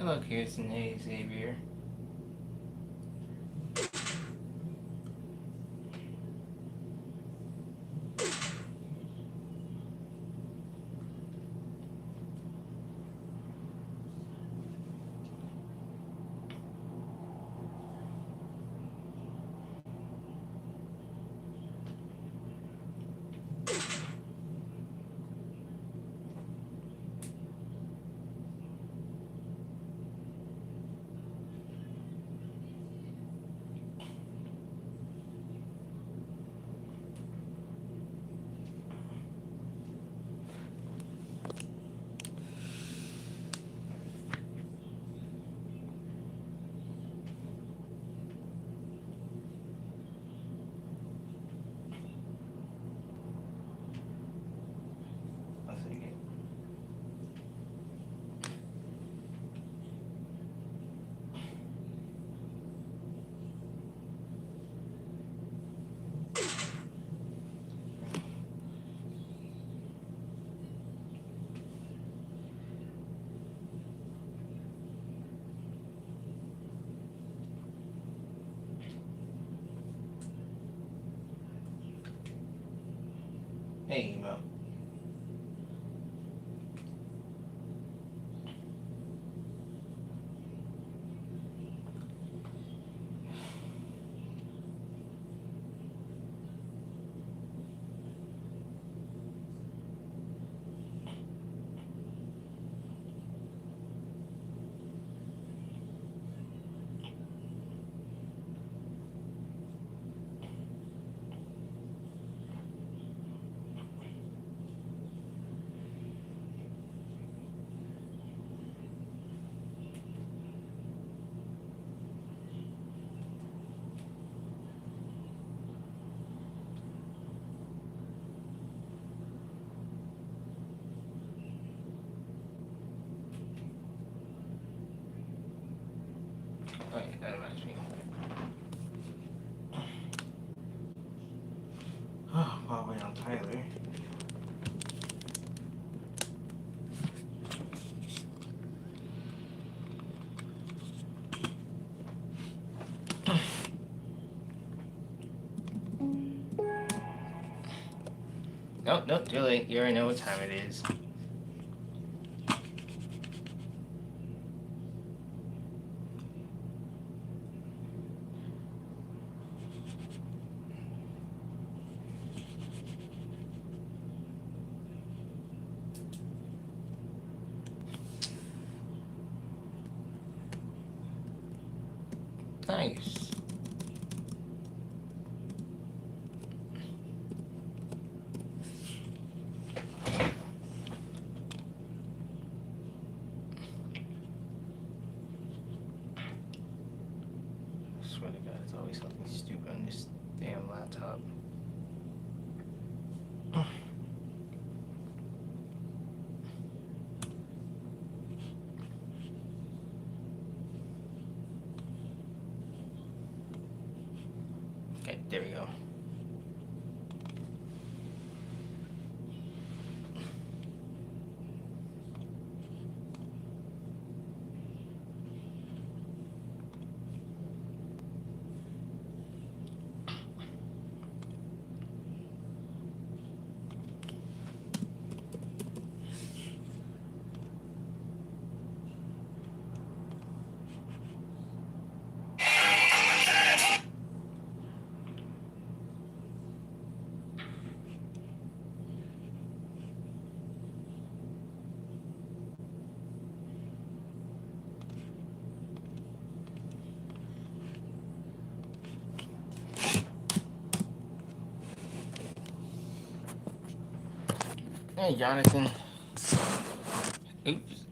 Hello, Kirsten. Hey, Xavier. I'll take it. Hey, Mo. Oh, yeah, that reminds me. Oh, while we're on Tyler. Nope, nope, too late. You already know what time it is. Nice. I swear to God, it's always something stupid on this damn laptop. Okay, there we go. Hey, Jonathan. Oops.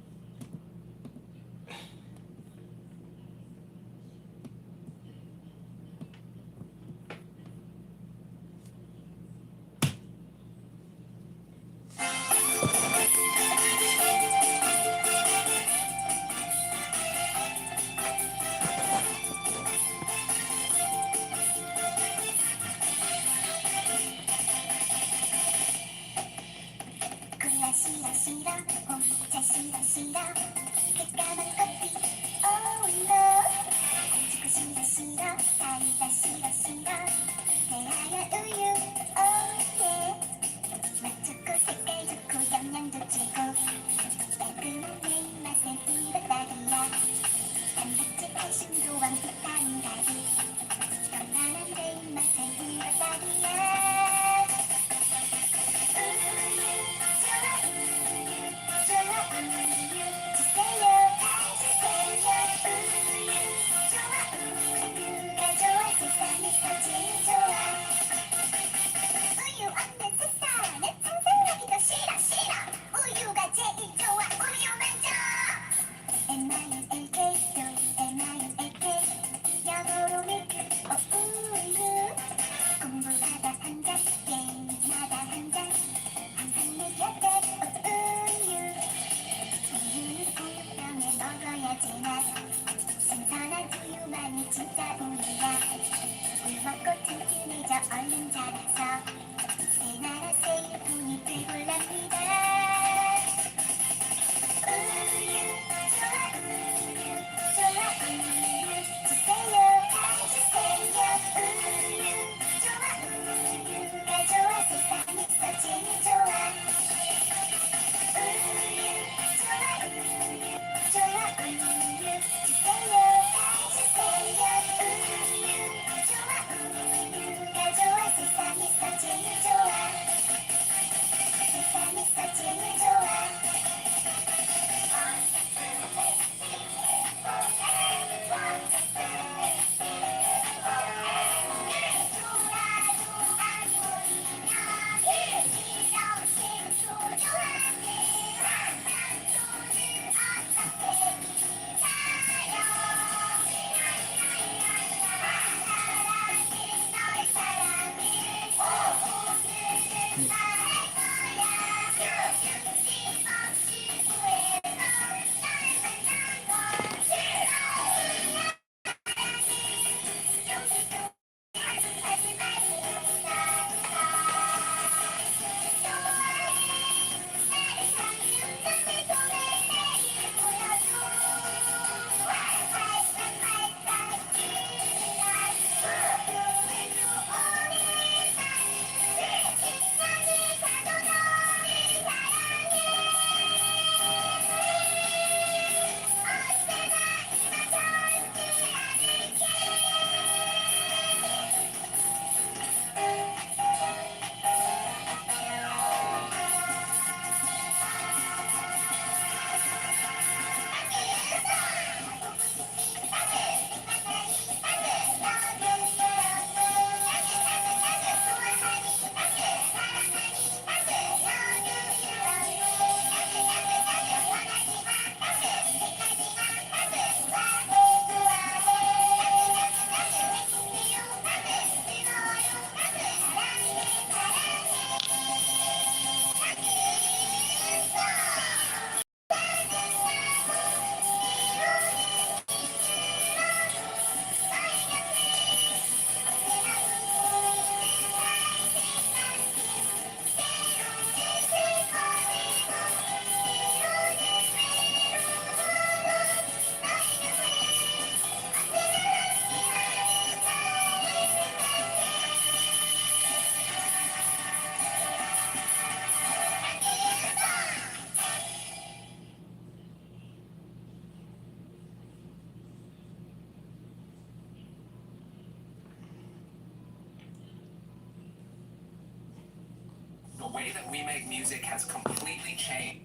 way that we make music has completely changed.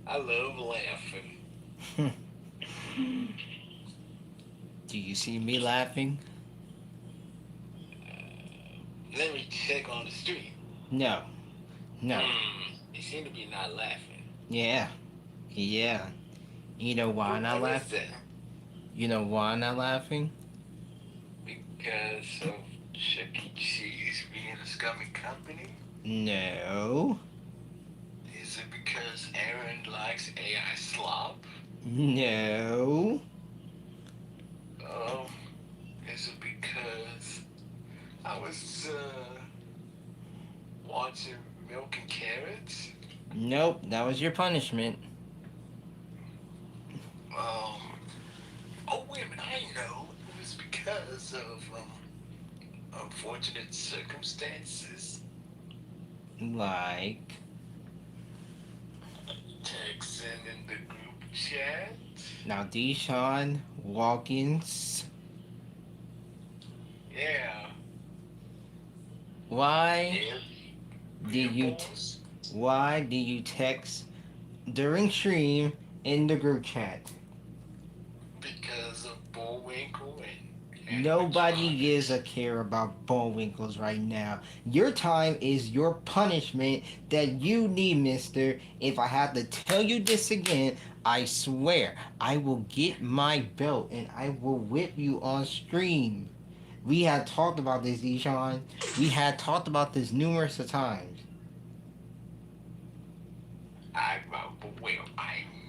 I love laughing. Do you see me laughing? Let me check on the street. No. No. You seem to be not laughing. Yeah. Yeah. You know why I'm not What is laughing? that? You know why I'm not laughing? Because of Chuck E. Cheese being a scummy company? No. Is it because Aaron likes AI slop? No. Um, is it because I was watching Milk and Carrots? Nope. That was your punishment. Um, oh wait a minute, I know. It was because of unfortunate circumstances. Like. Texting in the group chat. Now, Deshaun Watkins. Yeah. Why Yeah. did you Boss. why did you text during stream in the group chat? Because of Bullwinkle and Nobody animatronics. gives a care about Bullwinkles right now. Your time is your punishment that you need, mister. If I have to tell you this again, I swear I will get my belt and I will whip you on stream. We had talked about this, Deshaun. We had talked about this numerous of times. I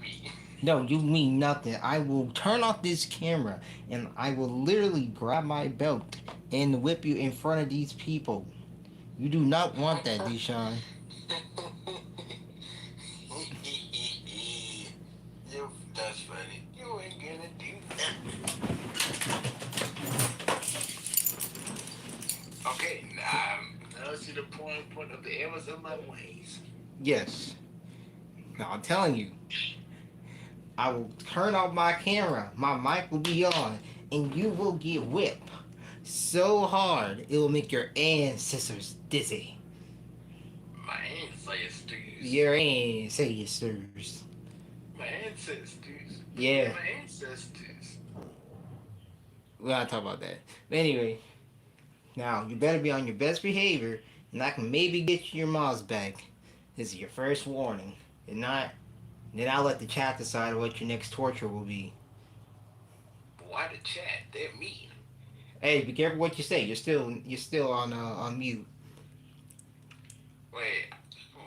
mean. No, you mean nothing. I will turn off this camera and I will literally grab my belt and whip you in front of these people. You do not want that, Deshaun. That's funny. You ain't gonna do that. Okay, now see the point of the errors of my ways. Yes. Now I'm telling you, I will turn off my camera. My mic will be on, and you will get whipped so hard it will make your ancestors dizzy. My ancestors. Your ancestors. My ancestors. Yeah, My ancestors. we gotta talk about that. But anyway, now you better be on your best behavior, and I can maybe get you your moms back. This is your first warning. If not, then I'll let the chat decide what your next torture will be. Why the chat? They're mean. Hey, be careful what you say. You're still on mute. Wait,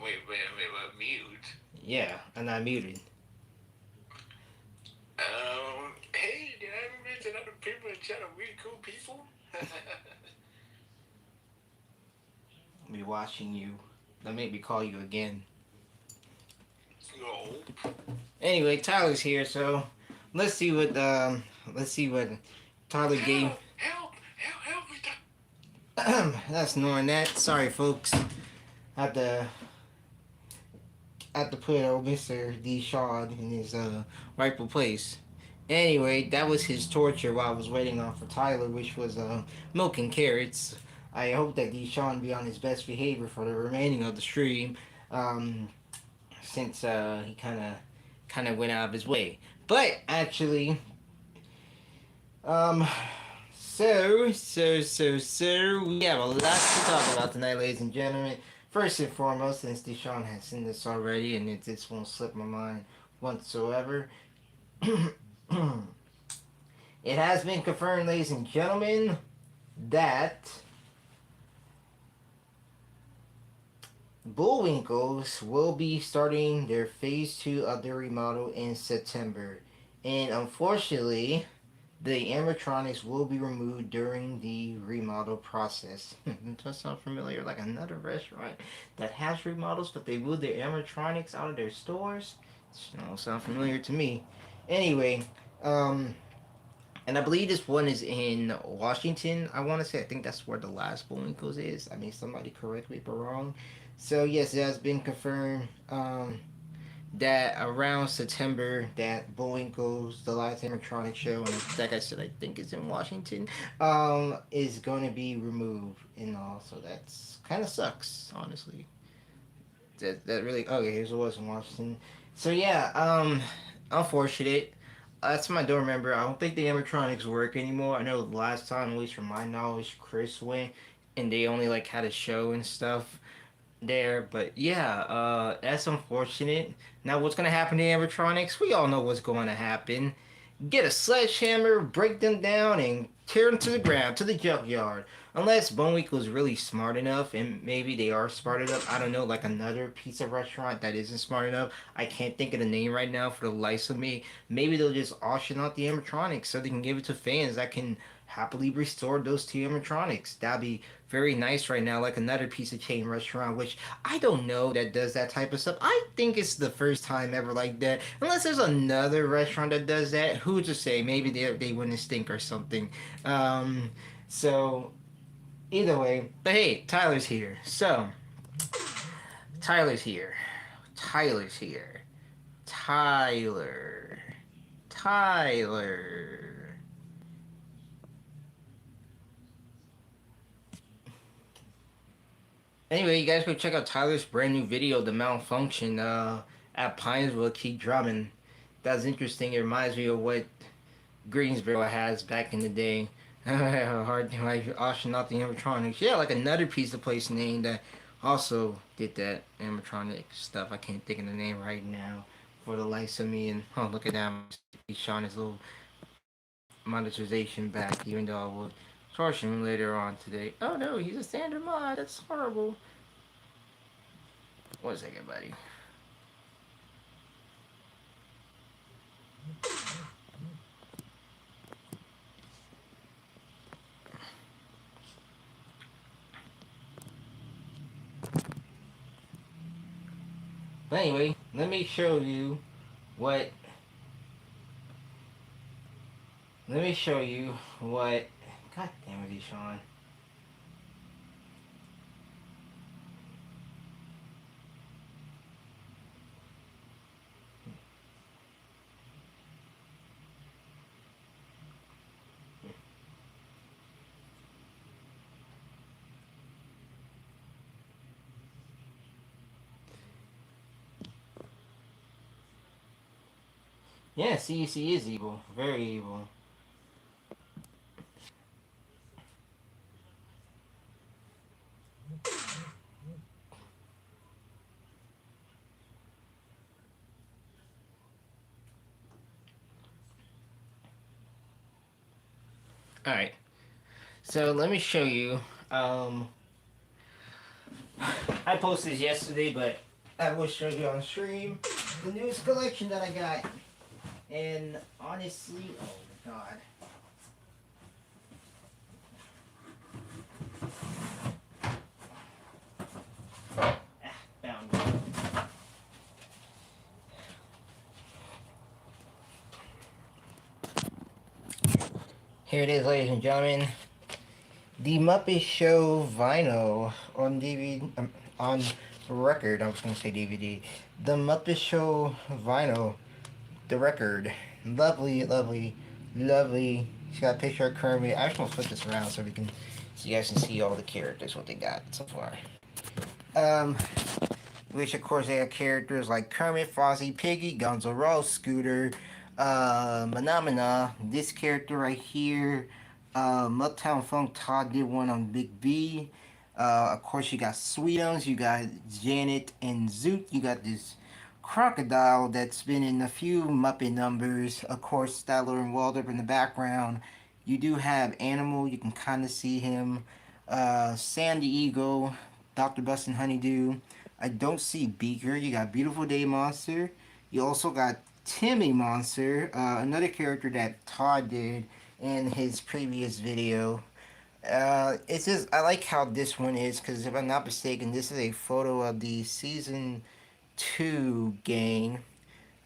wait, mute. Yeah, I'm not muted. Hey, did I ever mention other people in chat are really cool people? I'll be watching you. Don't make me call you again. No. Anyway, Tyler's here, so let's see what Tyler gave. Help me. That's ignoring that. Sorry, folks. Had to put Mr. D. Shaw in his rightful place. Anyway, that was his torture while I was waiting on for Tyler, which was milk and carrots. I hope that Deshaun be on his best behavior for the remaining of the stream, since he kind of went out of his way. But actually, um, we have a lot to talk about tonight, ladies and gentlemen. First and foremost, since Deshaun has seen this already, and it just won't slip my mind whatsoever. It has been confirmed, ladies and gentlemen, that Bullwinkles will be starting their phase 2 of their remodel in September. And unfortunately, The animatronics will be removed during the remodel process. Does that sound familiar? Like another restaurant that has remodels, but they moved their animatronics out of their stores? Don't sound familiar to me. Anyway, um, and I believe this one is in Washington. I want to say I think that's where the last Bullwinkles is. I mean, somebody correct me if I'm wrong. So yes, it has been confirmed. That around September that Bullwinkle's the last animatronic show, and like I said, I think it's in Washington, is going to be removed and all. So that's kind of sucks, honestly. That really okay. Here's what was in Washington. So yeah, unfortunate. That's what I don't remember. I don't think the animatronics work anymore. I know the last time, at least from my knowledge, Chris went, and they only like had a show and stuff there. But yeah, that's unfortunate. Now, what's gonna happen to animatronics? We all know what's going to happen. Get a sledgehammer, break them down, and tear them to the ground, to the junkyard. Unless Bullwinkle is really smart enough, and maybe they are smart enough. I don't know, like another pizza restaurant that isn't smart enough. I can't think of the name right now for the life of me. Maybe they'll just auction out the animatronics so they can give it to fans that can happily restore those two animatronics. That'd be very nice right now, like another pizza chain restaurant, which I don't know that does that type of stuff. I think it's the first time ever like that. Unless there's another restaurant that does that, who's to say? Maybe they wouldn't stink or something. Um, so either way, but hey, Tyler's here. So Tyler's here. Tyler's here. Tyler. Tyler. Anyway, you guys go check out Tyler's brand new video, The Malfunction, at Pinesville. Keep drumming. That's interesting. It reminds me of what Greensboro has back in the day. Hard like Oceanaut the animatronics. Yeah, like another pizza place name that also did that animatronic stuff. I can't think of the name right now for the life of me. And oh, look at that. He's showing his little monetization back, even though I will charge him later on today. Oh no, he's a standard mod. That's horrible. One second, buddy. But anyway, let me show you what. Let me show you what. God damn it, Sean. Yeah, CEC is evil. Very evil. Alright. So let me show you. I posted this yesterday, but I will show you on stream the newest collection that I got. And honestly, oh my god. Found it. Here it is, ladies and gentlemen. The Muppet Show vinyl on DVD, on record. I was going to say DVD. The Muppet Show vinyl, the record. Lovely, lovely, lovely. She's got a picture of Kermit. I just want to flip this around so we can, so you guys can see all the characters, what they got so far. Um, which of course they have characters like Kermit, Fozzie, Piggy, Gonzo Rose, Scooter, Manamana, this character right here, Uptown Funk, Todd did one on Big B. Of course you got Sweetums, you got Janet and Zoot, you got this crocodile that's been in a few Muppet numbers. Of course, Statler and Waldorf in the background. You do have Animal, you can kind of see him. Sandy Eagle, Dr. Bustin' Honeydew. I don't see Beaker. You got Beautiful Day Monster. You also got Timmy Monster, another character that Todd did in his previous video. It's just I like how this one is because if I'm not mistaken, this is a photo of the season 2 gang.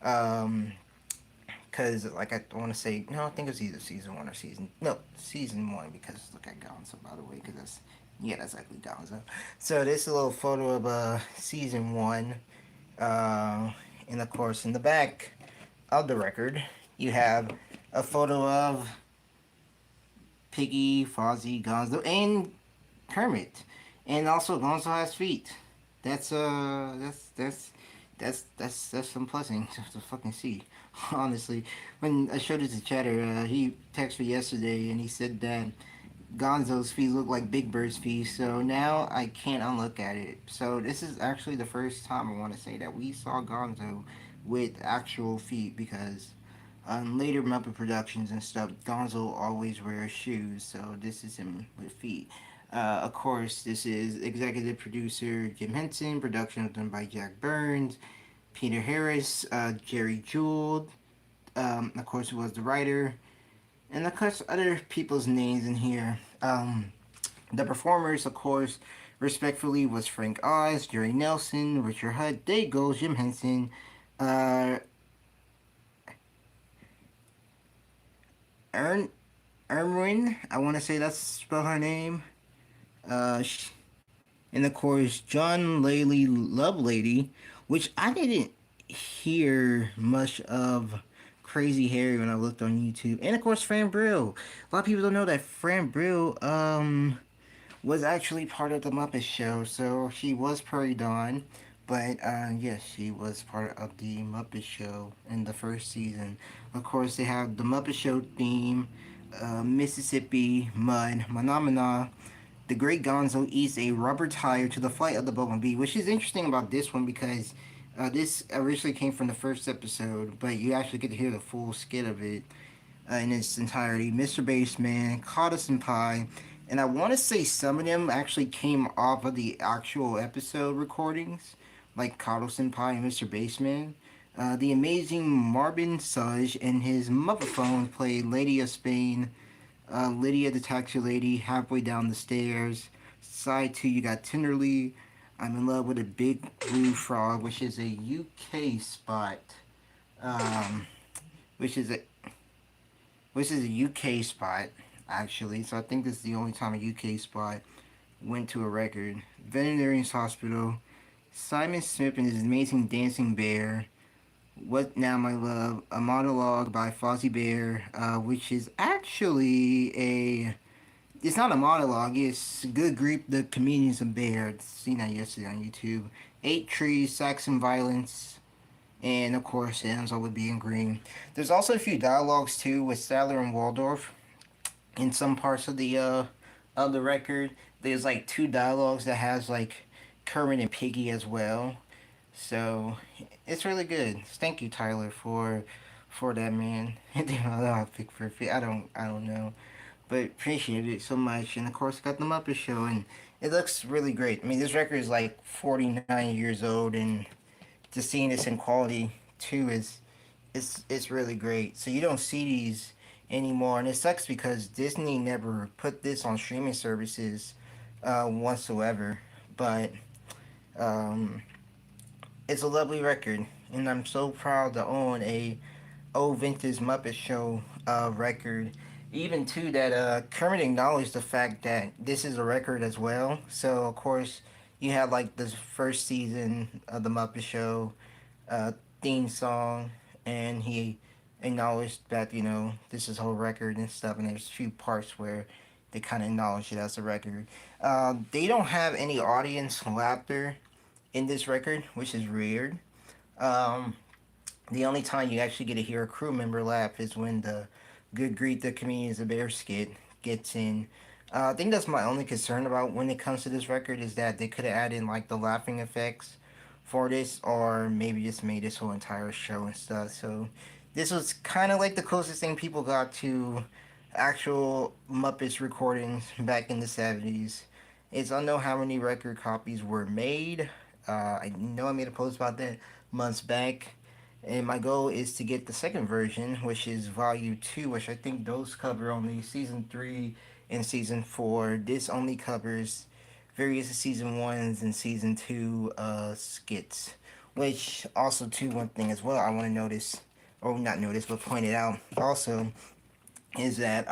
Um, because like I want to say no, I think it's either season 1 or season 1 because look at Gonzo by the way because that's actually Gonzo. So this is a little photo of season 1, uh, and of course in the back of the record you have a photo of Piggy, Fozzie, Gonzo, and Kermit, and also Gonzo has feet. That's that's some blessing to fucking see. Honestly, when I showed it to Chatter, he texted me yesterday and he said that Gonzo's feet look like Big Bird's feet. So now I can't unlook at it. So this is actually the first time I want to say that we saw Gonzo with actual feet because on later Muppet productions and stuff, Gonzo always wears shoes. So this is him with feet. Of course, this is executive producer Jim Henson. Production was done by Jack Burns, Peter Harris, Jerry Jewell. Of course, who was the writer, and of course, other people's names in here. The performers, of course, respectfully, was Frank Oz, Jerry Nelson, Richard Hutt, Dave Gold, Jim Henson, uh, Ern, Erwin. I want to say that's spell her name. Uh, and of course John Laley Lovelady, which I didn't hear much of Crazy Harry when I looked on YouTube, and of course Fran Brill. A lot of people don't know that Fran Brill was actually part of the Muppet Show, so she was Prairie Dawn. But yes, she was part of the Muppet Show in the first season. Of course, they have the Muppet Show theme, Mississippi Mud, Manamana, the Great Gonzo eats a rubber tire to the flight of the Bumblebee, which is interesting about this one because this originally came from the first episode, but you actually get to hear the full skit of it in its entirety. Mr. Baseman, Cottis and Pie, and I want to say some of them actually came off of the actual episode recordings, like Cottis and Pie and Mr. Baseman. The amazing Marvin Sudge and his Muppet played Lady of Spain, Lydia the Taxi Lady, Halfway Down the Stairs. Side 2, you got Tenderly, I'm in Love with a Big Blue Frog, which is a UK spot. Um, which is a UK spot, actually. So I think this is the only time a UK spot went to a record. Veterinarian's Hospital, Simon Smith and his amazing dancing bear. What Now, My Love, a monologue by Fozzie Bear, which is actually it's not a monologue, it's Good Grief, the Comedians of Bear. I've seen that yesterday on YouTube. Eight Trees, Saxon Violence, and of course, it ends all with Being Green. There's also a few dialogues too with Statler and Waldorf in some parts of the record. There's like two dialogues that has like Kermit and Piggy as well. So it's really good. Thank you, Tyler, for that, man. I'll pick for I don't know, but appreciate it so much. And of course, got the Muppet Show, and it looks really great. I mean, this record is like 49 years old, and just seeing this in quality too is it's really great. So you don't see these anymore, and it sucks because Disney never put this on streaming services whatsoever. But um, it's a lovely record, and I'm so proud to own a old vintage Muppet Show record. Even too that Kermit acknowledged the fact that this is a record as well. So of course you have like the first season of the Muppet Show uh, theme song, and he acknowledged that this is a whole record and stuff. And there's a few parts where they kind of acknowledge it as a record. They don't have any audience laughter in this record, which is weird. Um, the only time you actually get to hear a crew member laugh is when the Good Grief the Comedians of Bear skit gets in. I think that's my only concern about when it comes to this record is that they could have added like the laughing effects for this, or maybe just made this whole entire show and stuff. So this was kind of like the closest thing people got to actual Muppets recordings back in the 70s. It's unknown how many record copies were made. I know I made a post about that months back. And my goal is to get the second version, which is Volume 2, which I think those cover only Season 3 and Season 4. This only covers various Season 1s and Season 2 skits. Which also, too, one thing as well I want to notice, or not notice, but point it out also, is that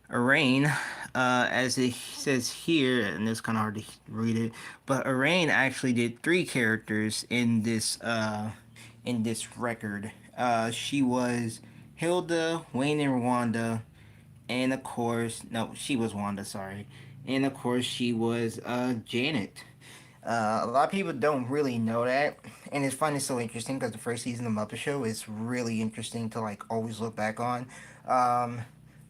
Arain, as it says here, and it's kind of hard to read it, but Arain actually did three characters in this record. She was Hilda, Wayne, and Wanda, and of course, no, she was Wanda. Sorry, and of course she was Janet. A lot of people don't really know that, and it's funny, so interesting because the first season of Muppet Show is really interesting to like always look back on. Um,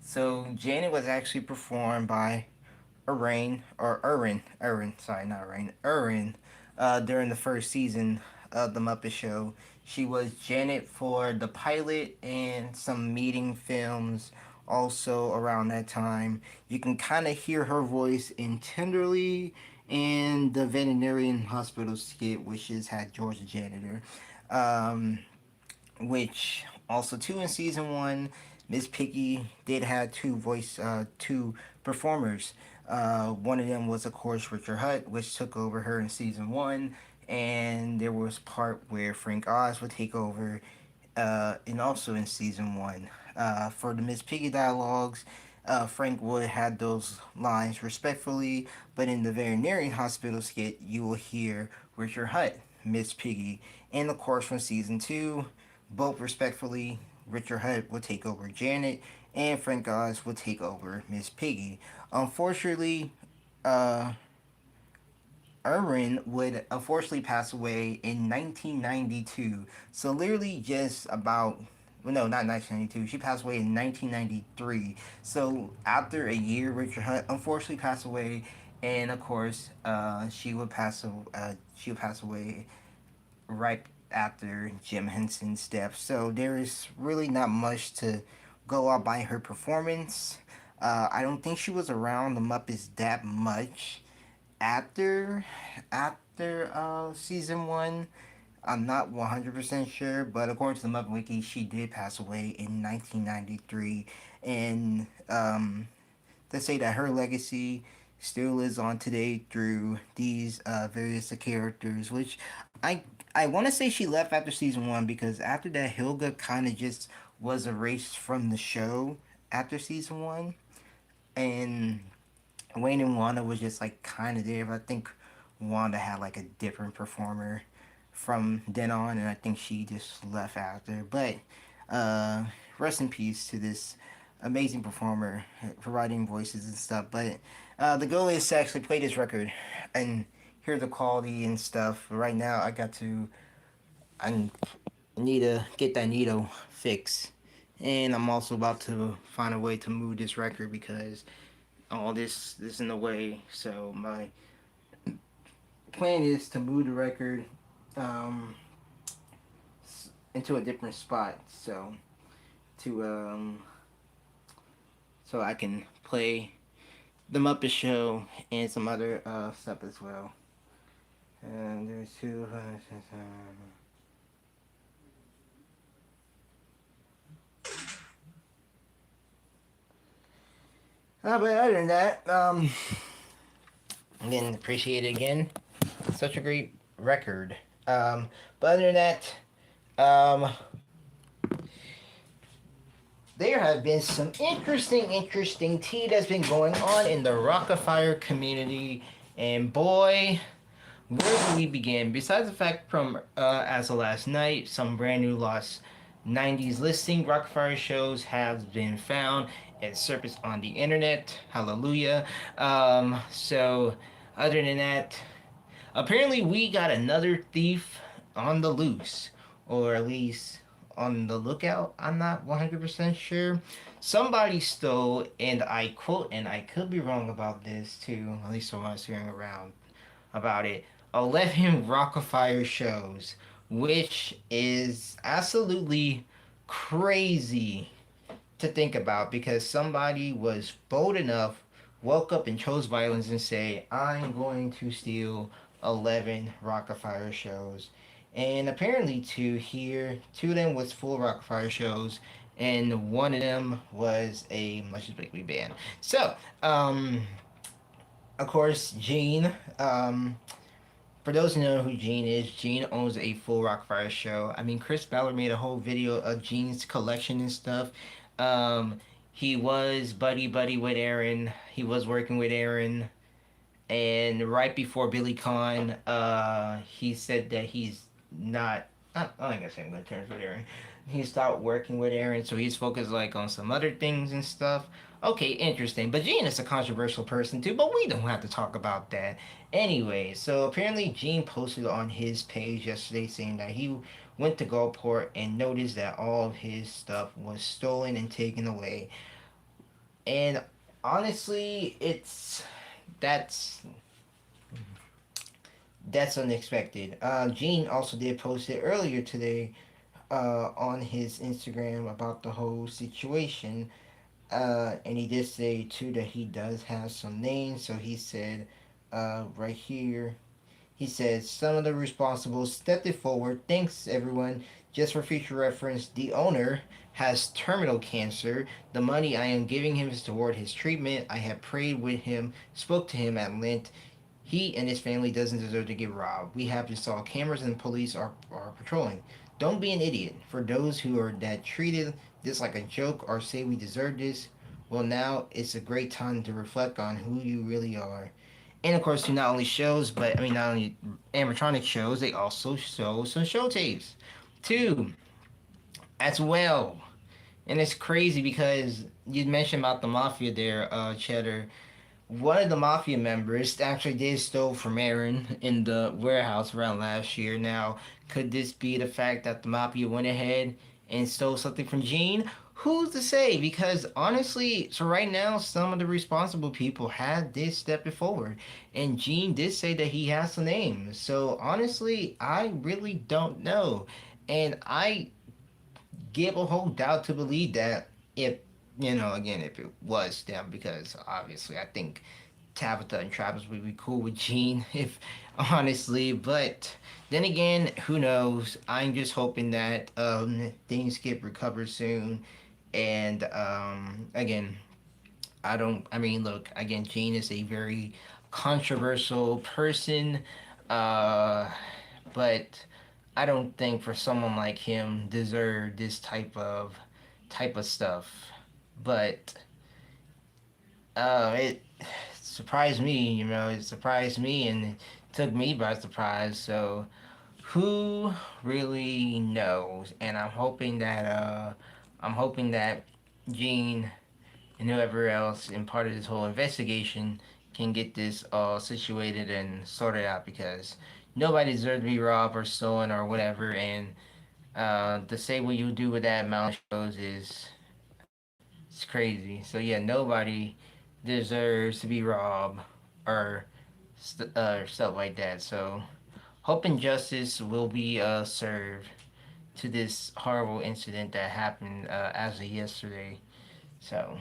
so Janet was actually performed by Urin, sorry, not Urin, during the first season of the Muppet Show. She was Janet for the pilot and some meeting films also around that time. You can kind of hear her voice in Tenderly and the veterinarian hospital skit, which is had George the janitor. Um, which also too in season one, Miss Piggy did have two performers. One of them was of course Richard Hutt, which took over her in season one, and there was part where Frank Oz would take over, and also in season one. For the Miss Piggy dialogues, Frank Wood had those lines respectfully, but in the veterinarian hospital skit, you will hear Richard Hutt, Miss Piggy, and of course from season two, both respectfully, Richard Hutt will take over Janet, and Frank Oz will take over Miss Piggy. Unfortunately, uh, Irwin would unfortunately pass away in 1992. So literally just about, well, no, not 1992. She passed away in 1993. So after a year, Richard Hunt unfortunately passed away, and of course, she would pass away right after Jim Henson's death. So there is really not much to go out by her performance. I don't think she was around the Muppets that much after season one. I'm not 100% sure, but according to the Muppet Wiki, she did pass away in 1993, and to say that her legacy still lives on today through these various characters, which I I want to say she left after season one because after that Hilga kind of just was erased from the show after season one, and Wayne and Wanda was just like kind of there, but I think Wanda had like a different performer from then on, and I think she just left after. But uh, rest in peace to this amazing performer providing voices and stuff. But the goal is to actually play this record and hear the quality and stuff. Right now, I need to get that needle fixed. And I'm also about to find a way to move this record because all this in the way. So my plan is to move the record um, into a different spot. To so I can play the Muppet Show and some other stuff as well. And there's two. But other than that, again, appreciate it again. Such a great record. But other than that, um, there have been some interesting tea that's been going on in the Rockefeller community, and boy, where do we begin? Besides the fact from as of last night, some brand new lost 90s listing Rockefeller shows have been found and surfaced on the internet. Hallelujah. So, other than that, apparently we got another thief on the loose, or at least on the lookout. I'm not 100% sure. Somebody stole, and I quote, and I could be wrong about this too, at least from what I was hearing around about it, 11 Rockefeller shows, which is absolutely crazy to think about because somebody was bold enough, woke up and chose violence and say, I'm going to steal 11 Rockefeller shows. and apparently two of them was full Rockfire shows, and one of them was a Much As Big band. So, of course, Gene. For those who know who Gene is, Gene owns a full Rockfire show. I mean, Chris Ballard made a whole video of Gene's collection and stuff. Um, he was buddy buddy with Aaron. He was working with Aaron, and right before Billy Con, he said that he's not. I don't guess I'm good terms with Aaron. He stopped working with Aaron, so he's focused like on some other things and stuff. Okay, interesting. But Gene is a controversial person too, but we don't have to talk about that. Anyway, so apparently Gene posted on his page yesterday saying that he went to Gulfport and noticed that all of his stuff was stolen and taken away. And honestly, that's that's unexpected. Gene also did post it earlier today on his Instagram about the whole situation. And he did say too that he does have some names. So he said right here, he says some of the responsibles stepped it forward. Thanks everyone. Just for future reference, the owner has terminal cancer. The money I am giving him is toward his treatment. I have prayed with him, spoke to him at length. He and his family doesn't deserve to get robbed. We have installed cameras and the police are patrolling. Don't be an idiot. For those who are that treated this like a joke or say we deserve this, well now it's a great time to reflect on who you really are. And of course, he not only shows, but I mean not only animatronic shows, they also show some show tapes too, as well. And it's crazy because you mentioned about the mafia there, Cheddar. One of the mafia members actually did steal from Aaron in the warehouse around last year. Now, could this be the fact that the mafia went ahead and stole something from Gene? Who's to say? Because honestly, so right now, some of the responsible people have did step it forward, and Gene did say that he has the name. So honestly, I really don't know, and I give a whole doubt to believe that if again, if it was them, because obviously I think Tabitha and Travis would be cool with Gene if honestly, but then again, who knows? I'm just hoping that things get recovered soon. And again, I mean, look, again, Gene is a very controversial person, uh, but I don't think for someone like him deserve this type of stuff. But it surprised me, it surprised me and it took me by surprise. So who really knows? And I'm hoping that Gene and whoever else in part of this whole investigation can get this all situated and sorted out because nobody deserves to be robbed or stolen or whatever. And to say what you do with that amount of shows is it's crazy. So yeah, nobody deserves to be robbed or stuff like that. So hoping justice will be served to this horrible incident that happened as of yesterday. So,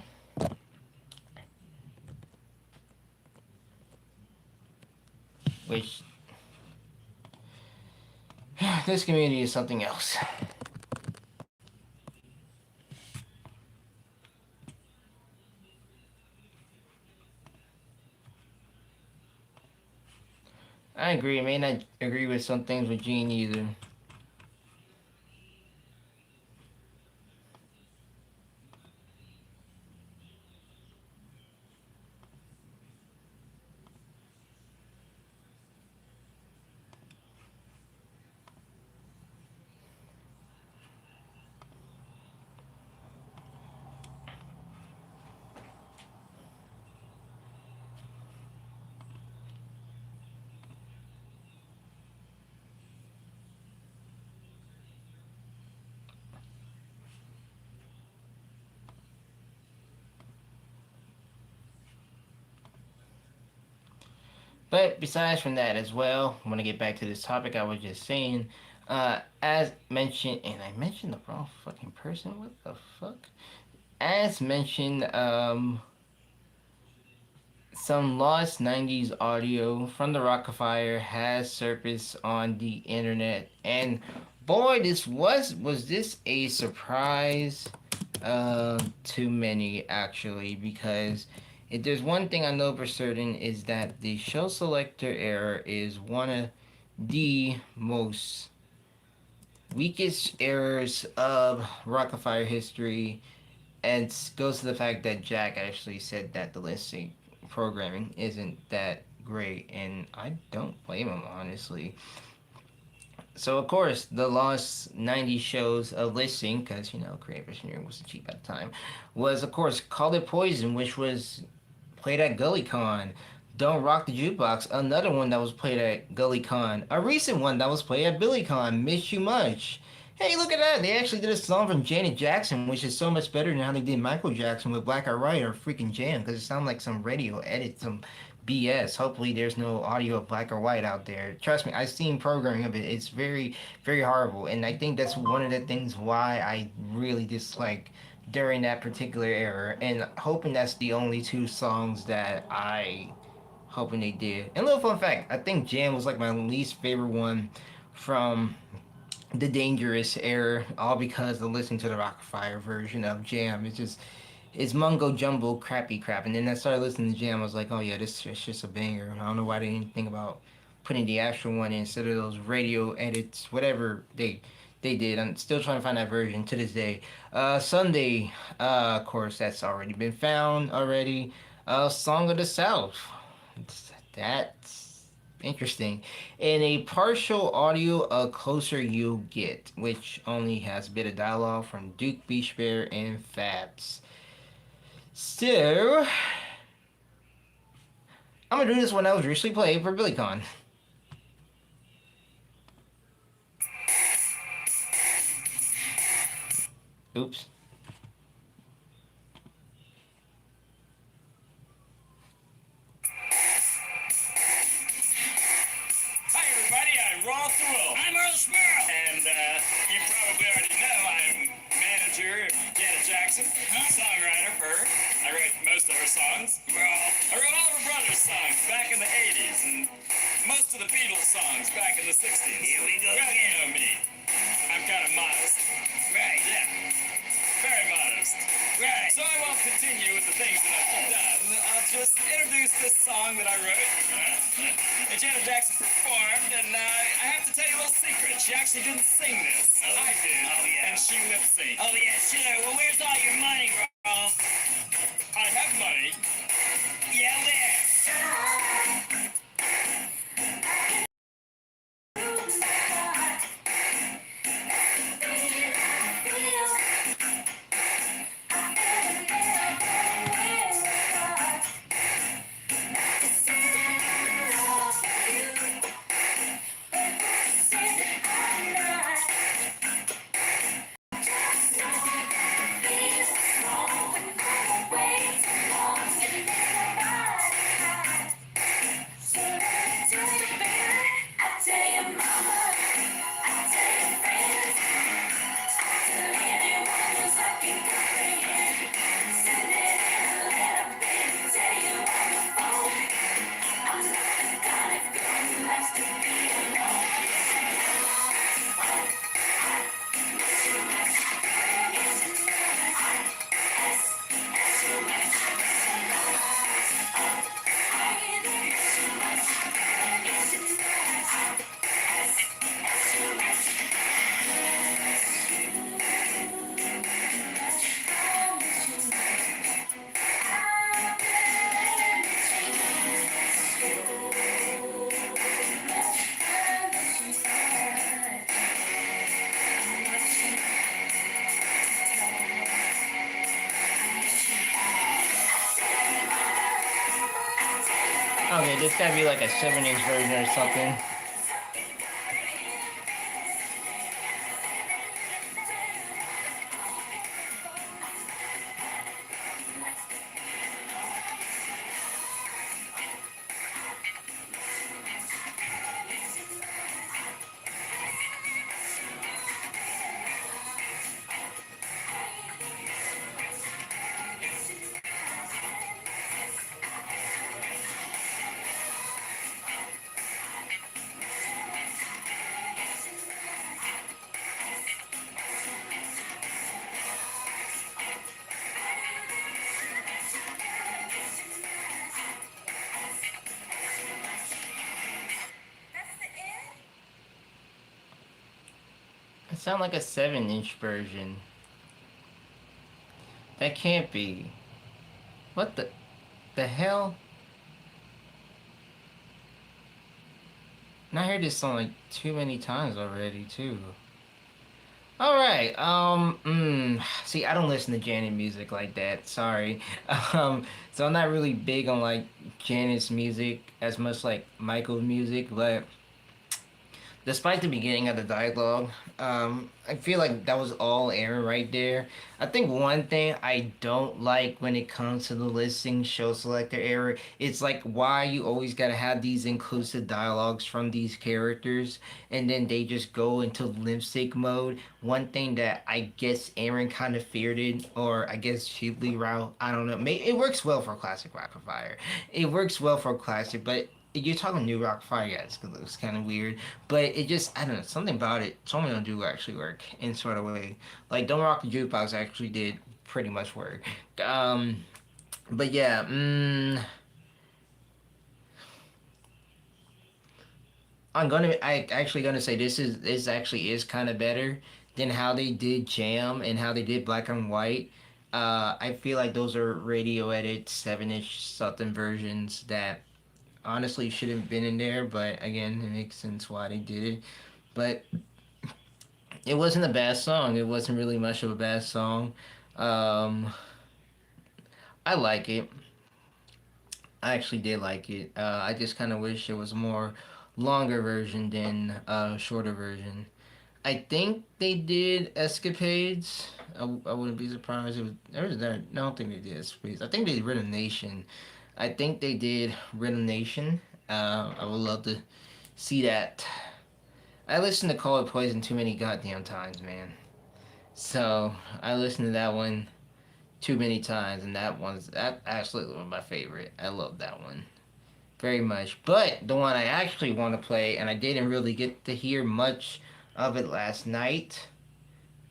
which this community is something else. I agree. I may not agree with some things with Gene either. But besides from that as well, I want to get back to this topic I was just saying. As mentioned, and I mentioned the wrong fucking person. What the fuck? As mentioned, some lost 90s audio from the Rockefeller has surfaced on the internet. And boy, was this a surprise to many actually, because if there's one thing I know for certain is that the show selector error is one of the most weakest errors of Rockefeller history, and goes to the fact that Jack actually said that the listing programming isn't that great, and I don't blame him honestly. So of course, the lost 90 shows of listing, because Creative Engineering wasn't cheap at the time, was of course Call It Poison, which was played at GullyCon. Don't Rock the Jukebox, another one that was played at GullyCon. A recent one that was played at BillyCon, Miss You Much. Hey, look at that! They actually did a song from Janet Jackson, which is so much better than how they did Michael Jackson with Black or White or freaking Jam, because it sounded like some radio edit, some BS. Hopefully, there's no audio of Black or White out there. Trust me, I've seen programming of it. It's very, very horrible, and I think that's one of the things why I really dislike during that particular era, and hoping that's the only two songs that I hoping they did. And a little fun fact, I think Jam was like my least favorite one from the Dangerous era, all because of listening to the Rockfire version of Jam. It's mungo jumbo crappy crap. And then I started listening to Jam. I was like, oh yeah, this is just a banger. I don't know why they didn't think about putting the actual one in instead of those radio edits, whatever they did. I'm still trying to find that version to this day. Sunday, of course, that's already been found already. Song of the South. That's interesting. In a partial audio, A Closer You Get, which only has a bit of dialogue from Duke Beach Bear and Fabs. So, I'm gonna do this one that was recently played for BillyCon. Oops. Hi everybody, I'm Rolf the Wolf. I'm Earl Sparrow. And you probably already know I'm manager of Janet Jackson, songwriter for her. I wrote most of her songs. I wrote all of her brother's songs back in the 80s and most of the Beatles songs back in the 60s. Here we go. Well, you know me. I'm kind of modest. Right. Yeah. Very modest. Right. So I won't continue with the things that I've done. I'll just introduce this song that I wrote. And Janet Jackson performed, and I have to tell you a little secret. She actually didn't sing this. Oh, I did. Oh, yeah. And she lip synced. Oh, yeah, sure. Well, where's all your money, Rolf? I have money. Yeah, where? Okay, this gotta be like a 7-inch version or something. It sounds like a 7-inch version. That can't be. What the hell? And I heard this song like too many times already too. All right. See, I don't listen to Janet music like that. Sorry. So I'm not really big on like Janet's music as much like Michael's music, but despite the beginning of the dialogue, I feel like that was all Aaron right there. I think one thing I don't like when it comes to the listing show selector error, it's like why you always gotta have these inclusive dialogues from these characters, and then they just go into lip sync mode. One thing that I guess Aaron kind of feared it, or I guess Cheaply route, I don't know. It works well for classic Rock of Fire. It works well for classic, but you're talking new rock fire, yeah, it's kind of weird, but it just, I don't know, something about it, something don't do actually work in sort of way. Like Don't Rock the Jukebox actually did pretty much work. But yeah, I actually gonna say this actually is kind of better than how they did Jam and how they did Black and White. I feel like those are radio edit 7-inch something versions that honestly should have been in there, but again, it makes sense why they did it. But it wasn't a bad song. It wasn't really much of a bad song. Um, I like it. I actually did like it. I just kind of wish it was a more longer version than a shorter version. I think they did Escapades. I wouldn't be surprised. I don't think they did Escapades. I think they did Rhythm Nation. I think they did Rhythm Nation. I would love to see that. I listened to Call It Poison too many goddamn times, man. So I listened to that one too many times, and that absolutely one of my favorite. I love that one very much. But the one I actually want to play, and I didn't really get to hear much of it last night.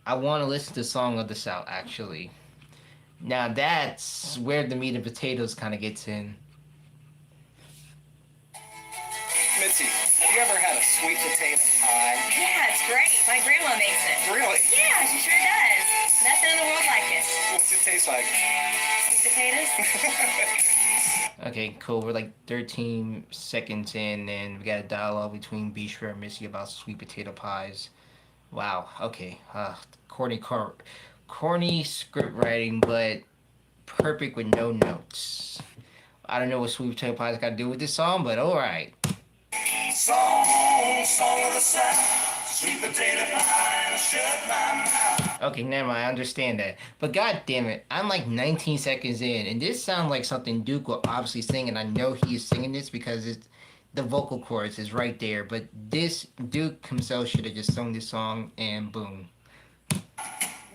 I want to listen to Song of the South actually. Now that's where the meat and potatoes kind of gets in. Mitzi, have you ever had a sweet potato pie? Yeah, it's great. My grandma makes it. Really? Yeah, she sure does. Nothing in the world like it. What's it taste like? Sweet potatoes. Okay, cool. We're like 13 seconds in, and we got a dialogue between Bishra and Missy about sweet potato pies. Wow. Okay. Corny, corny script writing, but perfect with no notes. I don't know what sweet potato pies got to do with this song, but all right. Song of the South, sweet potato pie, shut my mouth. Okay, never mind. I understand that. But god damn it, I'm like 19 seconds in, and this sounds like something Duke will obviously sing, and I know he is singing this because the vocal chorus is right there. But this Duke himself should have just sung this song, and boom.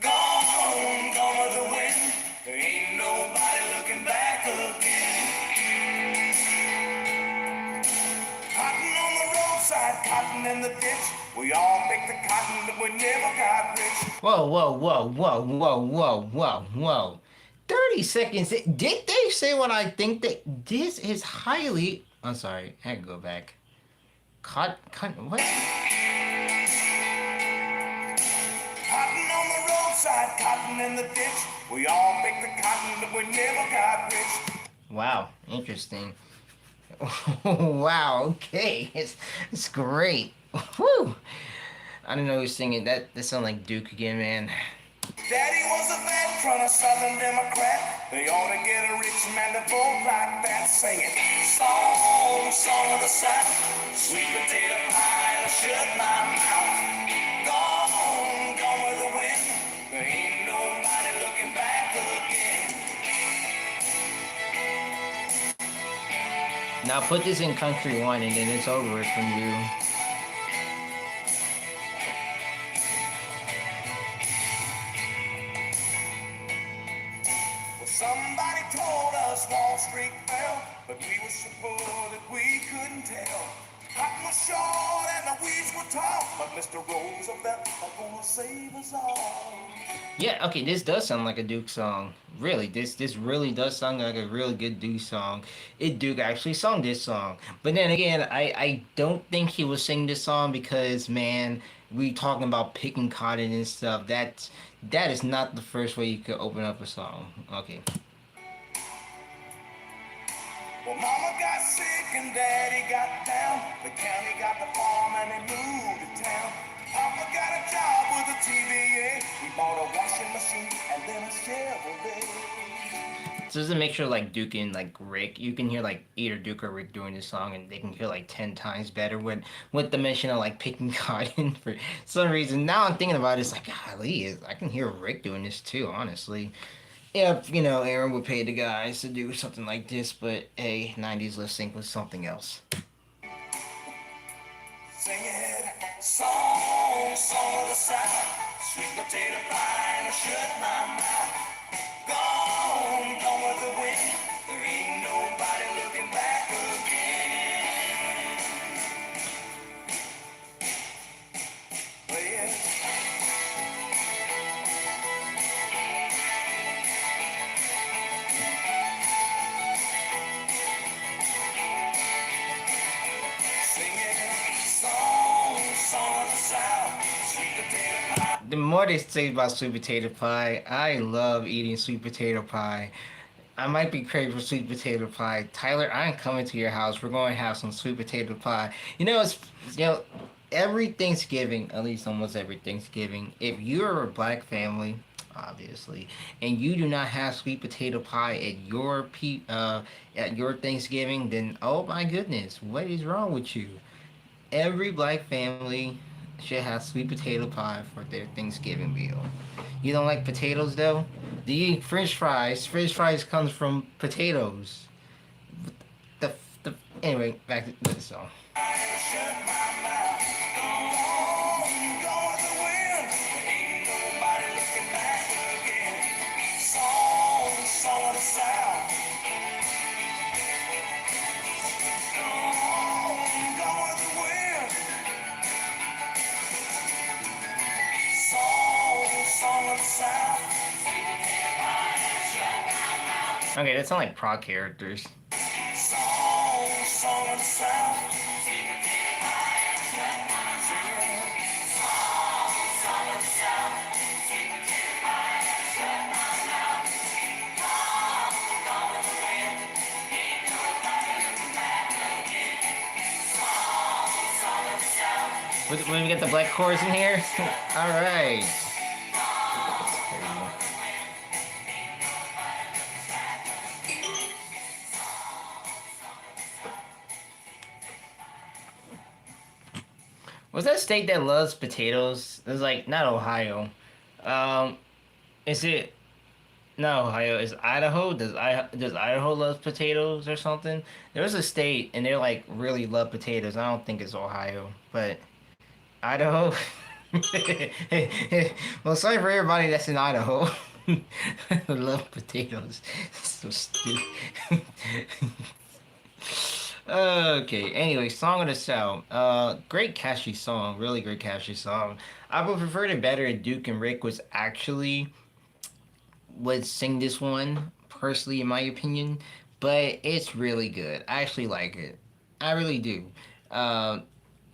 Gone with the wind. There ain't nobody looking back again. Cotton on the roadside, cotton in the ditch. We all picked the cotton, but we never got rich. Whoa, whoa, whoa, whoa, whoa, whoa, whoa, whoa. 30 seconds. Did they say what I think? That this is highly... I'm sorry. I had to go back. What? Cotton on the roadside, cotton in the ditch. We all picked the cotton, but we never got rich. Wow. Interesting. Wow. Okay. It's great. Whew. I don't know who's singing. That sounds like Duke again, man. Daddy was a vet from a Southern Democrat. They ought to get a rich man to vote like that, singing song of the South, sweet potato pie, shut my mouth. Gone with the wind. There ain't nobody looking back again. Now put this in country one, and then it's over with from you. Somebody told us Wall Street fell, but we were so poor that we couldn't tell. Cotton was short and the weeds were tall, but Mr. Roosevelt are gonna save us all. Yeah, okay, this does sound like a Duke song. Really, this really does sound like a really good Duke song. It Duke actually sung this song. But then again, I don't think he was singing this song because man, we talking about picking cotton and stuff. That is not the first way you could open up a song. Okay. Well, Mama got sick and Daddy got down. The county got the farm and they moved to town. Papa got a job with a TVA. We bought a washing machine and then a Chevrolet. So this is a mixture of like Duke and like Rick. You can hear like either Duke or Rick doing this song, and they can hear like 10 times better with the mention of like picking cotton for some reason. Now I'm thinking about it, it's like golly, I can hear Rick doing this too. Honestly, if Aaron would pay the guys to do something like this, but hey, 90s lip sync was something else. Sing it, song, song of the South. Sweet potato pie and I shut my mouth. Gone, gone with the wind. There ain't nobody looking back again. Play it. Sing it, song, song of the South. Sweet potato pie. The more they say about sweet potato pie, I love eating sweet potato pie. I might be crazy for sweet potato pie. Tyler, I'm coming to your house. We're going to have some sweet potato pie. Every Thanksgiving, at least almost every Thanksgiving, if you're a black family, obviously, and you do not have sweet potato pie at your Thanksgiving, then oh my goodness, what is wrong with you? Every black family should have sweet potato pie for their Thanksgiving meal. You don't like potatoes though? Do you eat French fries? French fries comes from potatoes. Anyway, back to the song. Okay, that sound like prog characters. When we get the black chorus in here? Alright. What's that state that loves potatoes? It's like, not Ohio. Is it... No, Ohio. Is Idaho? Does Idaho love potatoes or something? There's a state, and they're like, really love potatoes. I don't think it's Ohio, but... Idaho? Well, sorry for everybody that's in Idaho. I love potatoes. So stupid. Okay, anyway, Song of the South. Great catchy song. Really great catchy song. I would prefer it better if Duke and Rick would sing this one, personally, in my opinion. But it's really good. I actually like it. I really do.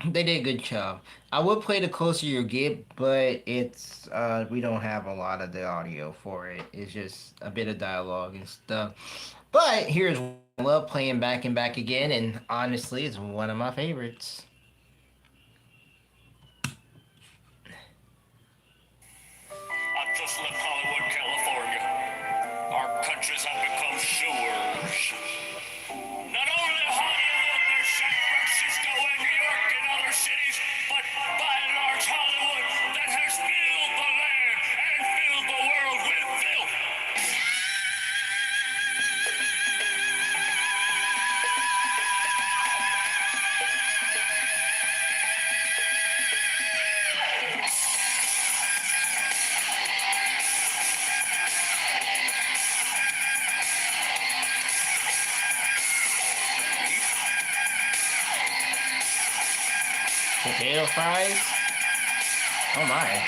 They did a good job. I would play The Closer You Get, but it's we don't have a lot of the audio for it. It's just a bit of dialogue and stuff. But here's one I love playing back and back again, and honestly, it's one of my favorites. I just left Hollywood, California. Our countries have become sewers. Not only Hollywood, there's San Francisco and New York and other cities, but by and large Hollywood that has filled the land and filled the world with filth. Potato fries? Oh my.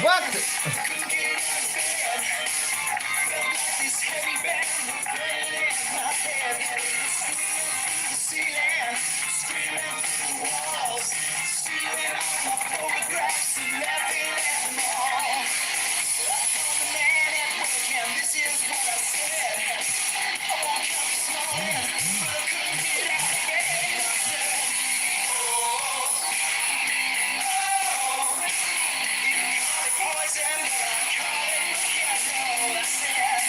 What? This heavy bag was playing in my bed. The ceiling, screaming through the walls, stealing all my photographs and laughing at them all. I told the man at work, and this is what I said. I woke up this morning, but I couldn't get out of bed. I said, oh, oh, you call it poison, but I call it candle. I said,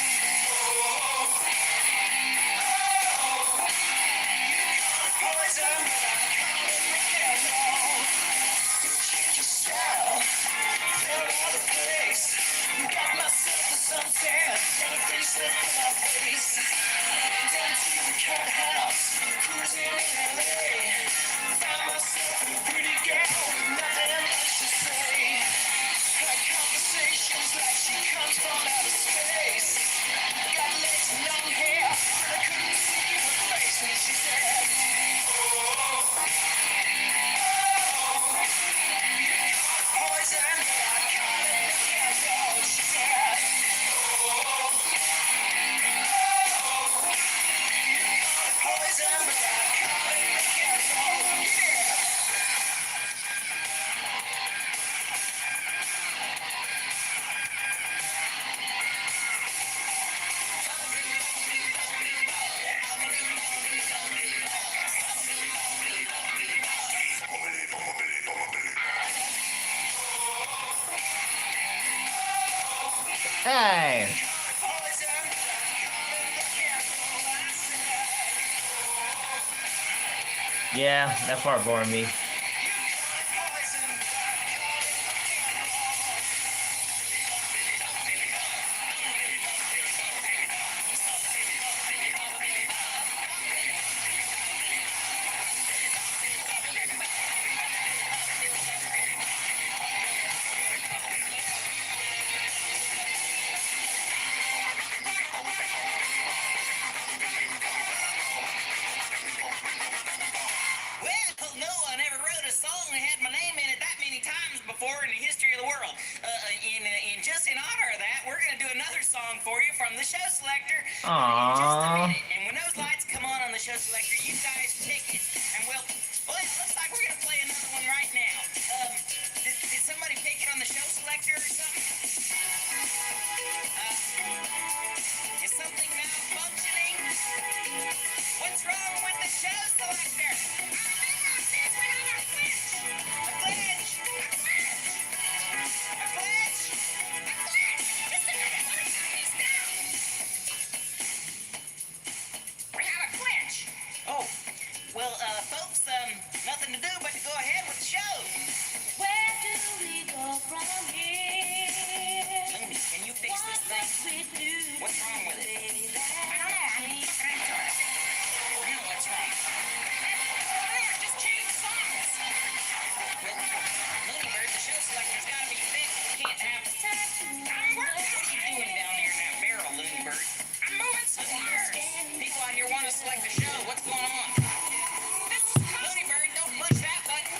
oh, oh, poison, but I call it candle. Change your style, fell out of place. Got myself a suntan and a bracelet for my face. Down to the cat house, cruising in LA. Found myself a pretty girl with nothing else to say. Had conversations like she comes from outer space. Got legs and long hair, but I couldn't see her face. And she said, oh, poison, but I call it candle. She said, oh, poison, but I call it candle. Yeah. Hey. Yeah, that part bored me. Well, no one ever wrote a song that had my name in it that many times before in the history of the world. Just in honor of that, we're going to do another song for you from the show selector in just a Aww. minute. And when those lights come on the show selector, you guys pick it. And well, it looks like we're going to play another one right now. Did somebody pick it on the show selector or something? Is something malfunctioning? What's wrong with the show selector? A glitch! A glitch! We have a glitch! Oh, well, folks, nothing to do but to go ahead with the show. Where do we go from here? Looney, can you fix this thing? What's wrong with it? I don't know. I'm looking into it. I know what's wrong. Just change songs. Well, Looney Bird, the show selector's got to be fixed. You can't have it. What are you doing down there in that barrel, Looney Bird? I'm moving some wires. People out here want to select the show. What's going on? Looney Bird, don't push that button.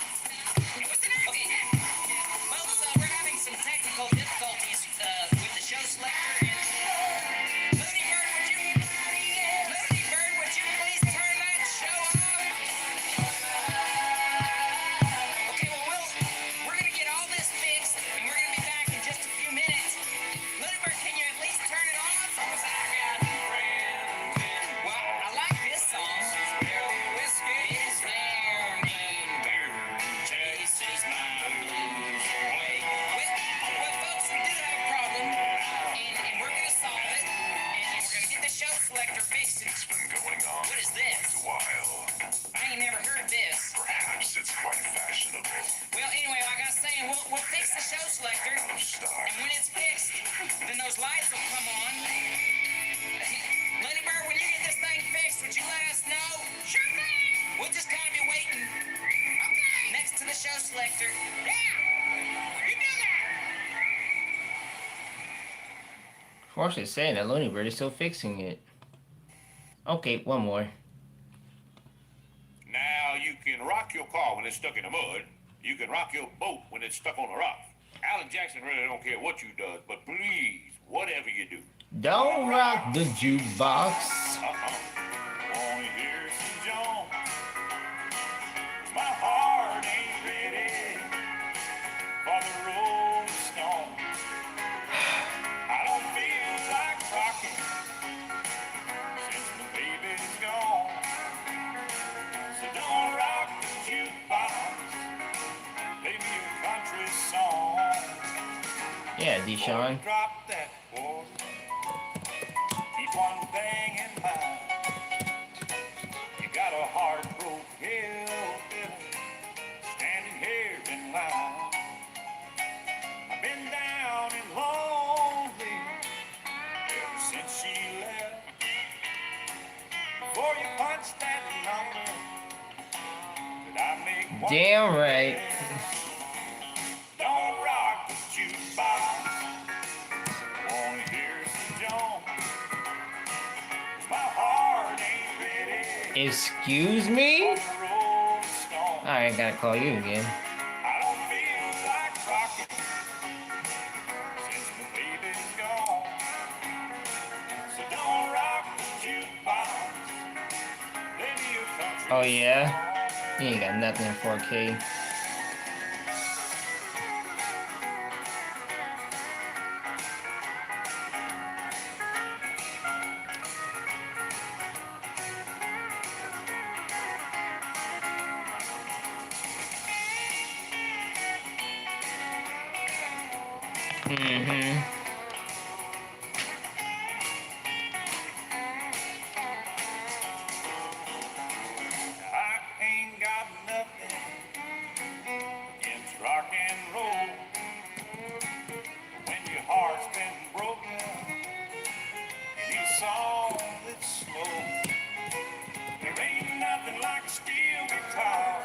Okay, folks, we're having some technical difficulties with the show selector. And Looney Bird, would you please turn that show off? Okay, well, we're gonna get all this fixed, and we're gonna be back in just a few minutes. Looney Bird, can you at least turn it off? Well, I like this song. Whiskey is there, chases my blues away. Well, folks, we do have a problem, and we're gonna solve it, and we're gonna get the show selector fixed. It's been going on What is this? a while. I ain't never heard this. Perhaps it's quite fashionable. Well, anyway, like I was saying, we'll fix the show selector, and when it's fixed, then those lights will come on. Lenny Bird, when you get this thing fixed, would you let us know? Sure thing. We'll just kind of be waiting. Okay. Next to the show selector. Yeah. You do that. Of course, it's saying that Looney Bird is still fixing it. Okay, one more. Now, you can rock your car when it's stuck in the mud. You can rock your boat when it's stuck on a rock. Alan Jackson really don't care what you does, but please, whatever you do. Don't rock the jukebox. Wanna hear some Jones? 'Cause my heart ain't ready for the Rolling Stone. I don't feel like rocking since my baby's gone. So don't rock the jukebox. Play me a country song. Yeah, Deshaun. Drop that boy. Keep one thing in mind. You got a heart broke hillbilly standing here in line. I've been down and lonely ever since she left. Before you punch that number, did I make one? Damn right. Don't rock the jukebox. Wanna hear some Jones? 'Cause my heart ain't ready Excuse me? for the Rolling Stone. I ain't gotta call you again. I don't feel like rocking since my baby's gone. So don't rock the jukebox. Play me a country Oh yeah? song. You ain't got nothing in 4K. Mm-hmm. I ain't got nothing against rock and roll. When your heart's been broken, you need a song that's slow. There ain't nothing like a steel guitar.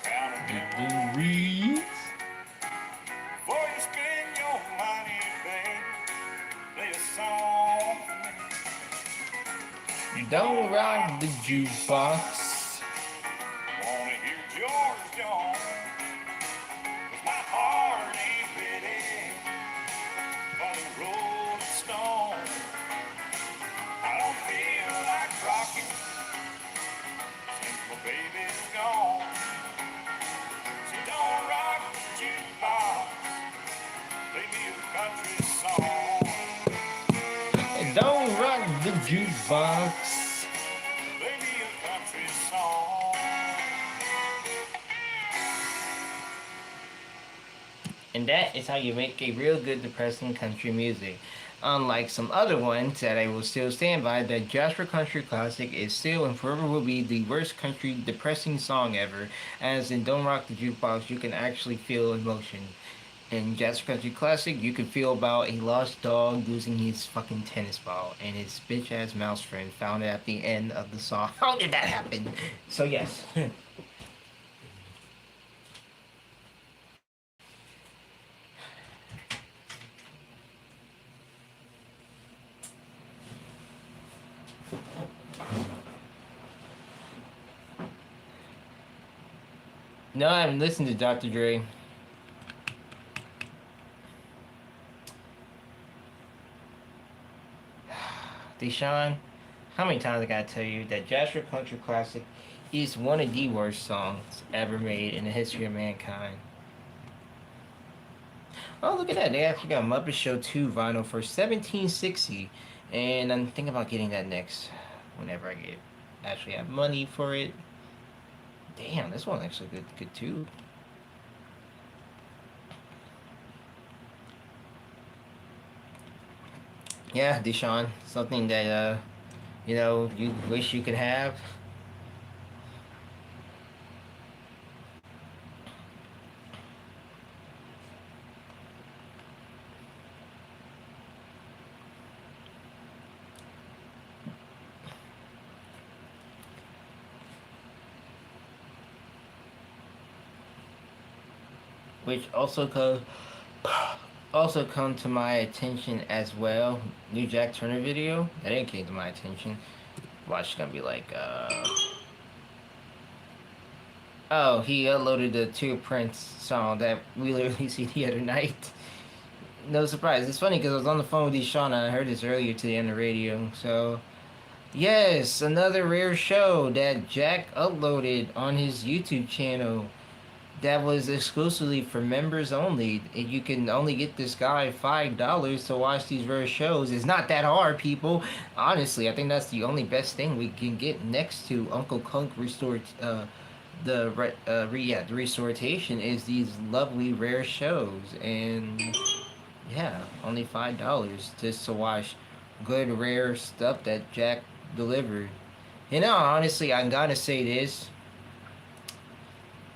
Found a good before you spend your money, babe. Play a song for me. Don't rock the jukebox. Wanna hear George Jones? 'Cause my heart ain't ready for the Rolling Stone. I don't feel like rocking since my baby's gone. So don't rock the jukebox. Play me a country song. Don't rock the jukebox. Play me a country song. And that is how you make a real good depressing country music. Unlike some other ones that I will still stand by, that Jasper Country Classic is still and forever will be the worst country depressing song ever. As in Don't Rock the Jukebox, you can actually feel emotion. In Jasper Country Classic, you can feel about a lost dog losing his fucking tennis ball, and his bitch ass mouse friend found it at the end of the song. How did that happen? So yes. No, I haven't listened to Dr. Dre. Deshaun, how many times I gotta tell you that Jasper Country Classic is one of the worst songs ever made in the history of mankind. Oh, look at that. They actually got Muppet Show 2 vinyl for $17.60. And I'm thinking about getting that next whenever I actually have money for it. Damn, this one's actually good too. Yeah, Deshaun, something that you wish you could have. Which also come to my attention as well. New Jack Turner video that didn't came to my attention. Watch, it's gonna be like Oh, he uploaded the Two Prince song that we literally see the other night. No surprise. It's funny because I was on the phone with Deshaun and I heard this earlier today on the radio. So, yes, another rare show that Jack uploaded on his YouTube channel that was exclusively for members only. And you can only get this guy $5 to watch these rare shows. It's not that hard, people. Honestly, I think that's the only best thing we can get next to Uncle Kunk Restored. The restoration is these lovely rare shows, and yeah, only $5 just to watch good rare stuff that Jack delivered. Honestly, I gotta say this.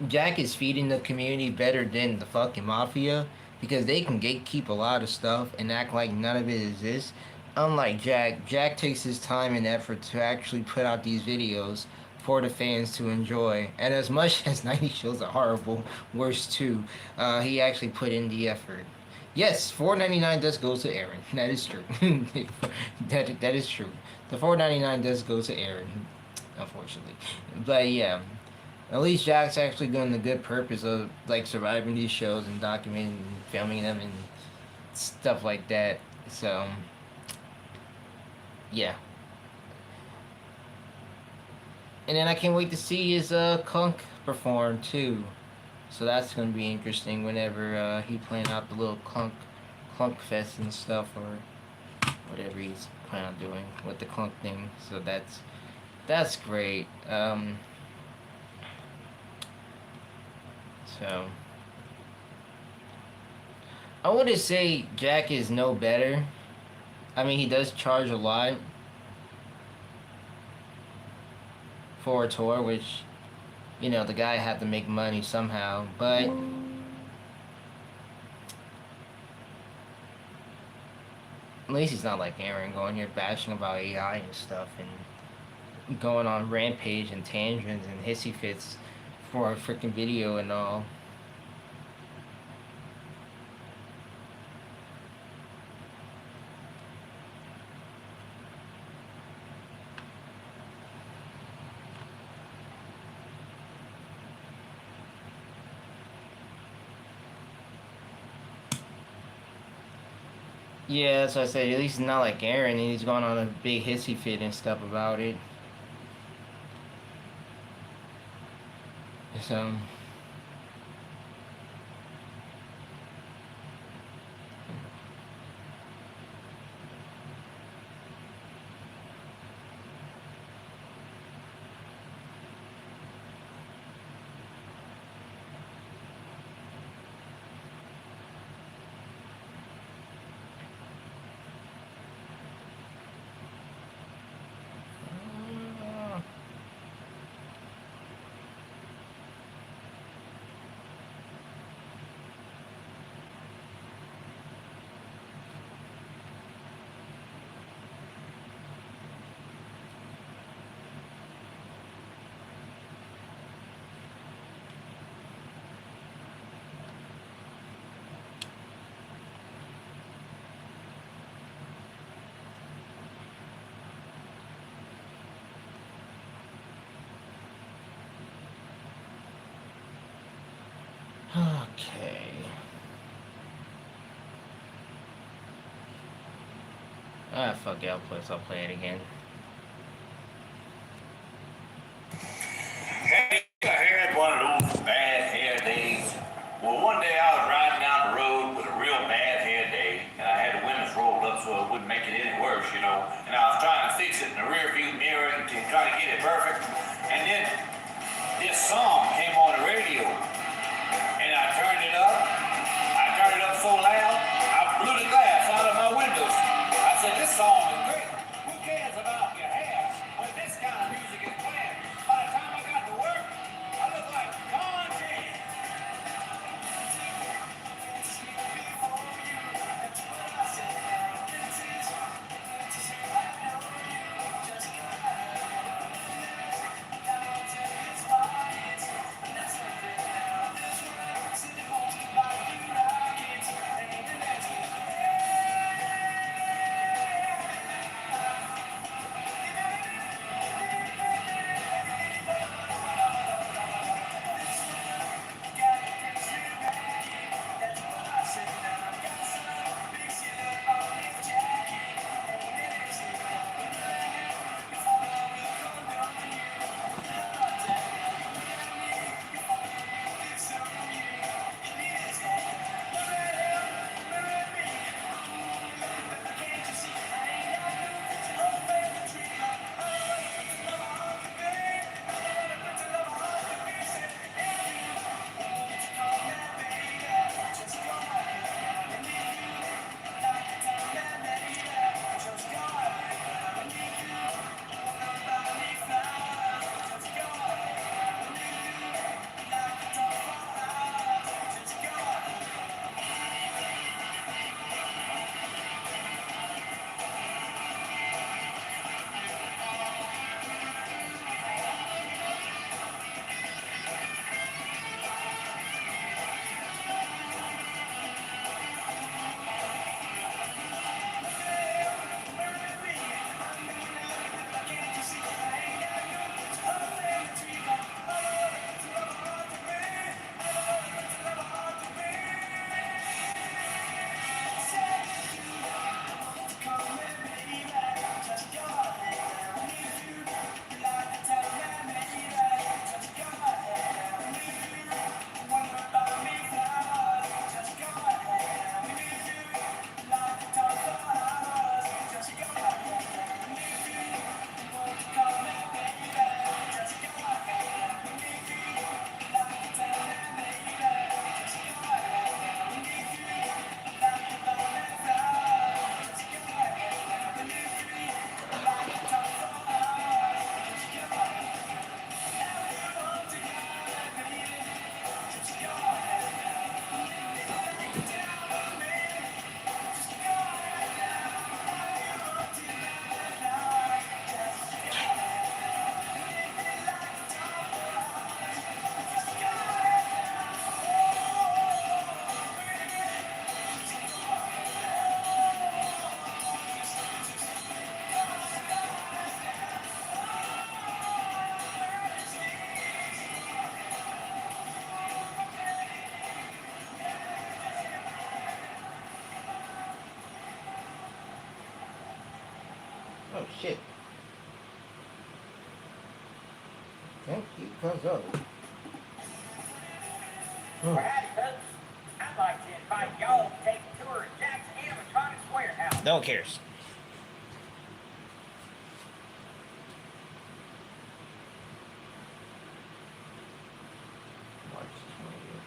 Jack is feeding the community better than the fucking mafia because they can gatekeep a lot of stuff and act like none of it exists. Unlike Jack, Jack takes his time and effort to actually put out these videos for the fans to enjoy. And as much as 90 shows are horrible, worse too, he actually put in the effort. Yes, $4.99 does go to Aaron. That is true. that is true. The $4.99 does go to Aaron, unfortunately. But yeah, at least Jack's actually doing the good purpose of like surviving these shows and documenting and filming them and stuff like that. So yeah. And then I can't wait to see his Kunk perform too. So that's gonna be interesting whenever he playing out the little Clunk Fest and stuff or whatever he's planning on doing with the Clunk thing. So that's great. So I wouldn't say Jack is no better. I mean, he does charge a lot for a tour, which, the guy had to make money somehow, but at least he's not like Aaron going here bashing about AI and stuff and going on rampage and tantrums and hissy fits for a freaking video and all. Yeah, that's what I said. At least it's not like Aaron, and he's going on a big hissy fit and stuff about it. So okay. Fuck it, I'll play it again. Hey, I had one of those bad hair days. Well, one day I was riding down the road with a real bad hair day, and I had the windows rolled up so it wouldn't make it any worse, And I was trying to fix it in the rear view mirror to try to get it perfect. And then this song came on the radio, and I turned it up. I turned it up so loud, I blew the glass out of my windows. I said, this song is great. Who cares about shit. Thank you, Cuzzo. Well, howdy, folks. I'd like to invite y'all to take a tour of Jack's Animatronics Warehouse. No one cares. March 20th.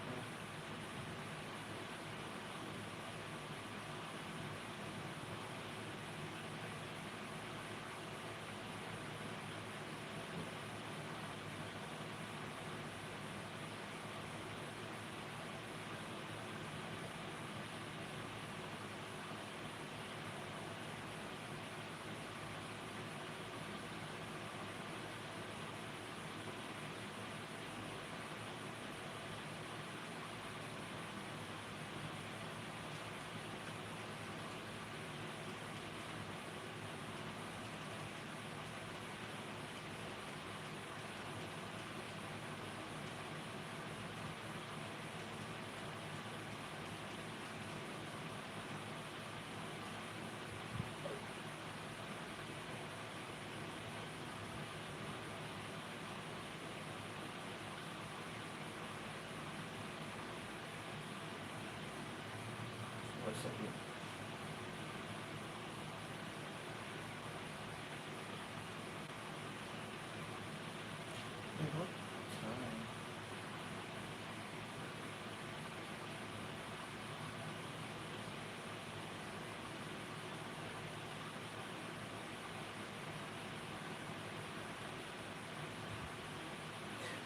What's up here?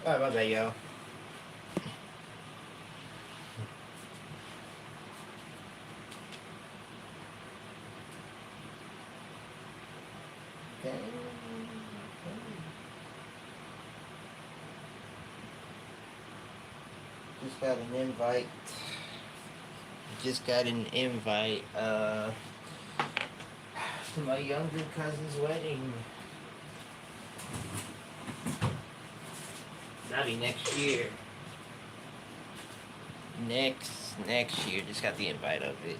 Alright, my bad, yo. Okay. Just got an invite. Just got an invite to my younger cousin's wedding. That'll be next year. Next year. Just got the invite of it.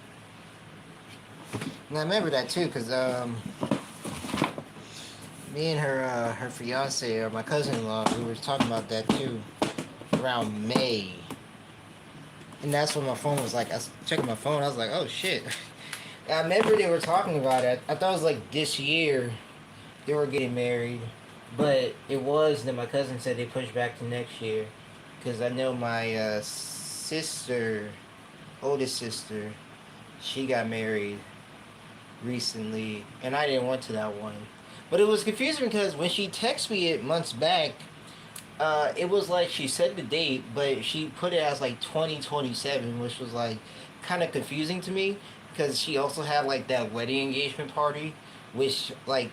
And I remember that too, cause me and her fiance or my cousin-in-law, we were talking about that too, around May. And that's when my phone was like, I was checking my phone, I was like, oh shit. I remember they were talking about it. I thought it was like this year they were getting married. But it was, then my cousin said they pushed back to next year. Because I know my sister, oldest sister, she got married recently. And I didn't went to that one. But it was confusing because when she texted me it months back, it was like she said the date, but she put it as like 2027, which was like kind of confusing to me. Because she also had like that wedding engagement party, which like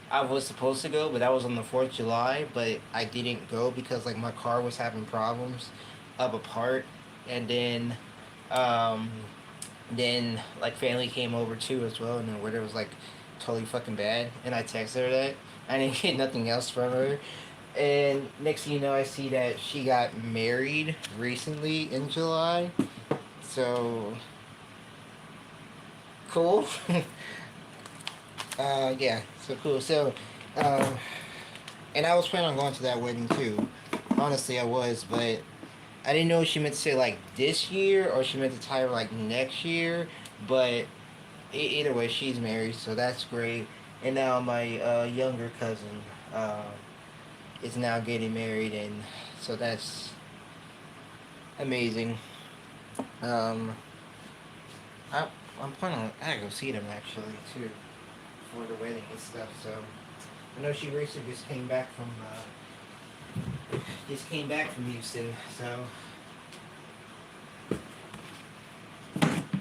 I was supposed to go, but that was on the 4th of July, but I didn't go because like my car was having problems up a part, and then like family came over too as well, and the weather was like totally fucking bad, and I texted her that I didn't get nothing else from her, and next thing you know I see that she got married recently in July, so cool. Yeah, so cool. So, and I was planning on going to that wedding too. Honestly, I was, but I didn't know if she meant to say like this year or she meant to tie her like next year. But either way, she's married, so that's great. And now my younger cousin is now getting married, and so that's amazing. I'm planning on, I gotta go see them actually too, for the wedding and stuff. So I know she recently just came back from Houston. So,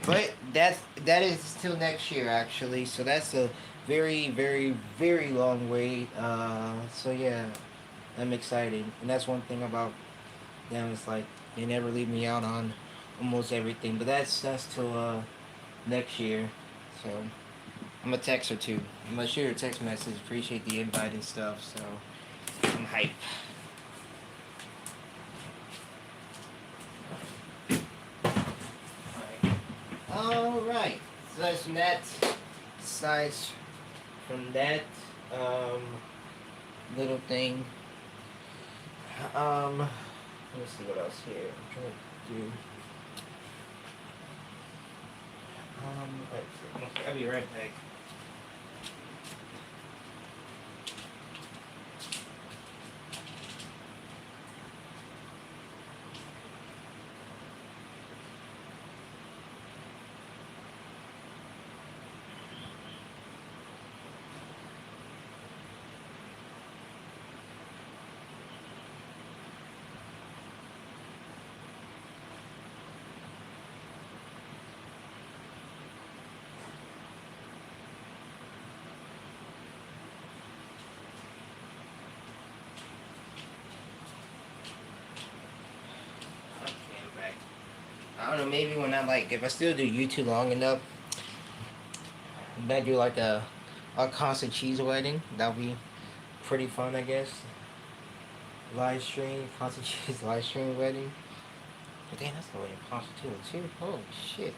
but that is still next year actually. So that's a very, very, very long wait. So yeah, I'm excited, and that's one thing about them. It's like they never leave me out on almost everything. But that's till next year. So I'm gonna text her too. I'm gonna shoot her a text message. Appreciate the invite and stuff. So I'm hype. All right. So that's from that. Besides from that little thing, let me see what else here. I'm trying to do. I'll be right back. I don't know, maybe when I if I still do YouTube long enough, maybe do like a constant cheese wedding. That'll be pretty fun, I guess. Live stream, constant cheese live stream wedding. But damn, that's the way Constitution too. Holy shit.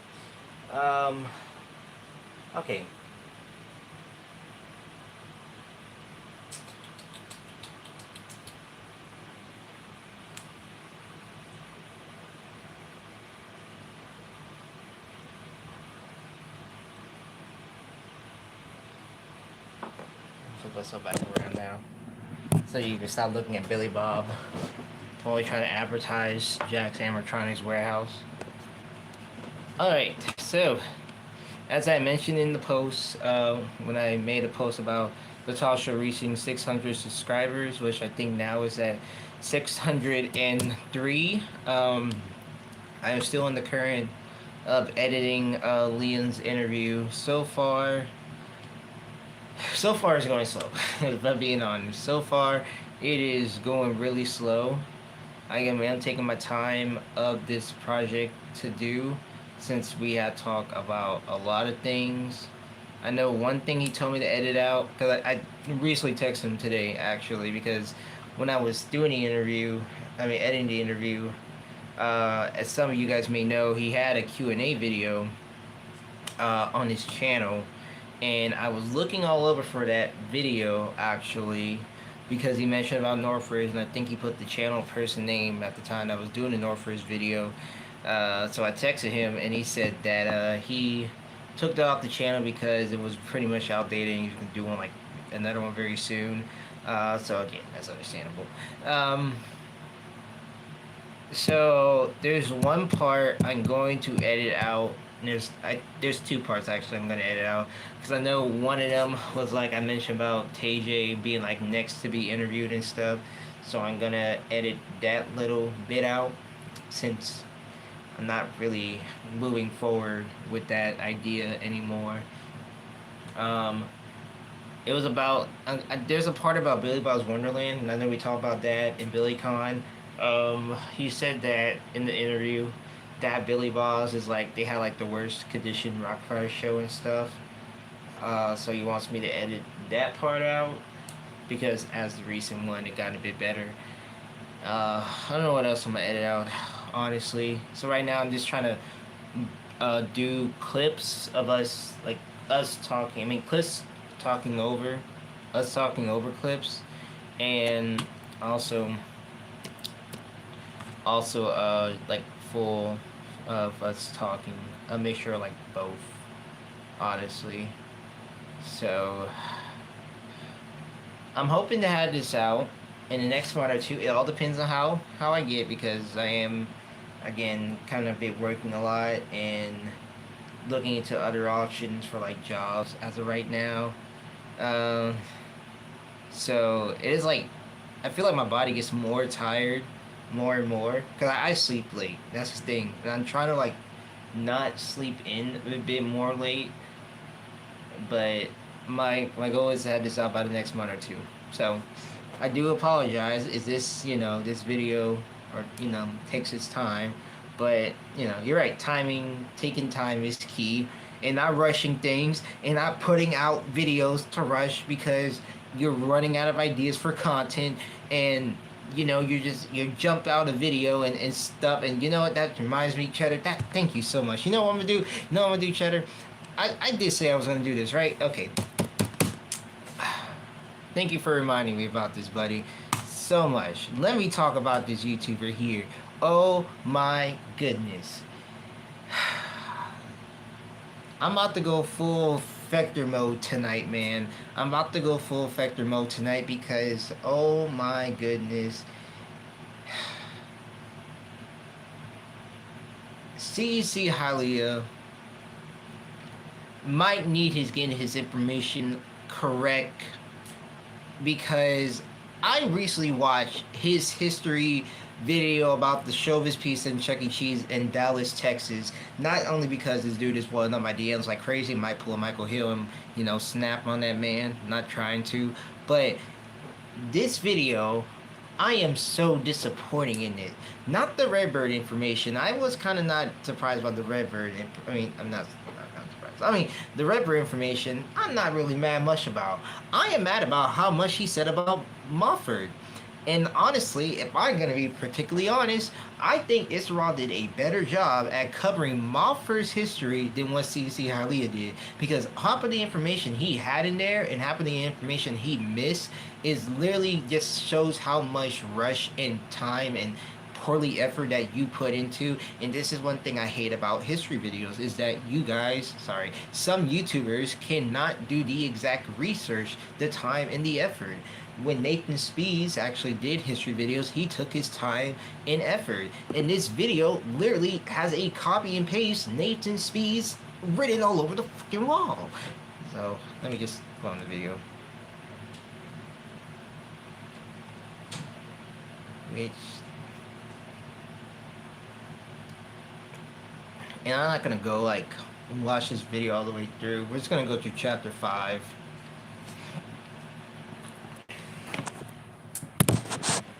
Okay. Flip myself back around now, so you can stop looking at Billy Bob. While we try to advertise Jack's Animatronics Warehouse. Alright, so as I mentioned in the post, when I made a post about Natasha reaching 600 subscribers, which I think now is at 603. I am still in the current of editing Leon's interview. So far it's going slow. If I'm being honest, so far it is going really slow. I'm taking my time of this project to do, since we had talked about a lot of things. I know one thing he told me to edit out, because I recently texted him today actually, because when I was doing the interview, editing the interview, as some of you guys may know, he had a Q&A video on his channel, and I was looking all over for that video actually, because he mentioned about Northridge, and I think he put the channel person name at the time I was doing the Northridge video. So I texted him, and he said that he took that off the channel because it was pretty much outdated, and he's gonna do one another one very soon. So again, that's understandable. So there's one part I'm going to edit out. There's two parts actually I'm gonna edit out, because I know one of them was I mentioned about TJ being next to be interviewed and stuff. So I'm gonna edit that little bit out, since I'm not really moving forward with that idea anymore. It was about there's a part about Billy Bob's Wonderland, and I know we talked about that in BillyCon. He said that in the interview that Billy Bob's is they had the worst conditioned Rockfire show and stuff. So he wants me to edit that part out, because as the recent one, it got a bit better. I don't know what else I'm gonna edit out, honestly. So right now I'm just trying to do clips of us talking. Clips talking over clips, and also full of us talking, a mixture of both, honestly. So I'm hoping to have this out in the next month or two. It all depends on how I get, because I am again kind of working a lot and looking into other options for jobs as of right now. So it is I feel my body gets more tired more and more, because I sleep late. That's the thing, and I'm trying to not sleep in a bit more late, but my goal is to have this out by the next month or two. So I do apologize if this this video takes its time, but you're right, taking time is key, and not rushing things, and not putting out videos to rush because you're running out of ideas for content, and you jump out a video and stuff. And you know what, that reminds me, Cheddar, thank you so much. You know what I'm gonna do, Cheddar? I did say I was gonna do this, right? Okay. Thank you for reminding me about this, buddy. So much. Let me talk about this YouTuber here. Oh my goodness. I'm about to go full Vector mode tonight, man. I'm about to go full Vector mode tonight because, oh my goodness. CC Hylia might need his getting his information correct because I recently watched his history video about the Showbiz Pizza and Chuck E. Cheese in Dallas, Texas. Not only because this dude is blowing up my DMs like crazy, might pull a Michael Hill and, you know, snap on that man. Not trying to, but this video, I am so disappointing in it. Not the Redbird information. I was kind of not surprised about the Redbird. I mean, I'm not surprised. I mean, the Redbird information, I'm not really mad much about. I am mad about how much he said about Mofford. And honestly, if I'm going to be particularly honest, I think Israel did a better job at covering Mofford's history than what CC Hylia did. Because half of the information he had in there and half of the information he missed is literally just shows how much rush and time and poorly effort that you put into. And this is one thing I hate about history videos is that you guys, some YouTubers cannot do the exact research, the time, and the effort. When Nathan Spees actually did history videos, he took his time and effort. And this video literally has a copy and paste Nathan Spees written all over the fucking wall. So let me just go on the video. Which, and I'm not gonna go like watch this video all the way through. We're just gonna go through chapter 5.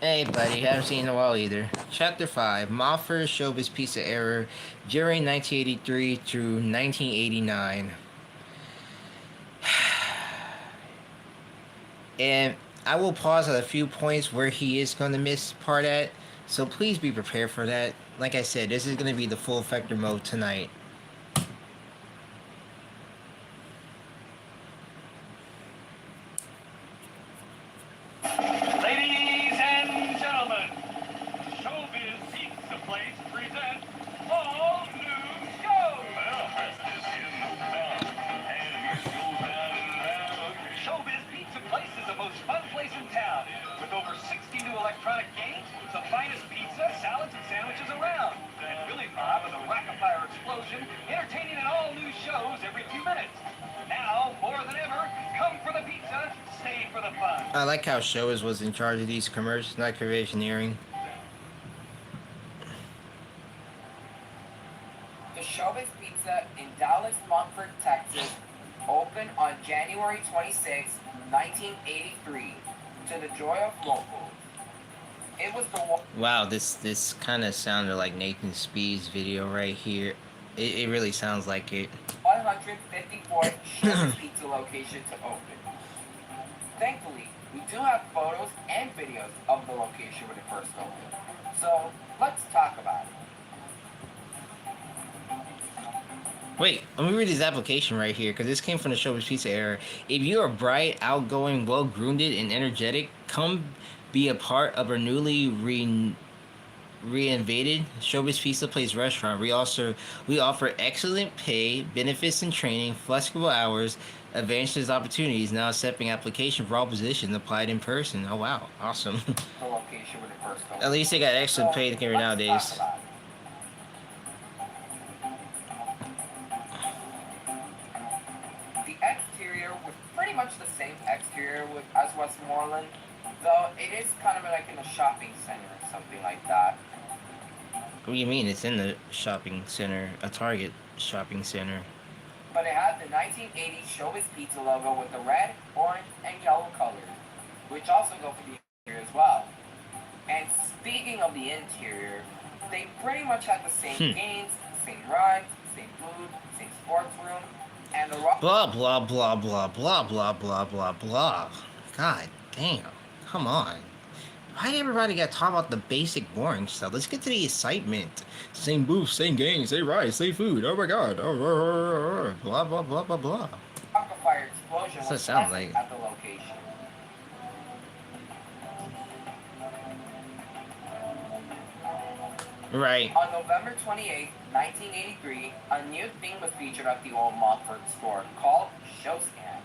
Hey buddy, haven't seen in a while either. Chapter 5, Mofford's Showbiz Pizza Era during 1983 through 1989. And I will pause at a few points where he is going to miss part at, so please be prepared for that. Like I said, this is going to be the full Vector mode tonight. I like how Showbiz was in charge of these commercials, not Creationeering. The Showbiz Pizza in Dallas, Montfort, Texas, opened on January 26, 1983, to the joy of locals. It was the wow, this kind of sounded like Nathan Speed's video right here. It really sounds like it. 154th Showbiz Pizza location to open. Thankfully, we do have photos and videos of the location when it first opened. So, let's talk about it. Wait, let me read this application right here, because this came from the Showbiz Pizza era. If you are bright, outgoing, well-groomed, and energetic, come be a part of our newly reinvented Showbiz Pizza Place restaurant. We offer excellent pay, benefits and training, flexible hours, advances opportunities, now accepting application for all positions applied in person. Oh wow, awesome. The location when it first opened. At least they got excellent pay here nowadays. The exterior was pretty much the same exterior as Westmoreland, though it is kind of like in a shopping center or something like that. What do you mean? It's in the shopping center, a Target shopping center. But it had the 1980 Showbiz Pizza logo with the red, orange, and yellow colors, which also go for the interior as well. And speaking of the interior, they pretty much had the same games, same rides, same food, same sports room, and the blah blah blah blah blah blah blah blah blah. God damn, come on. Why everybody got to talk about the basic boring stuff? Let's get to the excitement. Same booth, same games, same rides, same food. Oh my god. Oh, blah blah blah blah blah. Rock-afire explosion What's was that sound present like? at the location. Right. On November 28, 1983, a new thing was featured at the old Montfort store called ShowScan,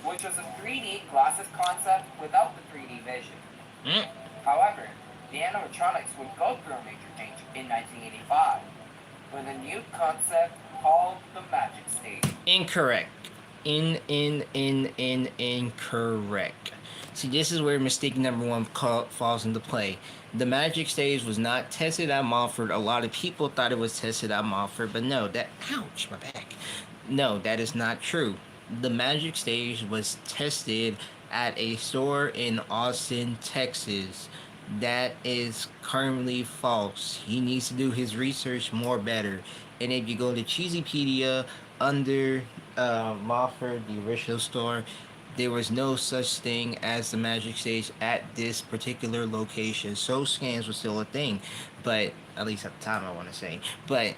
which was a 3D glasses concept without the 3D vision. Mm. However, the animatronics would go through a major change in 1985 with a new concept called the Magic Stage. Incorrect. Incorrect. See, this is where mistake number one falls into play. The Magic Stage was not tested at Montfort. A lot of people thought it was tested at Montfort, but no, ouch, my back. No, that is not true. The Magic Stage was tested at a store in Austin, Texas. That is currently false. He needs to do his research more better. And if you go to Cheesypedia under Montfort, the original store, there was no such thing as the Magic Stage at this particular location. So scans were still a thing, but at least at the time, I want to say. But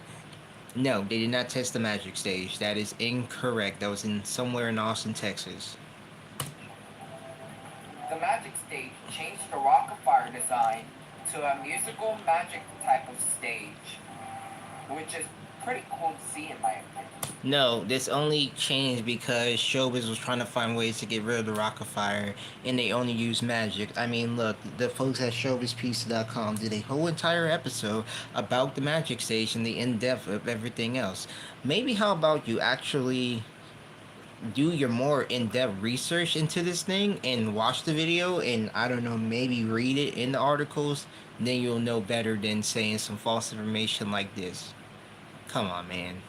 no, they did not test the Magic Stage. That is incorrect. That was in somewhere in Austin, Texas. The Magic Stage changed the Rock of Fire design to a musical magic type of stage, which is pretty cool to see in my opinion. No, this only changed because Showbiz was trying to find ways to get rid of the Rock of Fire, and they only used magic. I mean, look, the folks at ShowbizPizza.com did a whole entire episode about the Magic Stage and the in-depth of everything else. Maybe how about you actually do your more in-depth research into this thing and watch the video and, I don't know, maybe read it in the articles, then you'll know better than saying some false information like this. Come on, man.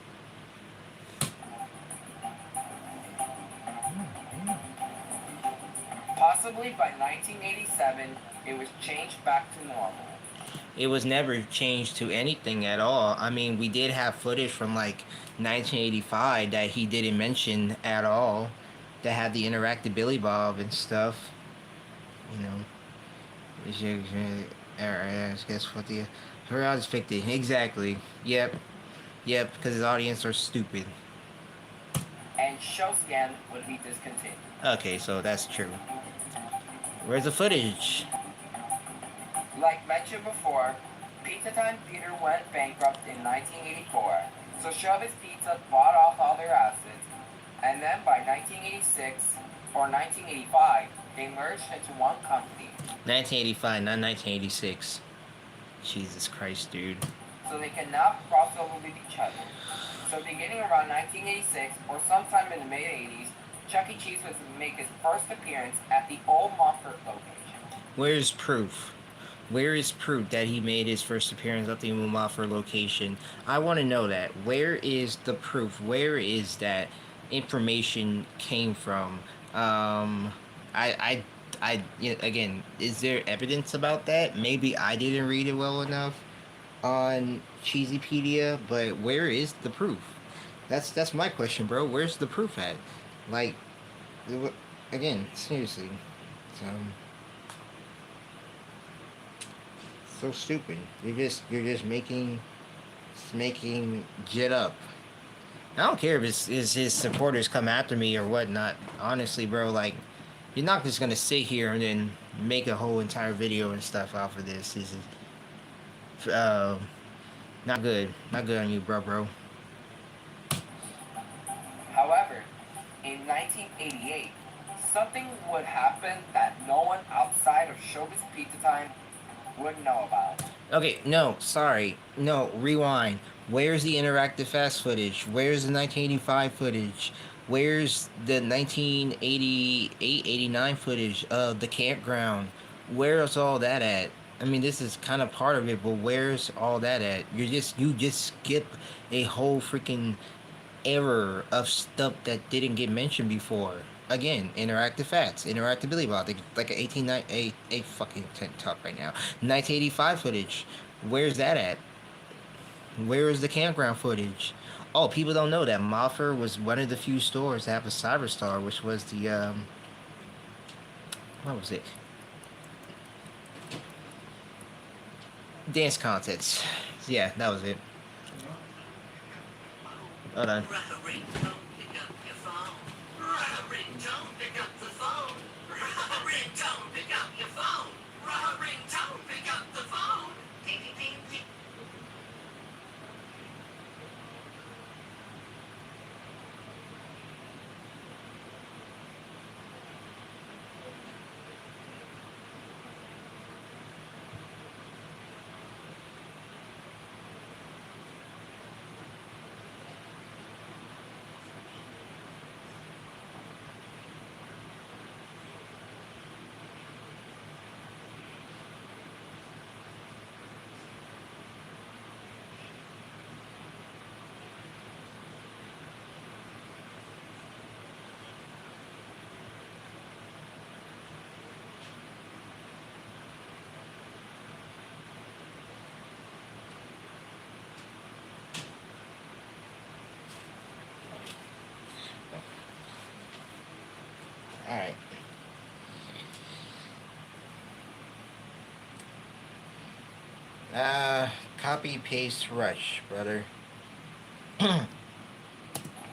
Possibly by 1987, it was changed back to normal. It was never changed to anything at all. I mean, we did have footage from like 1985 that he didn't mention at all, that had the interactive Billy Bob and stuff. You know, guess what the I just picked it exactly. Yep, because his audience are stupid. And ShowScan would be discontinued. Okay, so that's true. Where's the footage? Like mentioned before, Pizza Time Theater went bankrupt in 1984, so Showbiz Pizza bought off all their assets, and then by 1986 or 1985, they merged into one company. 1985, not 1986. Jesus Christ, dude. So they can now cross over with each other. So beginning around 1986 or sometime in the mid-80s, Chuck E. Cheese was to make his first appearance at the old Montfort location. Where's proof? Where is proof that he made his first appearance at the old Montfort location? I want to know that. Where is the proof? Where is that information came from? Again, is there evidence about that? Maybe I didn't read it well enough on Cheesypedia, but where is the proof? That's my question, bro. Where's the proof at? Like, again, seriously, so stupid. You're just making jet up. I don't care if his supporters come after me or whatnot. Honestly, bro, like, you're not just gonna sit here and then make a whole entire video and stuff off of this. This is not good. Not good on you, bro. However, in 1988, something would happen that no one outside of Showbiz Pizza Time would know about. Okay, no, sorry. No, rewind. Where's the interactive fast footage? Where's the 1985 footage? Where's the 1988-89 footage of the campground? Where's all that at? I mean, this is kind of part of it, but where's all that at? You just skip a whole freaking era of stuff that didn't get mentioned before. Again, interactive facts, interactive Billy Bob, like an 1898 fucking talk right now. 1985 footage, where's that at? Where is the campground footage? Oh, people don't know that Montfort was one of the few stores to have a Cyberstar, which was the what was it? Dance contests. Yeah, that was it. Hold on. Alright. Copy, paste, rush, brother.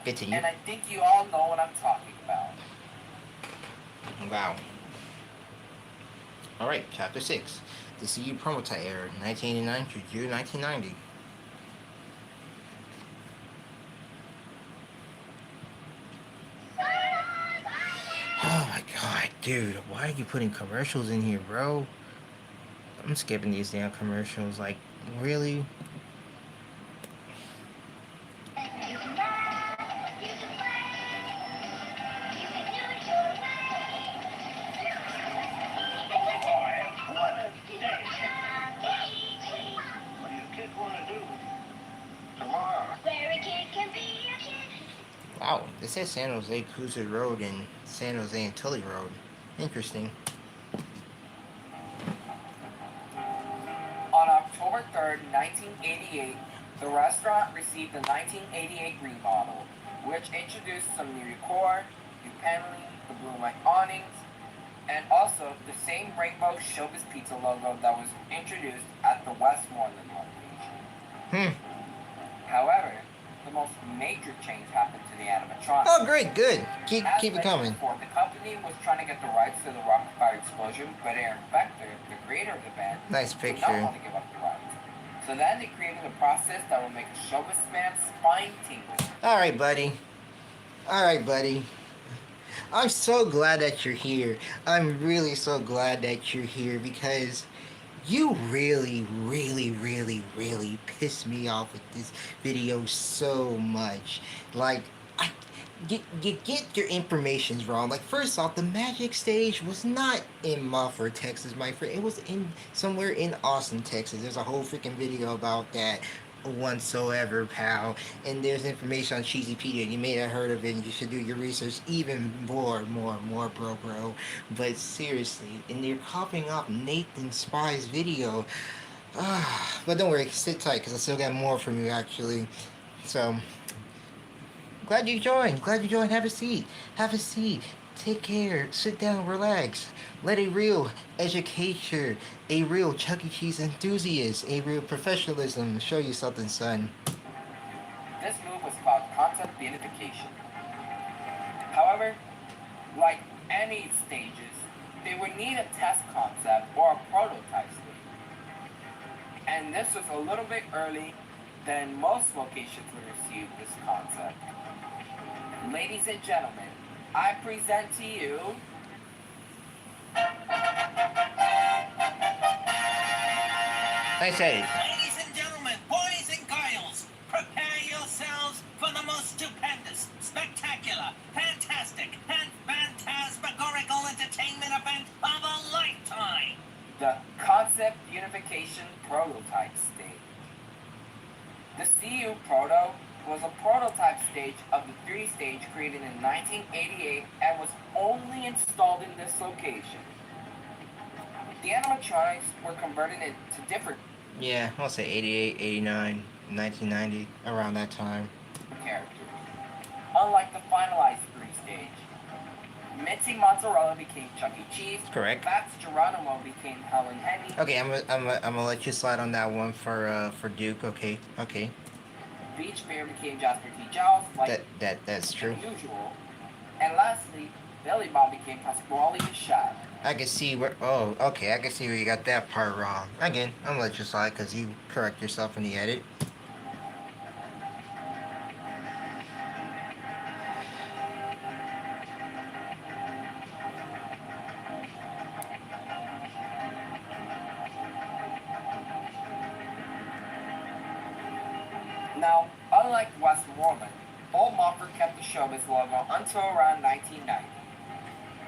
Continue. And I think you all know what I'm talking about. Wow. Alright, chapter 6. The CU Prototype Era, 1989 to June 1990. Oh my god, dude, why are you putting commercials in here, bro? I'm skipping these damn commercials, like, really? What do you kids want to do? Tomorrow. Where a kid can be a kid. Wow, this says San Jose Cruiser Road and San Jose and Tully Road. Interesting. On October 3rd, 1988, the restaurant received a 1988 remodel, which introduced some new decor, new paneling, the blue light awnings, and also the same Rainbow Showbiz Pizza logo that was introduced at the Westmoreland location. However, the most major change happened to the animatronics. Oh, great, good. Keep As it mentioned coming. before, the company was trying to get the rights to the Rocket Fire Explosion, but Aaron Spector, the creator of the band, Nice did not picture. want to give up the rights. So then they created a process that will make a Showbiz fan's spine tingle. Alright, buddy. Alright, buddy. I'm so glad that you're here. I'm really so glad that you're here because you really, really, really, really pissed me off with this video so much. Like, you get your informations wrong. Like, first off, the Magic stage was not in Mofford, Texas, my friend. It was in somewhere in Austin, Texas. There's a whole freaking video about that whatsoever, pal. And there's information on Cheesypedia. You may have heard of it, and you should do your research even more, bro. But seriously, and they're copying off Nathan Spy's video. But don't worry, sit tight, because I still got more from you, actually. So, glad you joined. Have a seat. Take care. Sit down. Relax. Let a real educator, a real Chuck E. Cheese enthusiast, a real professionalism show you something, son. This move was called concept unification. However, like any stages, they would need a test concept or a prototype stage. And this was a little bit early than most locations would receive this concept. Ladies and gentlemen, I present to you Nice edit. Ladies and gentlemen, boys and girls, prepare yourselves for the most stupendous, spectacular, fantastic, and phantasmagorical entertainment event of a lifetime. the concept unification prototype stage. The CU Proto was a prototype stage of the 3D stage created in 1988 and was only installed in this location. The animatronics were converted into different Yeah, I'll say 88, 89, 1990, around that time. characters. Unlike the finalized 3 stage, Mitzi Mozzarella became Chuck E. Cheese. Correct. Fats Geronimo became Helen Henny. Okay, I'm gonna let you slide on that one for Duke. Okay. Beach Bear became Jasper T. Giles, like That's true. usual. And lastly, Billy Bob became Pasquale the Shad. I can see where. Oh, okay. I can see where you got that part wrong. Again, I'm gonna let you slide because you correct yourself in the edit. Now, unlike Westmoreland, Old Mofford kept the Showbiz logo until around 1990.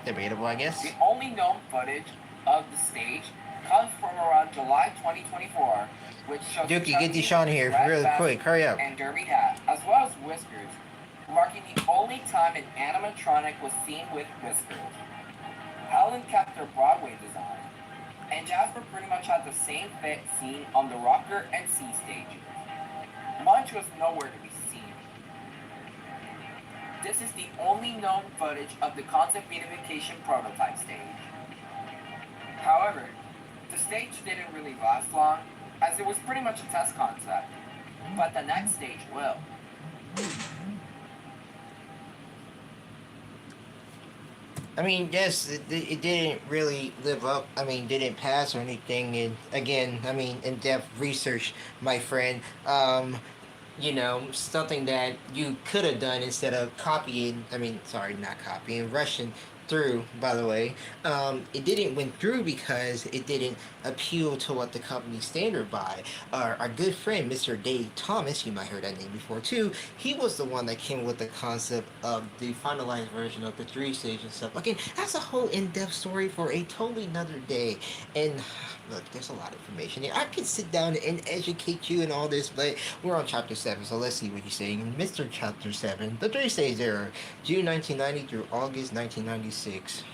Debatable, I guess. The only known footage of the stage comes from around July 2024, which shows Dookie, Chuck get E. these Sean here red really vest quick. Hurry up. and derby hat, as well as whiskers, marking the only time an animatronic was seen with whiskers. Helen kept her Broadway design, and Jasper pretty much had the same fit seen on the Rocker and C stages. Munch was nowhere to be seen. This is the only known footage of the concept beatification prototype stage. However, the stage didn't really last long, as it was pretty much a test concept, but the next stage will. I mean, yes, it didn't really live up. I mean, didn't pass or anything. And again, I mean, in-depth research, my friend. Something that you could have done instead of copying. I mean, sorry, not copying, rushing through. By the way, it didn't went through because it didn't appeal to what the company standard by. Our good friend, Mr. Dave Thomas, you might have heard that name before too. He was the one that came with the concept of the finalized version of the three stage and stuff. Again, that's a whole in-depth story for a totally another day. And look, there's a lot of information here. I could sit down and educate you and all this, but we're on chapter 7, so let's see what he's saying. Mr. Chapter 7, the three stage era, June 1990 through August 1996.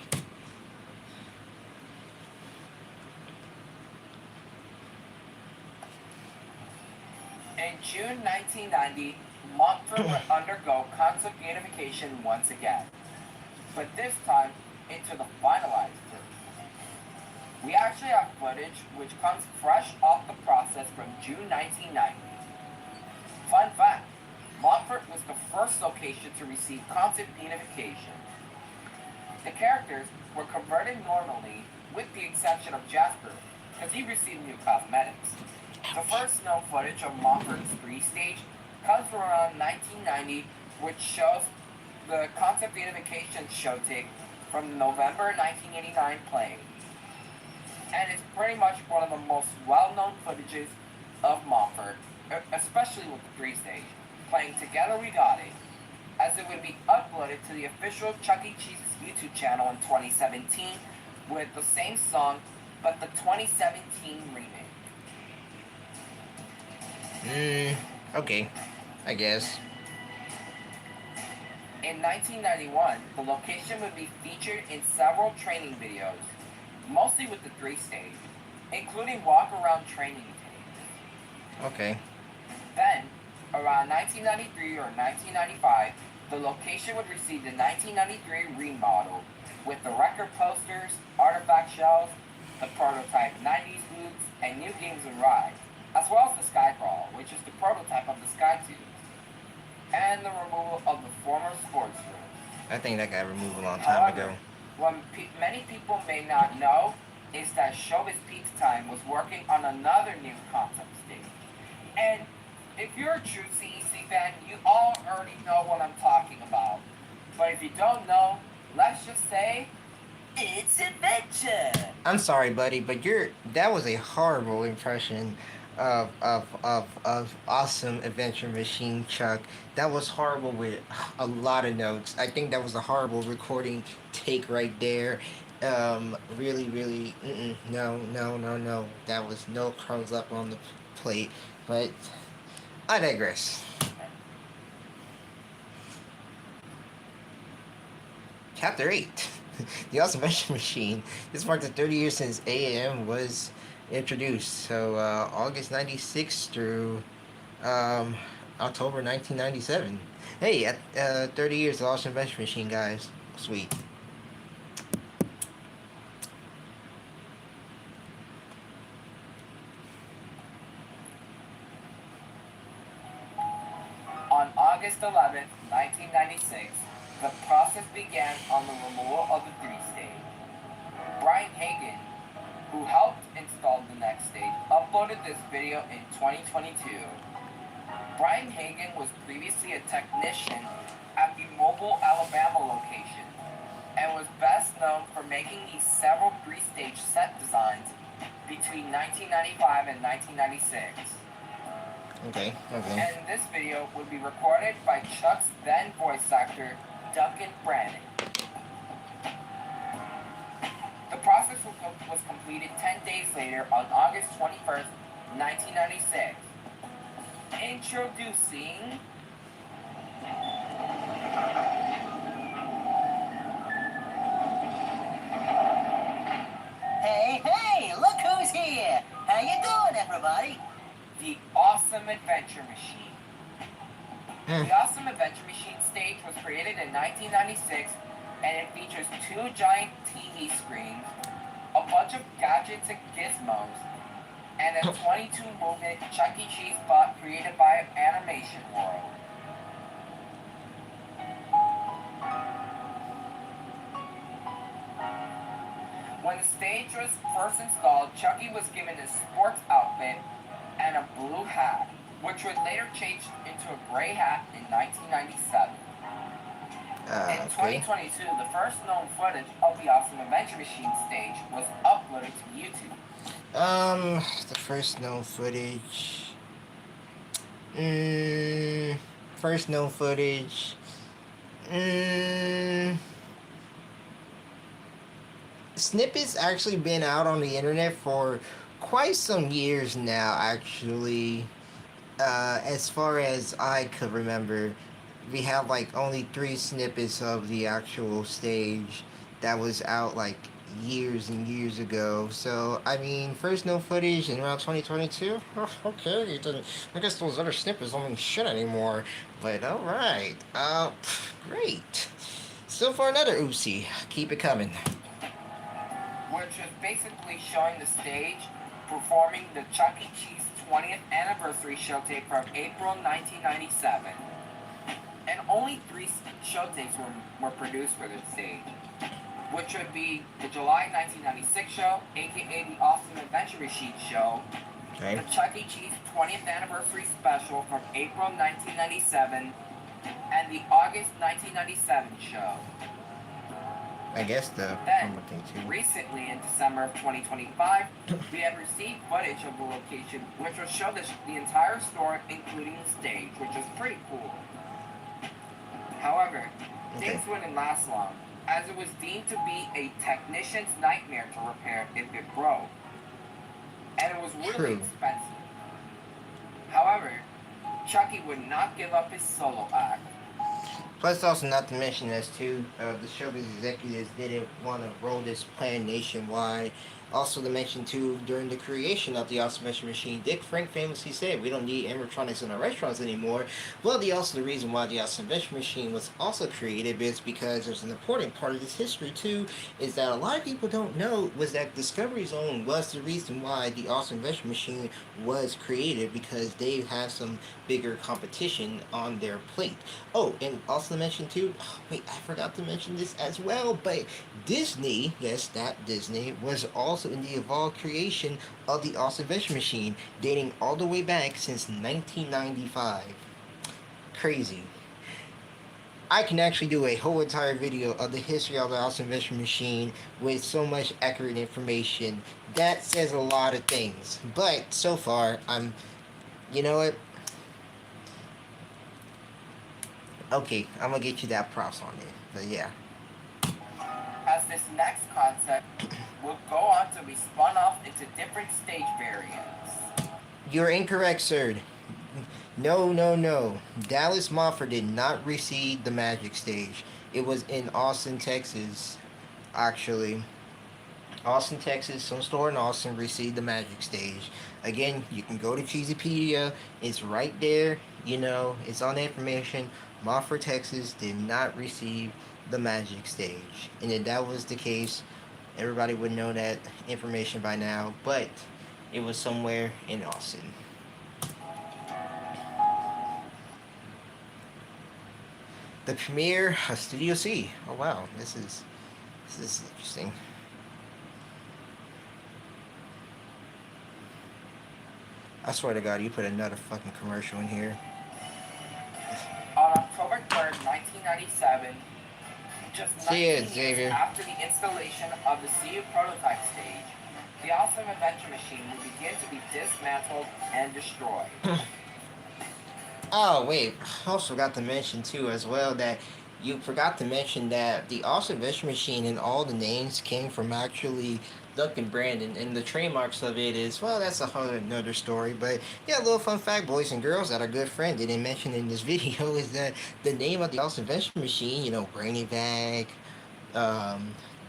In June 1990, Montfort would undergo concept beatification once again, but this time into the finalized version. We actually have footage which comes fresh off the process from June 1990. Fun fact, Montfort was the first location to receive concept beatification. The characters were converted normally with the exception of Jasper, because he received new cosmetics. The first known footage of Montfort's 3-stage comes from around 1990, which shows the concept beatification show take from November 1989 playing. And it's pretty much one of the most well-known footages of Montfort, especially with the 3-stage, playing Together We Got It, as it would be uploaded to the official Chuck E. Cheese's YouTube channel in 2017 with the same song, but the 2017 remake. Okay, I guess. In 1991, the location would be featured in several training videos, mostly with the 3-stage, including walk-around training tapes. Okay. Then, around 1993 or 1995, the location would receive the 1993 remodel with the record posters, artifact shelves, the prototype 90s booths, and new games and rides, as well as the Sky Crawl, which is the prototype of the Sky Tube, and the removal of the former sports room. I think that got removed a long time ago. What many people may not know is that Showbiz Pizza Time was working on another new concept stage. And if you're a true CEC fan, you all already know what I'm talking about. But if you don't know, let's just say, it's adventure! I'm sorry, buddy, but that was a horrible impression of Awesome Adventure Machine, Chuck. That was horrible with a lot of notes. I think that was a horrible recording take right there. Really, no. That was no crumbs up on the plate. But I digress. Chapter 8. The Awesome Adventure Machine. This marked the 30 years since AAM was introduced. So August 96 through October 1997. Hey, 30 years of Awesome Adventure Machine, guys. Sweet. On August 11th, 1996, the process began on the removal of the 3-stage. Brian Hagen, who helped install the next stage, uploaded this video in 2022. Brian Hagen was previously a technician at the Mobile, Alabama location, and was best known for making these several 3-stage set designs between 1995 and 1996. Okay. And this video would be recorded by Chuck's then voice actor, Duncan Brannon. The process was completed 10 days later on August 21st, 1996. Introducing... Hey, look who's here! How you doing, everybody? The Awesome Adventure Machine. The Awesome Adventure Machine stage was created in 1996, and it features 2 giant TV screens, a bunch of gadgets and gizmos, and a 22-movement Chuck E. Cheese bot created by Animation World. When the stage was first installed, Chucky was given a sports outfit and a blue hat, which would later change into a gray hat in 1997. In 2022, the first known footage of the Awesome Adventure Machine stage was uploaded to YouTube. The first known footage. First known footage. Snippets actually been out on the internet for quite some years now, actually. As far as I could remember, we have like only 3 snippets of the actual stage that was out like years and years ago. So I mean, first no footage in around 2022. Oh, okay, it doesn't. I guess those other snippets don't mean shit anymore. But all right, great. So for another oopsie, keep it coming. Which is basically showing the stage performing the Chuck E. Cheese 20th anniversary show tape from April 1997. And only 3 show tapes were produced for this stage, which would be the July 1996 show, aka the Awesome Adventure Machine show, Okay. the Chuck E. Cheese 20th anniversary special from April 1997, and the August 1997 show. I guess the Then, one thing too. recently in December of 2025, we had received footage of the location which would show the entire store, including the stage, which is pretty cool. However, things wouldn't last long, as it was deemed to be a technician's nightmare to repair if it broke, and it was really expensive. However, Chucky would not give up his solo act. Plus, also not to mention as too, the showbiz executives didn't want to roll this plan nationwide. Also to mention too, during the creation of the Awesome Adventure Machine, Dick Frank famously said, "We don't need animatronics in our restaurants anymore." Well, the reason why the Awesome Adventure Machine was also created is because there's an important part of this history too, is that a lot of people don't know was that Discovery Zone was the reason why the Awesome Adventure Machine was created, because they have some bigger competition on their plate. Oh, and also to mention too, wait, I forgot to mention this as well, but Disney, yes, that Disney, was also in the evolved creation of the Awesome Adventure Machine, dating all the way back since 1995. Crazy. I can actually do a whole entire video of the history of the Awesome Adventure Machine with so much accurate information. That says a lot of things. But so far, you know what? Okay, I'm gonna get you that props on it. But yeah. As this next concept will go on to be spun off into different stage variants. You're incorrect, sir. No. Dallas Mofford did not receive the Magic Stage. It was in Austin, Texas, actually. Austin, Texas, some store in Austin received the Magic Stage. Again, you can go to Cheesypedia. It's right there. You know, it's on the information. Mofford, Texas did not receive the Magic Stage. And if that was the case, everybody would know that information by now. But it was somewhere in Austin. The premiere of Studio C. Oh wow, this is interesting. I swear to God, you put another fucking commercial in here. On October 3rd, 1997, just 19 years Xavier. after the installation of the CU prototype stage, the Awesome Adventure Machine will begin to be dismantled and destroyed. Oh wait, I also forgot to mention too as well that you forgot to mention that the Awesome Adventure Machine and all the names came from actually Duncan Brandon, and the trademarks of it is, well, that's a whole another story. But yeah, a little fun fact, boys and girls, that our good friend didn't mention in this video is that the name of the Awesome Adventure Machine, you know, Brainiac,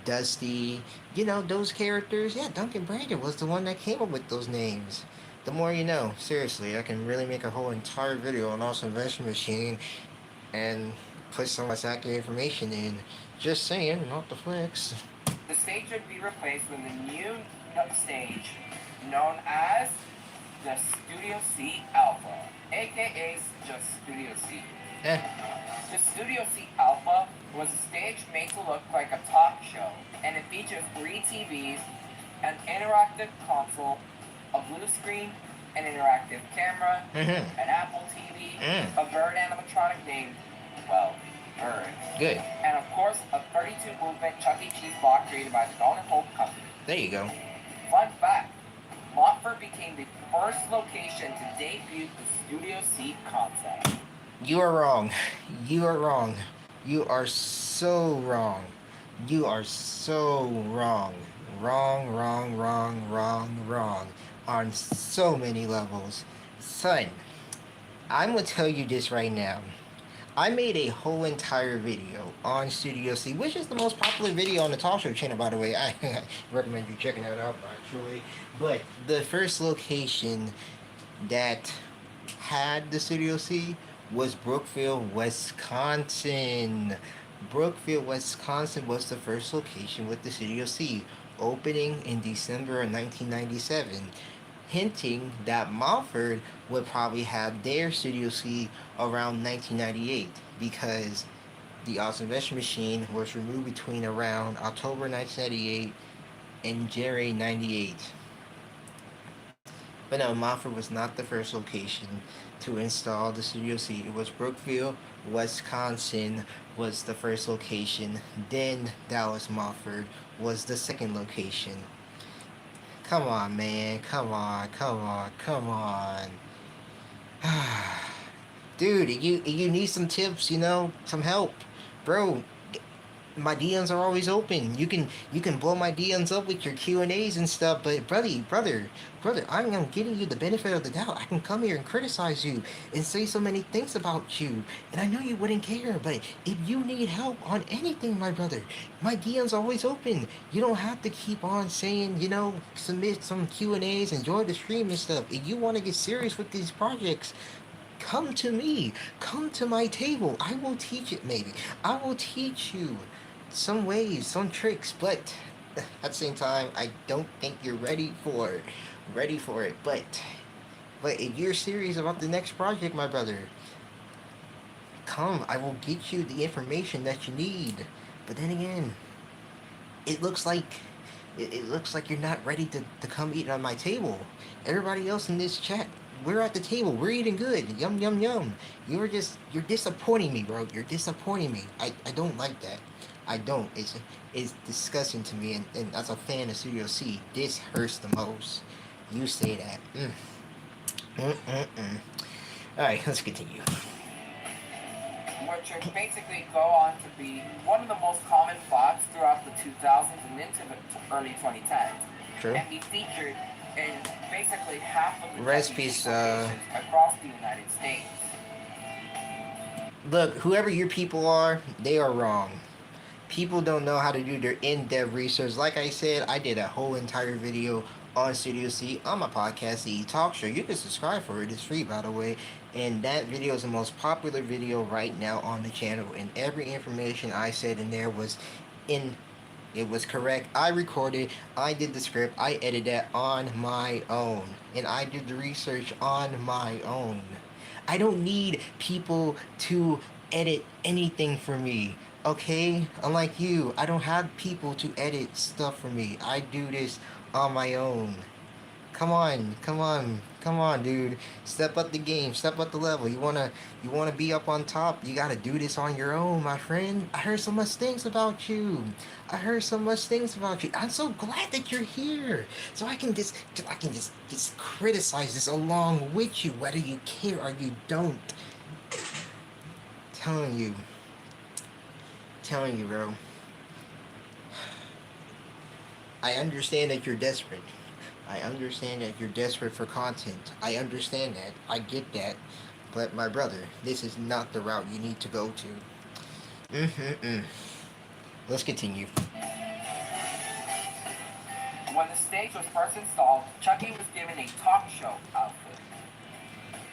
Dusty, you know, those characters, yeah, Duncan Brandon was the one that came up with those names. The more you know. Seriously, I can really make a whole entire video on Awesome Vending Machine and put some accurate information in. Just saying, not the flex. The stage would be replaced with a new stage known as the Studio C Alpha, aka just Studio C. Eh. The Studio C Alpha was a stage made to look like a talk show, and it featured 3 TVs, an interactive console, a blue screen, an interactive camera, an Apple TV, a Bird animatronic named, well, Bird. Good. And of course, a 32-movement Chuck E. Cheese block created by the Golden Hope Company. There you go. Fun fact, Montfort became the first location to debut the Studio C concept. You are wrong. You are wrong. You are so wrong. You are so wrong. Wrong, wrong, wrong, wrong, wrong. On so many levels. Son, I'm going to tell you this right now. I made a whole entire video on Studio C, which is the most popular video on the Talk Show channel, by the way. I recommend you checking that out, actually. But the first location that had the Studio C was Brookfield, Wisconsin. Brookfield, Wisconsin was the first location with the Studio C, opening in December of 1997, hinting that Montfort would probably have their Studio C around 1998, because the Awesome Vending Machine was removed between around October 1998 and January 98. But no, Montfort was not the first location to install the Studio C. It was Brookfield, Wisconsin was the first location. Then Dallas Montfort was the second location. Come on, man. Come on, come on, come on. Dude, you need some tips, you know, some help. Bro, my DMs are always open. You can blow my DMs up with your Q&As and stuff, but brother, I'm giving you the benefit of the doubt. I can come here and criticize you and say so many things about you, and I know you wouldn't care, but if you need help on anything, my brother, my DMs are always open. You don't have to keep on saying, you know, submit some Q&As, enjoy the stream and stuff. If you want to get serious with these projects, come to me. Come to my table. I will teach it, maybe. I will teach you some ways, some tricks, but at the same time, I don't think you're ready for it. But if you're serious about the next project, my brother, come. I will get you the information that you need. But then again, it looks like you're not ready to come eat at my table. Everybody else in this chat, we're at the table. We're eating good. Yum, yum, yum. You're disappointing me, bro. You're disappointing me. I don't like that. I don't. It's disgusting to me. And as a fan of Studio C, this hurts the most. You say that. Alright, let's continue. Which would basically go on to be one of the most common plots throughout the 2000s and into the early 2010s. True. And be featured in basically half of the recipes across the United States. Look, whoever your people are, they are wrong. People don't know how to do their in-depth research. Like I said, I did a whole entire video on Studio C on my podcast, The Talk Show. You can subscribe for it. It's free, by the way. And that video is the most popular video right now on the channel. And every information I said in there was it was correct. I recorded, I did the script, I edited that on my own. And I did the research on my own. I don't need people to edit anything for me. Okay? Unlike you, I don't have people to edit stuff for me. I do this on my own. Come on, dude. Step up the game, step up the level. You wanna be up on top, you gotta do this on your own, my friend. I heard so much things about you. I'm so glad that you're here. So I can just criticize this along with you, whether you care or you don't. Telling you, bro. I understand that you're desperate. I understand that you're desperate for content. I understand that. I get that. But my brother, this is not the route you need to go to. Let's continue. When the stage was first installed, Chucky was given a talk show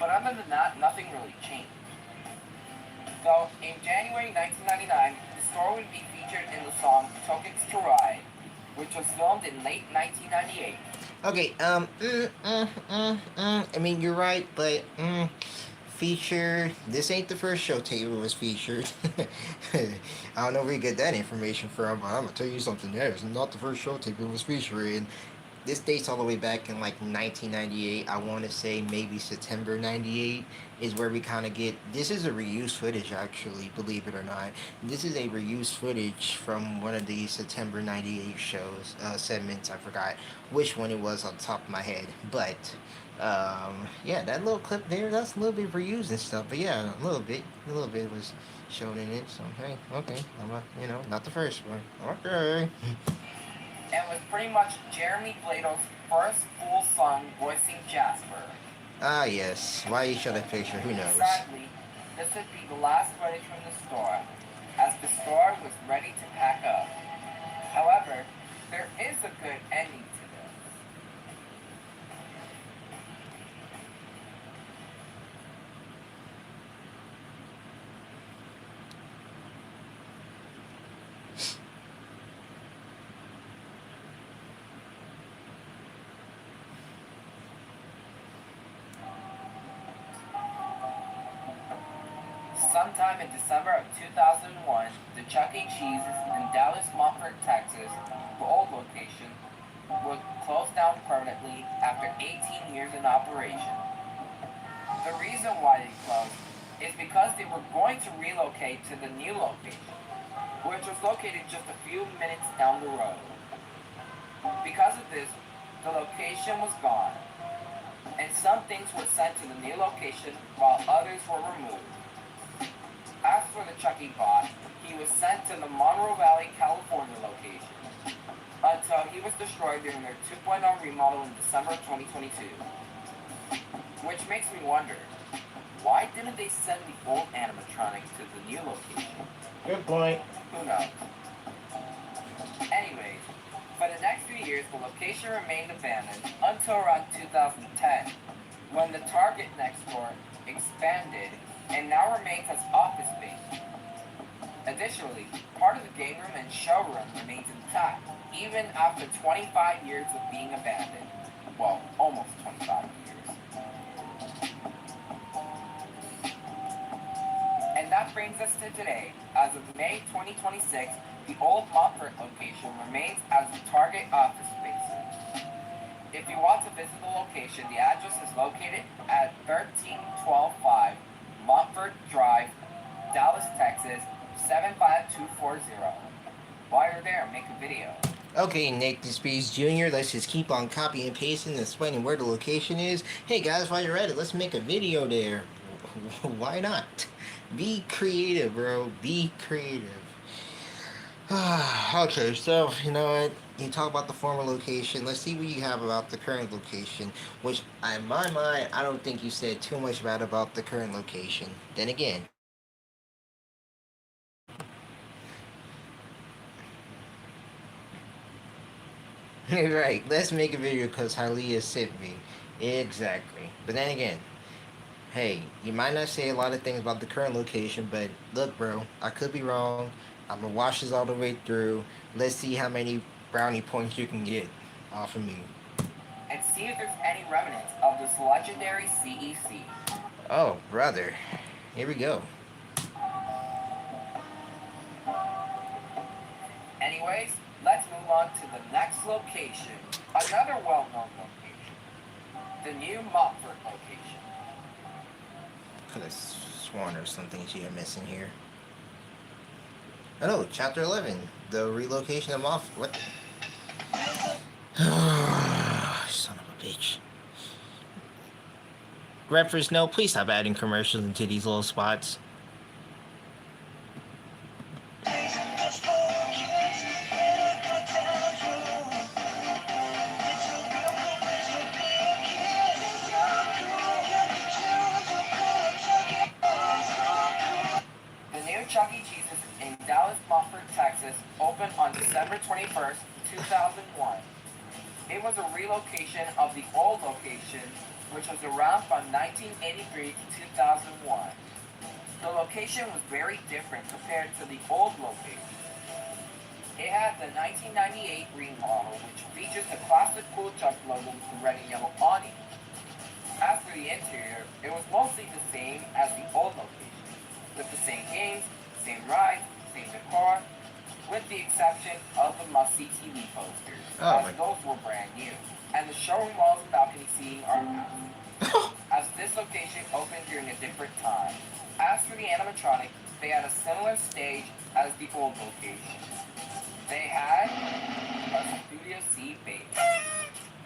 But other than that, nothing really changed. So, in January 1999, the store would be featured in the song Tokens to Ride, which was filmed in late 1998. Okay, I mean, you're right, but, feature, this ain't the first show tape was featured. I don't know where you get that information from, but I'm gonna tell you something, that is not the first show tape it was featured in. This dates all the way back in like 1998. I want to say maybe September 98 is where we kind of get. This is a reused footage, actually, believe it or not. This is a reused footage from one of the September 98 shows, segments. I forgot which one it was on top of my head. But, yeah, that little clip there, that's a little bit reused and stuff. But yeah, a little bit was shown in it. So, hey, okay. I'm not, not the first one. Okay. And was pretty much Jeremy Blado's first full song voicing Jasper. Ah, yes. Why you show that picture? Who knows? Sadly, this would be the last footage from the store, as the store was ready to pack up. However, there is a good ending to this. Sometime in December of 2001, the Chuck E. Cheese's in Dallas, Montfort, Texas, the old location, was closed down permanently after 18 years in operation. The reason why they closed is because they were going to relocate to the new location, which was located just a few minutes down the road. Because of this, the location was gone, and some things were sent to the new location while others were removed. As for the Chuck E. bot, he was sent to the Monroe Valley, California location until he was destroyed during their 2.0 remodel in December of 2022. Which makes me wonder, why didn't they send the old animatronics to the new location? Good point. Who knows? Anyways, for the next few years, the location remained abandoned until around 2010, when the Target next door expanded and now remains as office space. Additionally, part of the game room and showroom remains intact, even after 25 years of being abandoned. Well, almost 25 years. And that brings us to today. As of May 2026, the old Montfort location remains as the Target office space. If you want to visit the location, the address is located at 13125 Montfort Drive, Dallas, Texas, 75240. While you're there, make a video. Okay, Nick DeSpees Jr., let's just keep on copying and pasting and explaining where the location is. Hey guys, while you're at it, let's make a video there. Why not? Be creative, bro. Be creative. Okay, so, you know what? You talk about the former location. Let's see what you have about the current location. Which, in my mind, I don't think you said too much bad about the current location. Then again. Right, let's make a video because Hialeah sent me. Exactly. But then again, hey, you might not say a lot of things about the current location, but look, bro, I could be wrong. I'm gonna watch this all the way through. Let's see how many brownie points you can get off of me. And see if there's any remnants of this legendary CEC. Oh, brother. Here we go. Anyways, let's move on to the next location. Another well-known location. The new Montfort location. Could have sworn there's something here missing here. Oh no, chapter 11. The relocation of Montfort. What? Son of a bitch. Reference, no, please stop adding commercials into these little spots. Chuck E. Cheese's in Dallas, Montfort, Texas, opened on December 21st, 2001. It was a relocation of the old location which was around from 1983 to 2001. The location was very different compared to the old location. It had the 1998 remodel, which features the classic Cool Chuck logo with the red and yellow awning. As for the interior, it was mostly the same as the old location, with the same games, same rides, same decor, with the exception of the must-see TV posters, as those were brand new, and the showroom walls and balcony seating are new, as this location opened during a different time. As for the animatronic, they had a similar stage as the old location. They had a Studio C Beta.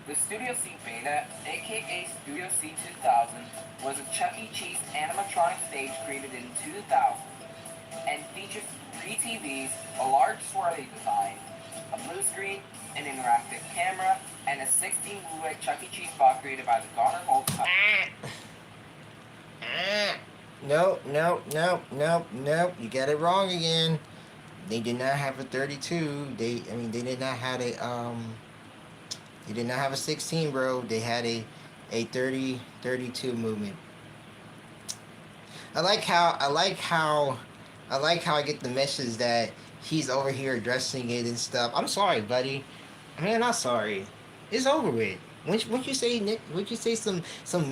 The Studio C Beta, aka Studio C 2000, was a Chuck E. Cheese animatronic stage created in 2000 and features 3 TVs, a large swirly design, a blue screen, an interactive camera, and a 16 Blu-ray Chuck E. Cheese box created by the Garner Holt Company. No. You got it wrong again. They did not have a 32. They did not have a 16, bro. They had a 32 movement. I like how I get the message that he's over here addressing it and stuff. I'm sorry, buddy. Man, I'm sorry. It's over with. Once you say, Nick, once you say some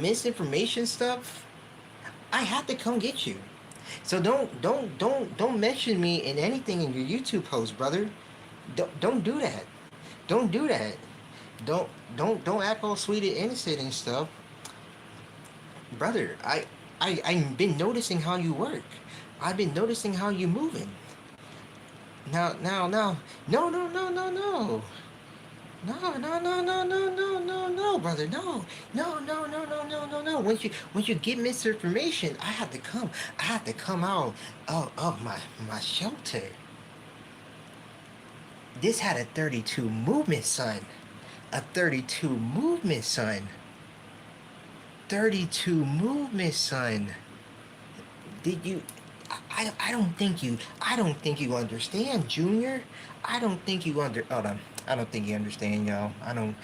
misinformation stuff, I have to come get you. So don't mention me in anything in your YouTube post, brother. Don't do that. Don't do that. Don't act all sweet and innocent and stuff. Brother, I've been noticing how you work. I've been noticing how you moving. No, brother, no. Once you get misinformation, I have to come out of my shelter. This had a 32 movement, son. A 32 movement, son. 32 movement, son. Did you? I don't think you understand, Junior. I don't think you hold on. I don't think you understand, y'all. I don't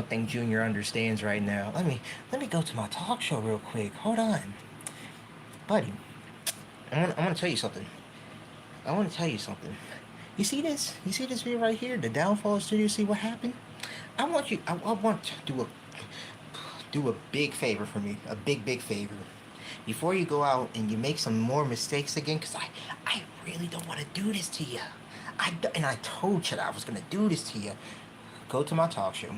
think Junior understands right now. Let me go to my talk show real quick. Hold on. Buddy. I want to tell you something. You see this? You see this video right here? The downfall of Studio C, what happened? I want you to do a big favor for me. A big favor. Before you go out and you make some more mistakes again, because I really don't want to do this to you. I told you that I was going to do this to you. Go to my talk show.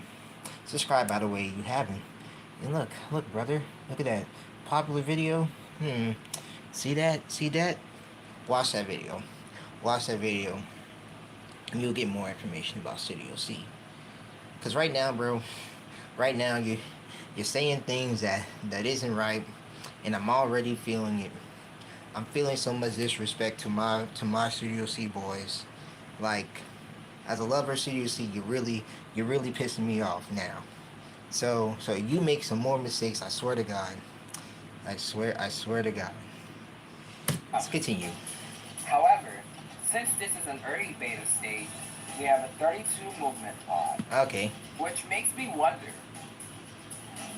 Subscribe, by the way, you haven't. And look, brother. Look at that. Popular video. See that? Watch that video. And you'll get more information about Studio C. Because right now, bro, you're saying things that isn't right. And I'm already feeling it. I'm feeling so much disrespect to my Studio C boys. Like, as a lover of Studio C, you're really pissing me off now. So you make some more mistakes, I swear to God. I swear to God. Let's continue. However, since this is an early beta stage, we have a 32 movement pod. Okay. Which makes me wonder,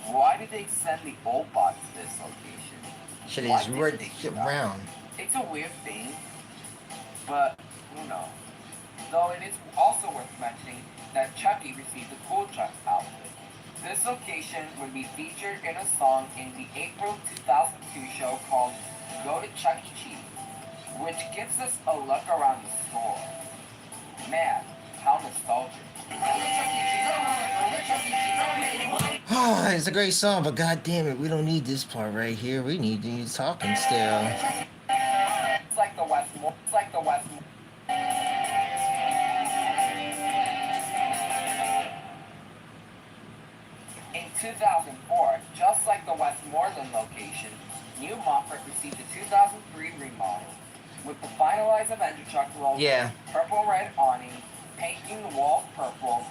why did they send the old pod to this location? Should have just worked it around. It's a weird thing, but who knows? Though it is also worth mentioning that Chucky received the Cool Chuck outfit. This location would be featured in a song in the April 2002 show called Go to Chuck E. Cheese, which gives us a look around the store. Man, how nostalgic. It's a great song, but god damn it, we don't need this part right here. We need you talking still. It's like the West. In 2004, just like the Westmoreland location, New Montfort received the 2003 remodel with the finalized Avenger Truck logo, purple and red awning, painting the walls purple,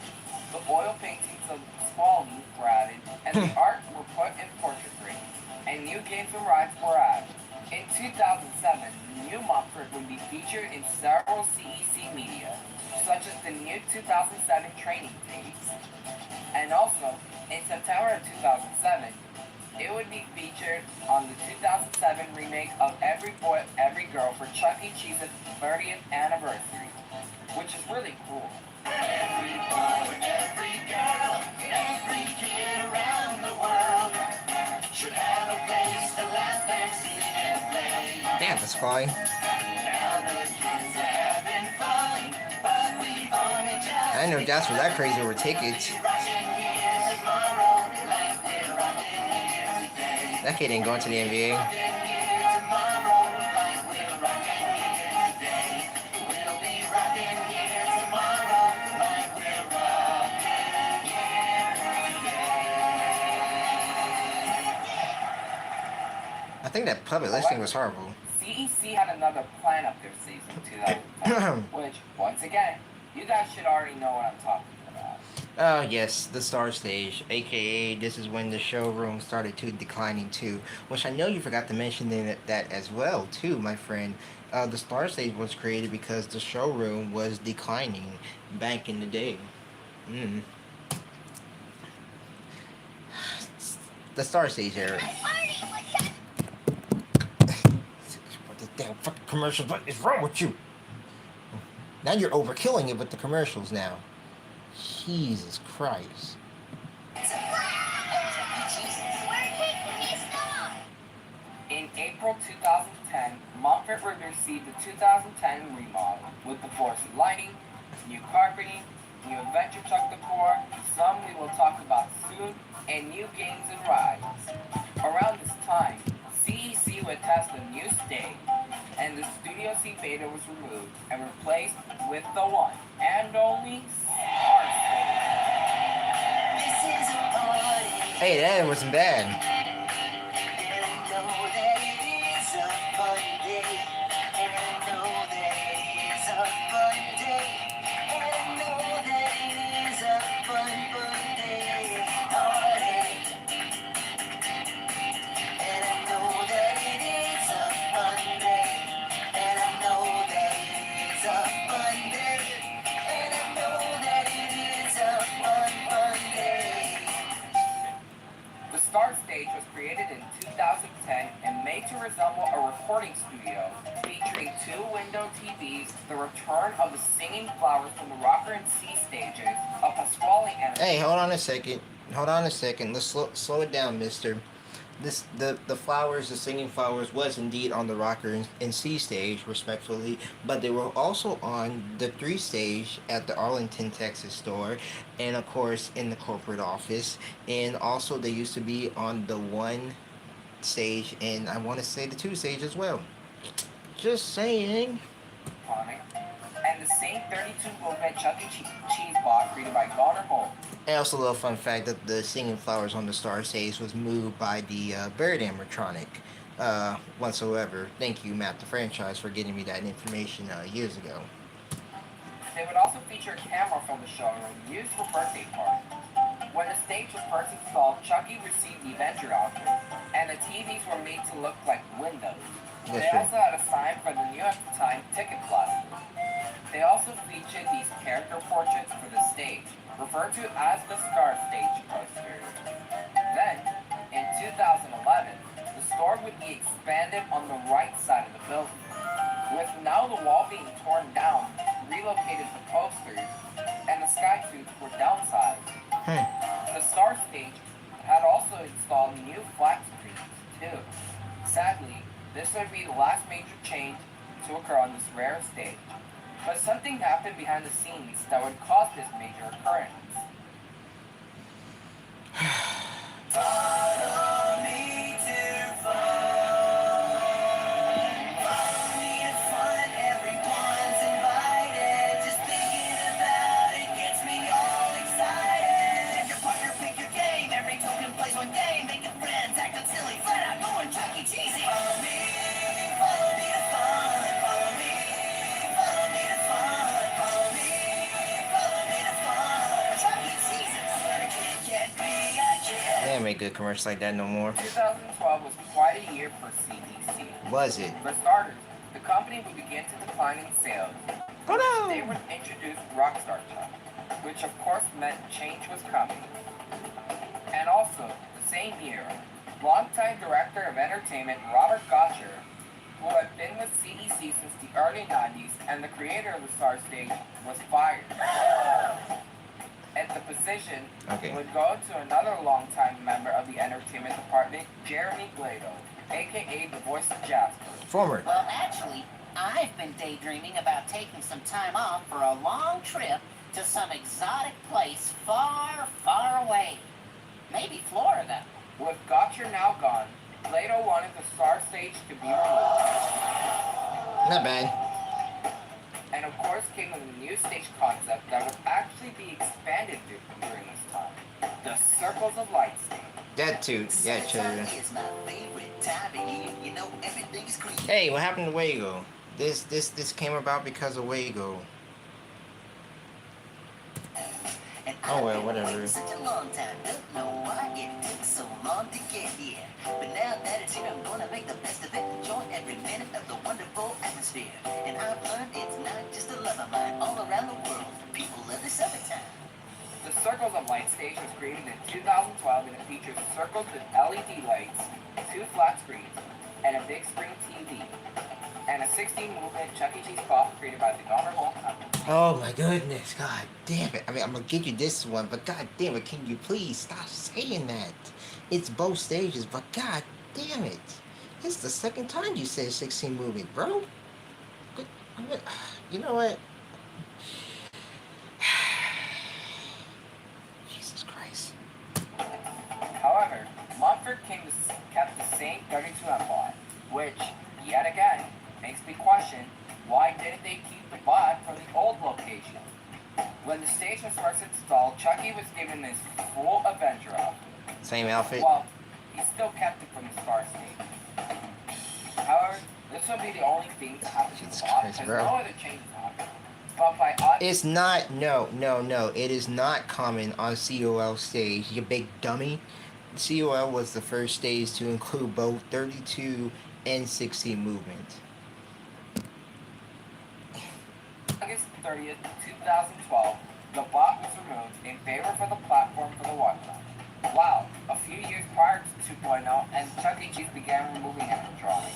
the oil paintings of Squally were added, and the art were put in portrait frames, and new games and rides were added. In 2007, New Montfort would be featured in several CEC media, such as the new 2007 training tapes. And also, in September of 2007, be featured on the 2007 remake of Every Boy, Every Girl for Chuck E. Cheese's 30th anniversary, which is really cool. Every boy, every girl, every kid around the world should have a place to laugh and sing and play. Damn, that's fine. Now the kids are having fun, but we've only just I know that's for that crazy over tickets. rushing here tomorrow like we're rocking here today. That kid ain't going to the NBA. Rocking here tomorrow like we're rocking here today. We'll be rocking here tomorrow like we're rocking here today. I think that public listing was horrible. CEC had another plan up their season 2010, which, once again, you guys should already know what I'm talking about. Oh yes, the Star Stage, aka this is when the showroom started to declining too, which I know you forgot to mention that as well too, my friend. The Star Stage was created because the showroom was declining back in the day. The Star Stage era. What the damn fucking commercials? What is wrong with you? Now you're overkilling it with the commercials now. Jesus Christ. In April 2010, Montfort received the 2010 remodel with the force of lighting, new carpeting, new adventure truck decor, some we will talk about soon, and new games and rides. Around this time, CEC would test a new stage, and the Studio C Beta was removed and replaced with the one and only Star This is a party. Hey, that wasn't bad. And I know that it is a fun day. And I know that it is a fun day. And I know that it is a fun day. Party. And I know that it is a fun day. And I know that it is a fun day. And I know that it is a fun day. The Star Stage was created in 2010 and made to resemble a recording studio, featuring two window TVs, the return of the Singing Flowers from the Rocker and C stages, a Pasquale animation. Hey, hold on a second. Hold on a second. Let's slow it down, mister. The flowers, the singing flowers, was indeed on the Rocker and C stage, respectfully, but they were also on the 3 stage at the Arlington, Texas store, and of course in the corporate office, and also they used to be on the 1 stage, and I want to say the 2 stage as well. Just saying. And the same 32-bit Chuck E. Cheese box created by Garner Holt. And also a little fun fact that the Singing Flowers on the Star Stage was moved by the Bird animatronic whatsoever. Thank you, Matt, the franchise, for getting me that information years ago. They would also feature a camera from the showroom used for birthday parties. When the stage was first installed, Chucky received the Avenger outfit, and the TVs were made to look like windows. That's They true. also had a sign for the new at the time ticket closet. They also featured these character portraits for the stage, referred to as the Star Stage posters. Then, in 2011, the store would be expanded on the right side of the building, with now the wall being torn down, relocated the posters, and the sky tubes were downsized. The Star Stage had also installed new flat screens, too. Sadly, this would be the last major change to occur on this rare stage. But something happened behind the scenes that would cause this major occurrence. Follow me to fun. Follow me to fun. Everyone's invited. Just thinking about it gets me all excited. Pick your partner, pick your game. Every token plays one game. Making friends, acting silly, flat out going Chuck E. Cheesy. Follow me to fun. Follow me to fun. Follow me to fun. Chuck E. Cheesy. Can't be a kid. They don't make good commercials like that no more. 2012 was quite a year for CDC. Was it? For starters, the company would begin to decline in sales. Oh They no! would introduce Rockstar Chuck, which of course meant change was coming. And also, the same year, Longtime director of entertainment Robert Gotcher, who had been with CEC since the early 90s and the creator of the Star Stage, was fired. And the position would go to another longtime member of the entertainment department, Jeremy Glado, aka the voice of Jasper. Former. Well, actually, I've been daydreaming about taking some time off for a long trip to some exotic place far, far away. Maybe Florida. With Gotcher now gone, Glado wanted the Star Stage to be removed. Not bad. And of course came with a new stage concept that would actually be expanded during this time. The Circles of Light stage. That too. Yeah, children. It's my favorite time of year. You know, everything's green. Hey, what happened to Wago? This came about because of Wago. Oh well, whatever. Such a long time. Don't know why it took so long to get here. But now that it's here, I'm gonna make the best of it. Enjoy every minute of the wonderful atmosphere. And I've learned it's not just a love of mine. All around the world, people love the summertime. The Circles of Light stage was created in 2012 and it features circles with LED lights, 2 flat screens, and a big screen TV. And a 16-movement Chuck E. Cheese prop created by the Gomer Mold Company. Oh my goodness, god damn it. I mean, I'm gonna give you this one, but god damn it, can you please stop saying that? It's both stages, but god damn it. This is the second time you said 16 movie, bro. You know what? Jesus Christ. However, Montford Kings kept the same 32 plot, which, yet again, makes me question why didn't they keep the bot from the old location? When the stage was first installed, Chucky was given his full Avenger outfit. Same outfit? Well, he still kept it from the Star Stage. However, this will be the only thing to happen to the bot, because no other changes happen. But by it's not, no. It is not common on COL stage, you big dummy. COL was the first stage to include both 32 and 16 movement. August 30th, 2012, the bot was removed in favor for the platform for the Wi-Fi. Wow, a few years prior to 2.0, and Chuck E. Cheese began removing animatronics.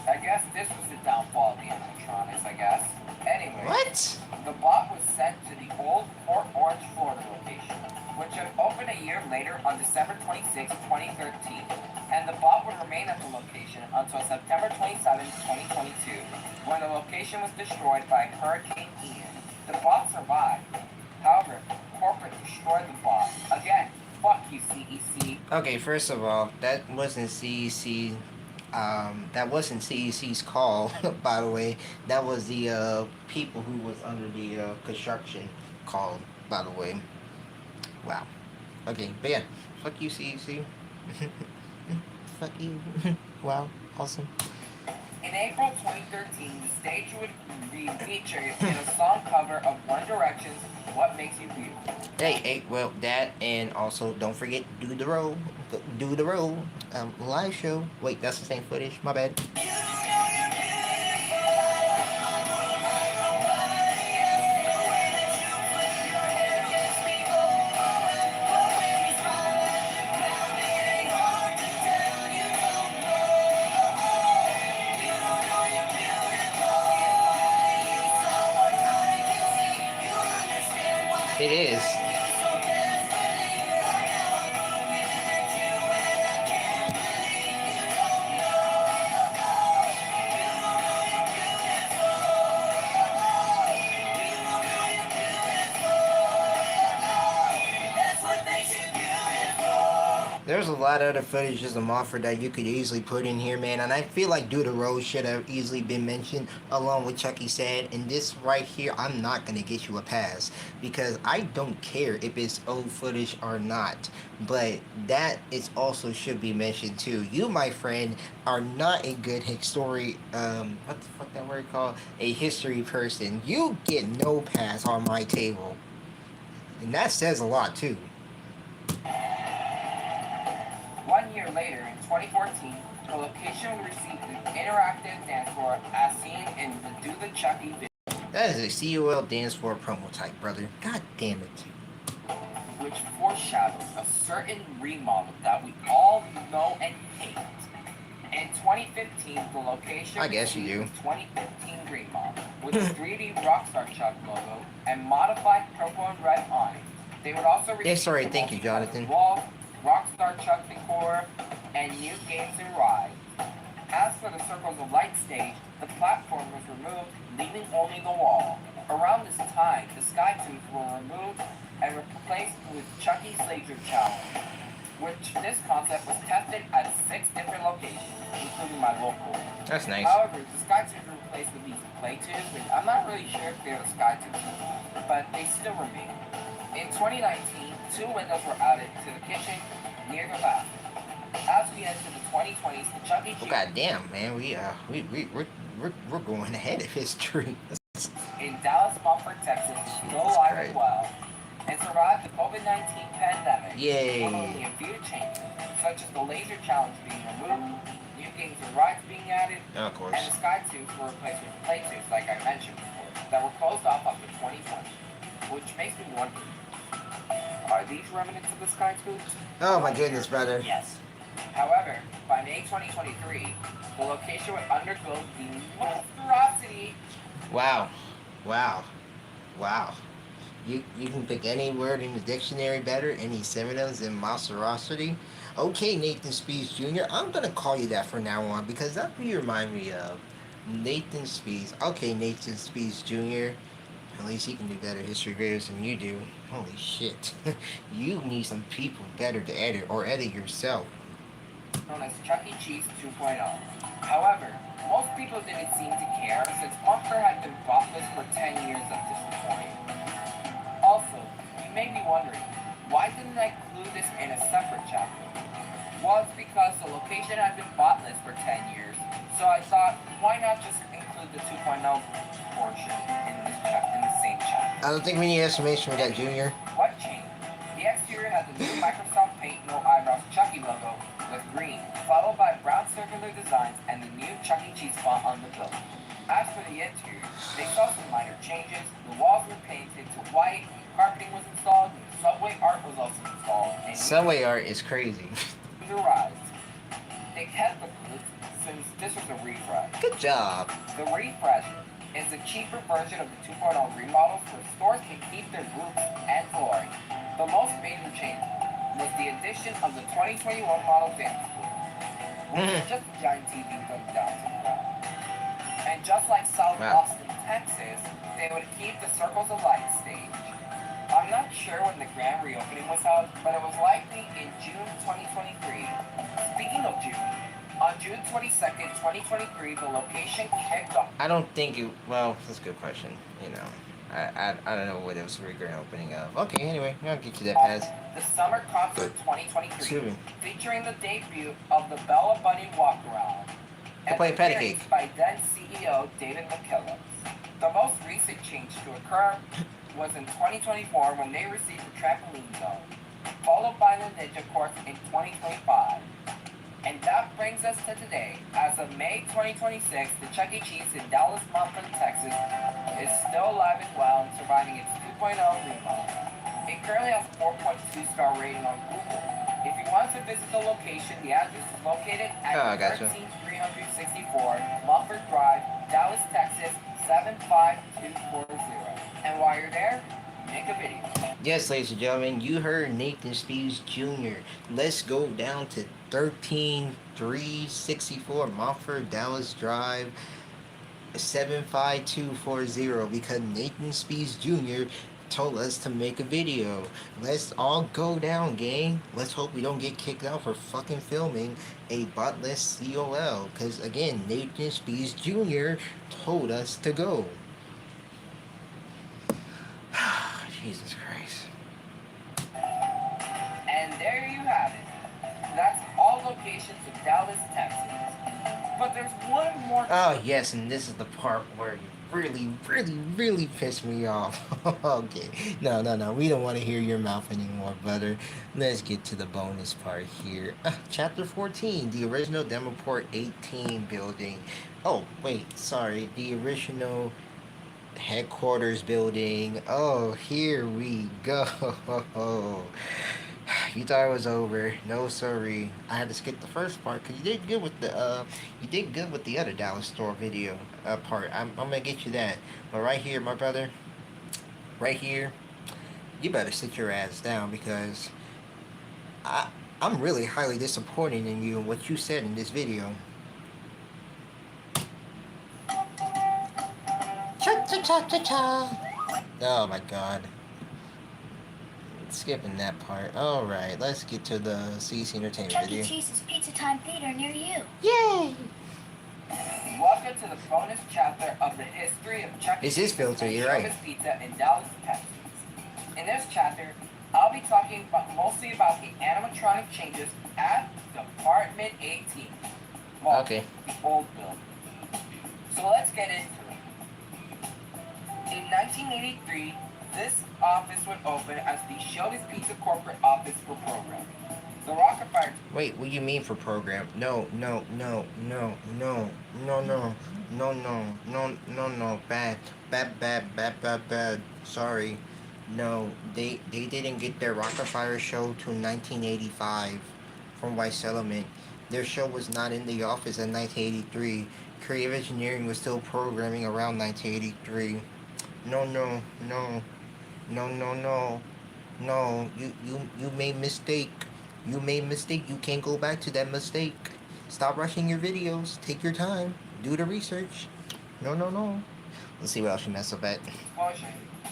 I guess this was the downfall of the animatronics, I guess. Anyway, what? The bot was sent to the old Port Orange, Florida location, which would open a year later on December 26, 2013. And the bot would remain at the location until September 27, 2022, when the location was destroyed by Hurricane Ian. The bot survived. However, corporate destroyed the bot. Again, fuck you, CEC. Okay, first of all, that wasn't CEC. That wasn't CEC's call, by the way. That was the people who was under the construction call, by the way. Wow. Okay, but yeah, fuck you, CEC. Fuck you. Wow, awesome. In April 2013, the stage would be featured in a song cover of One Direction's What Makes You Beautiful. Hey, well, that, and also, don't forget, Do the Roll. Live show. Wait, that's the same footage, my bad. It is. There's a lot of other footages of Montford that you could easily put in here, man, and I feel like Do the Road should have easily been mentioned along with Chucky Said. And this right here, I'm not going to get you a pass because I don't care if it's old footage or not, but that is also should be mentioned too. You, my friend, are not a good history, what the fuck that word called? A history person. You get no pass on my table. And that says a lot too. 1 year later, in 2014, the location would receive the interactive dance floor as seen in the Do the Chucky video. That is a COL dance floor promo type, brother. God damn it. which foreshadows a certain remodel that we all know and hate. In 2015, the location I guess you received do. the 2015 remodel with the 3D Rockstar Chuck logo and modified purple and red awning. They would also receive Yes, sorry, the thank you, multicolored Jonathan. walls, Rockstar Chuck decor, and new games and rides. As for the Circles of Light stage, the platform was removed, leaving only the wall. Around this time, the Sky Tubes were removed and replaced with Chucky's Laser Challenge, which this concept was tested at 6 different locations, including my local. That's nice. However, the Sky Tubes were replaced with these play tubes, and I'm not really sure if they're the Sky Tubes, but they still remain. In 2019, 2 windows were added to the kitchen near the bathroom. As we enter the 2020s, the Chuck E. Well, Cheese goddamn, man, we're going ahead of history. in Dallas, Montfort, Texas is still alive and well and survived the COVID-19 pandemic. Yay. With only a few changes, such as the Laser Challenge being removed, new games and rides being added, Of course. and the Sky Tubes were replaced with Play Tubes, like I mentioned before, that were closed off after 2020. Which makes me wonder, are these remnants of the Sky Tubes? Oh my goodness, brother. Yes. However, by May 2023, the location would undergo the monstrosity. Wow. You can pick any word in the dictionary better, any synonyms than monstrosity. Okay, Nathan Speeds Jr., I'm gonna call you that from now on because that's what you remind me of. Nathan Speeds. Okay, Nathan Speeds Jr. At least he can do better history graders than you do. Holy shit. You need some people better to edit or edit yourself. Known as Chuck E. Cheese 2.0. However, most people didn't seem to care since Monster had been bottless for 10 years at this point. Also, you may be wondering, why didn't I include this in a separate chapter? Well, it's because the location had been bottless for 10 years, so I thought, why not just include the 2.0 portion in the same chapter? I don't think we need explanation for that, Junior. What changed? The exterior had the new Microsoft Paint No Eyebrows Chucky logo with green, followed by brown circular designs and the new Chuck E. Cheese font on the building. As for the interior, they saw some minor changes. The walls were painted to white, carpeting was installed, new subway art was also installed, and Subway art is crazy. new arrived. They kept the booth since this was a refresh. Good job. The refresh is a cheaper version of the 2.0 remodels where stores can keep their roofs and flooring. The most major change was the addition of the 2021 model dance floor, which is just a giant TV dumped down to the ground. And just like South Wow. Austin, Texas, they would keep the Circles of Light stage. I'm not sure when the grand reopening was held, but it was likely in June 2023. Speaking of June, on June 22nd, 2023, the location kicked off. I don't think it. Well, that's a good question. You know, I don't know what it was for grand opening of. Okay, anyway, I'll get you that pass. The Summer Concert Excuse 2023, me. featuring the debut of the Bella Bunny Walkaround. They'll play and patty appearance cake. by then CEO David McKillop. The most recent change to occur was in 2024 when they received the trampoline zone, followed by the Ninja Course in 2025. And that brings us to today. As of May 2026, the Chuck E. Cheese in Dallas, Montfort, Texas is still alive and well and surviving its 2.0 remodel. It currently has a 4.2 star rating on Google. If you want to visit the location, the address is located at Oh, I gotcha. 13364 Montfort Drive, Dallas, Texas 75240. And while you're there, make a video. Yes, ladies and gentlemen, you heard Nathan Speeds Jr. Let's go down to 13364 Montfort, Dallas Drive, 75240 because Nathan Speeds Jr. told us to make a video. Let's all go down, gang. Let's hope we don't get kicked out for fucking filming a botless COL because, again, Nathan Speeds Jr. told us to go. Jesus Christ. And there you have it. That's all locations of Dallas, Texas. But there's one more. Oh, yes, and this is the part where you really pissed me off. Okay. No. We don't want to hear your mouth anymore, brother. Let's get to the bonus part here. Chapter 14, the original Demoport 18 building. Oh, wait, sorry. The original headquarters building. Oh, here we go. You thought it was over? No, sorry. I had to skip the first part because you did good with the other Dallas store video part. I'm gonna get you that. But right here, my brother, right here, you better sit your ass down because I I'm really highly disappointed in you and what you said in this video. Cha cha cha cha cha. Oh my god. Skipping that part. Alright, let's get to the CC Entertainment Chuck E. video. Cheese's Pizza Time Theater near you. Yay! Welcome to the bonus chapter of the history of Chuck E. This is filter, you're right. Showbiz Pizza in Dallas, Texas. In this chapter, I'll be talking mostly about the animatronic changes at Department 18. Well, Okay. the old building. So let's get into it. In 1983, this office would open as the Showbiz Pizza corporate office for programming. The Rockefeller Wait, what do you mean for program? No. Bad. Sorry. No, they didn't get their Rockefeller show till 1985 from White Settlement. Their show was not in the office in 1983. Creative Engineering was still programming around 1983. No. You made mistake. You made mistake. You can't go back to that mistake. Stop rushing your videos. Take your time. Do the research. No. Let's see what else you mess up at. explosion.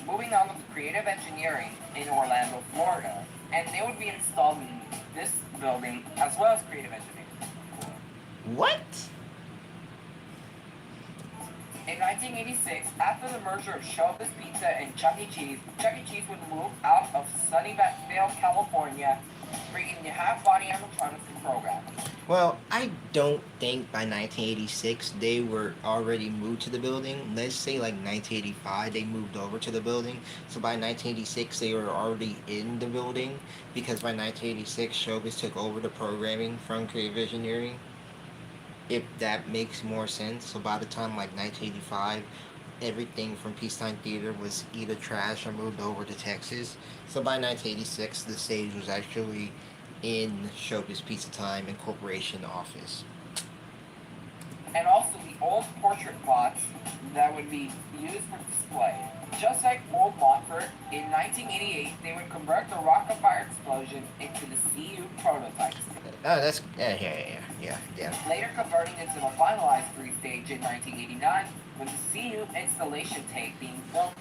Moving on to creative engineering in Orlando, Florida, and they would be installed in this building as well as creative engineering. What? In 1986, after the merger of Showbiz Pizza and Chuck E. Cheese would move out of Sunnyvale, California, bringing the half-body animatronics to program. Well, I don't think by 1986 they were already moved to the building. Let's say like 1985 they moved over to the building. So by 1986 they were already in the building because by 1986 Showbiz took over the programming from Creative Engineering. If that makes more sense. So by the time like 1985, everything from Peacetime Theater was either trash or moved over to Texas. So by 1986, the stage was actually in Showbiz Pizza Time Incorporation office. And also the old portrait plots that would be used for display. Just like old Montfort, in 1988, they would convert the Rockefeller explosion into the CU prototypes. Oh, that's yeah. Later converting into the finalized three-stage in 1989, with the CU installation tape being filmed.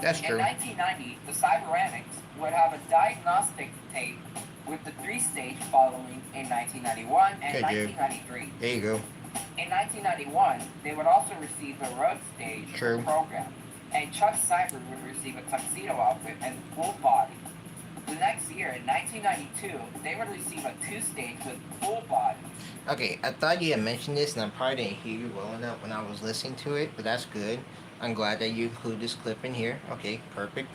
That's In true. 1990, the Cyberanics would have a diagnostic tape with the three-stage following in 1991 and Okay, dude. 1993. There you go. In 1991, they would also receive the road stage True. program, and Chuck Cyber would receive a tuxedo outfit and full body. The next year, in 1992, they would receive a two-stage with full body. Okay, I thought you had mentioned this, and I probably didn't hear you well enough when I was listening to it, but that's good. I'm glad that you include this clip in here. Okay, perfect.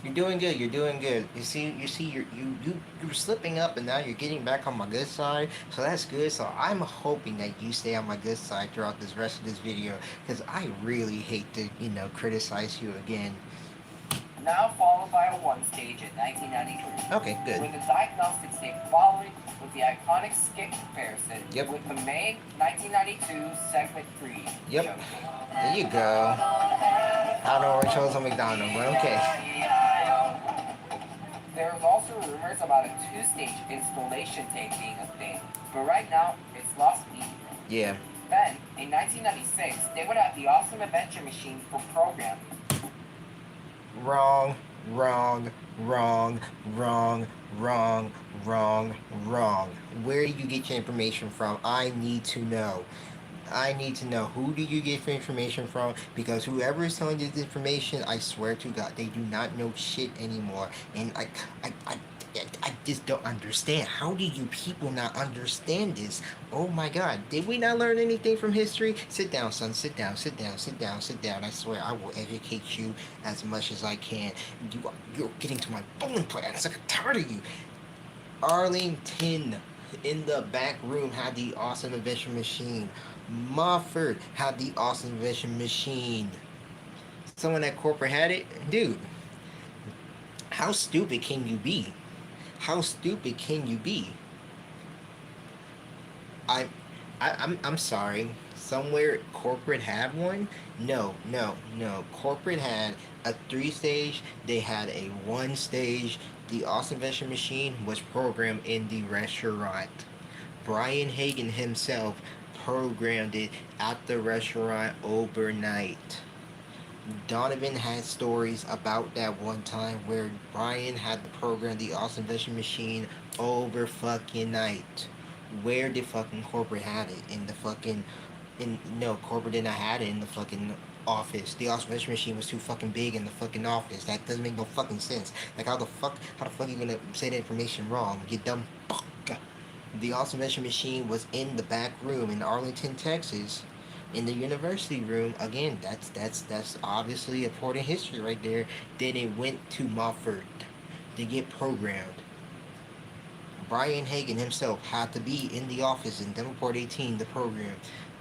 You're doing good. You see, you're slipping up, and now you're getting back on my good side. So that's good. So I'm hoping that you stay on my good side throughout this rest of this video, because I really hate to, criticize you again. Now followed by a one-stage in 1993. Okay, good. With the diagnostic tape following with the iconic skit comparison Yep. with the May 1992 segment 3. Yep. showcase. There you go. I don't know where chose on McDonald's, but okay. There was also rumors about a two-stage installation tape being a thing, but right now it's lost meaning. Yeah. Then, in 1996, they would have the Awesome Adventure Machine for programming. Wrong. Where do you get your information from? I need to know. Who do you get your information from? Because whoever is telling you this information, I swear to God, they do not know shit anymore. And I just don't understand. How do you people not understand this? Oh my God, did we not learn anything from history? Sit down, son. Sit down. I swear, I will educate you as much as I can. You're getting to my bone plate. I'm sick and tired of you. Arlington in the back room had the Awesome Adventure Machine. Mofford had the Awesome Adventure Machine. someone at corporate had it, dude. How stupid can you be? How stupid can you be? I, I'm sorry. Somewhere corporate had one? No, no, no. Corporate had a 3-stage. They had a 1-stage. The Austin Venture Machine was programmed in the restaurant. Brian Hagen himself programmed it at the restaurant overnight. Donovan had stories about that one time where Brian had to program the Austin Venture Machine over fucking night. Where did fucking corporate had it? In the fucking in no, corporate did not have it in the fucking office. The Austin Venture Machine was too fucking big in the fucking office. That doesn't make no fucking sense. Like how the fuck are you gonna say the information wrong? You dumb fuck. The Austin Venture Machine was in the back room in Arlington, Texas, in the university room. Again, that's obviously important history right there. Then it went to Mofford to get programmed. Brian Hagen himself had to be in the office in Davenport 18 to program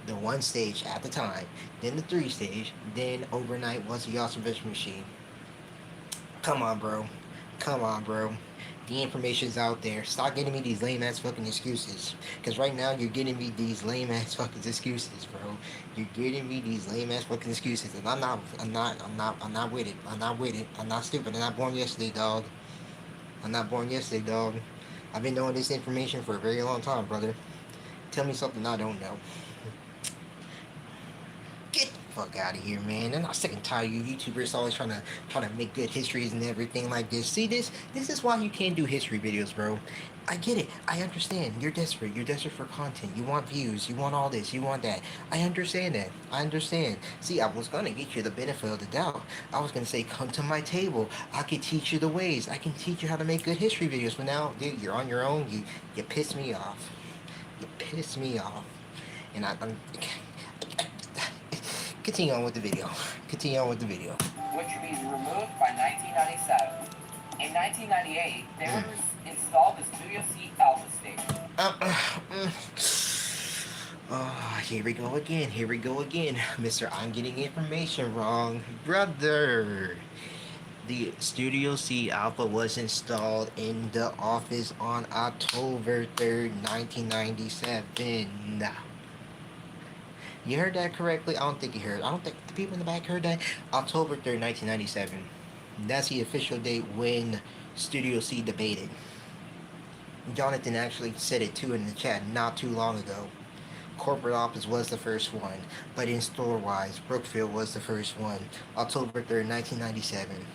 the 1-stage at the time, then the 3-stage, then overnight was the Austin Venture Machine. Come on, bro. Come on, bro. The information's out there. Stop getting me these lame ass fucking excuses. Cause right now you're getting me these lame ass fucking excuses, bro. You're getting me these lame ass fucking excuses, and I'm not with it. I'm not with it. I'm not stupid. I'm not born yesterday, dog. I'm not born yesterday, dog. I've been knowing this information for a very long time, brother. Tell me something I don't know. Get the fuck out of here, man. I'm not sick and tired of you YouTubers always trying to make good histories and everything like this. See, this is why you can't do history videos, bro. I get it. I understand. You're desperate. You're desperate for content. You want views. You want all this. You want that. I understand that. I understand. See, I was gonna get you the benefit of the doubt. I was gonna say, come to my table. I can teach you the ways. I can teach you how to make good history videos. But now, dude, you're on your own. You piss me off. You piss me off. And I'm continue on with the video. Continue on with the video. which would be removed by 1997. In 1998, they would install the Studio C Alpha station. Oh, here we go again. Here we go again. Mr. I'm getting information wrong. Brother. The Studio C Alpha was installed in the office on October 3rd, 1997. You heard that correctly? I don't think you heard. I don't think the people in the back heard that. October 3rd, 1997. That's the official date when Studio C debated. Jonathan actually said it too in the chat not too long ago. Corporate office was the first one, but in store-wise, Brookfield was the first one. October 3rd, 1997.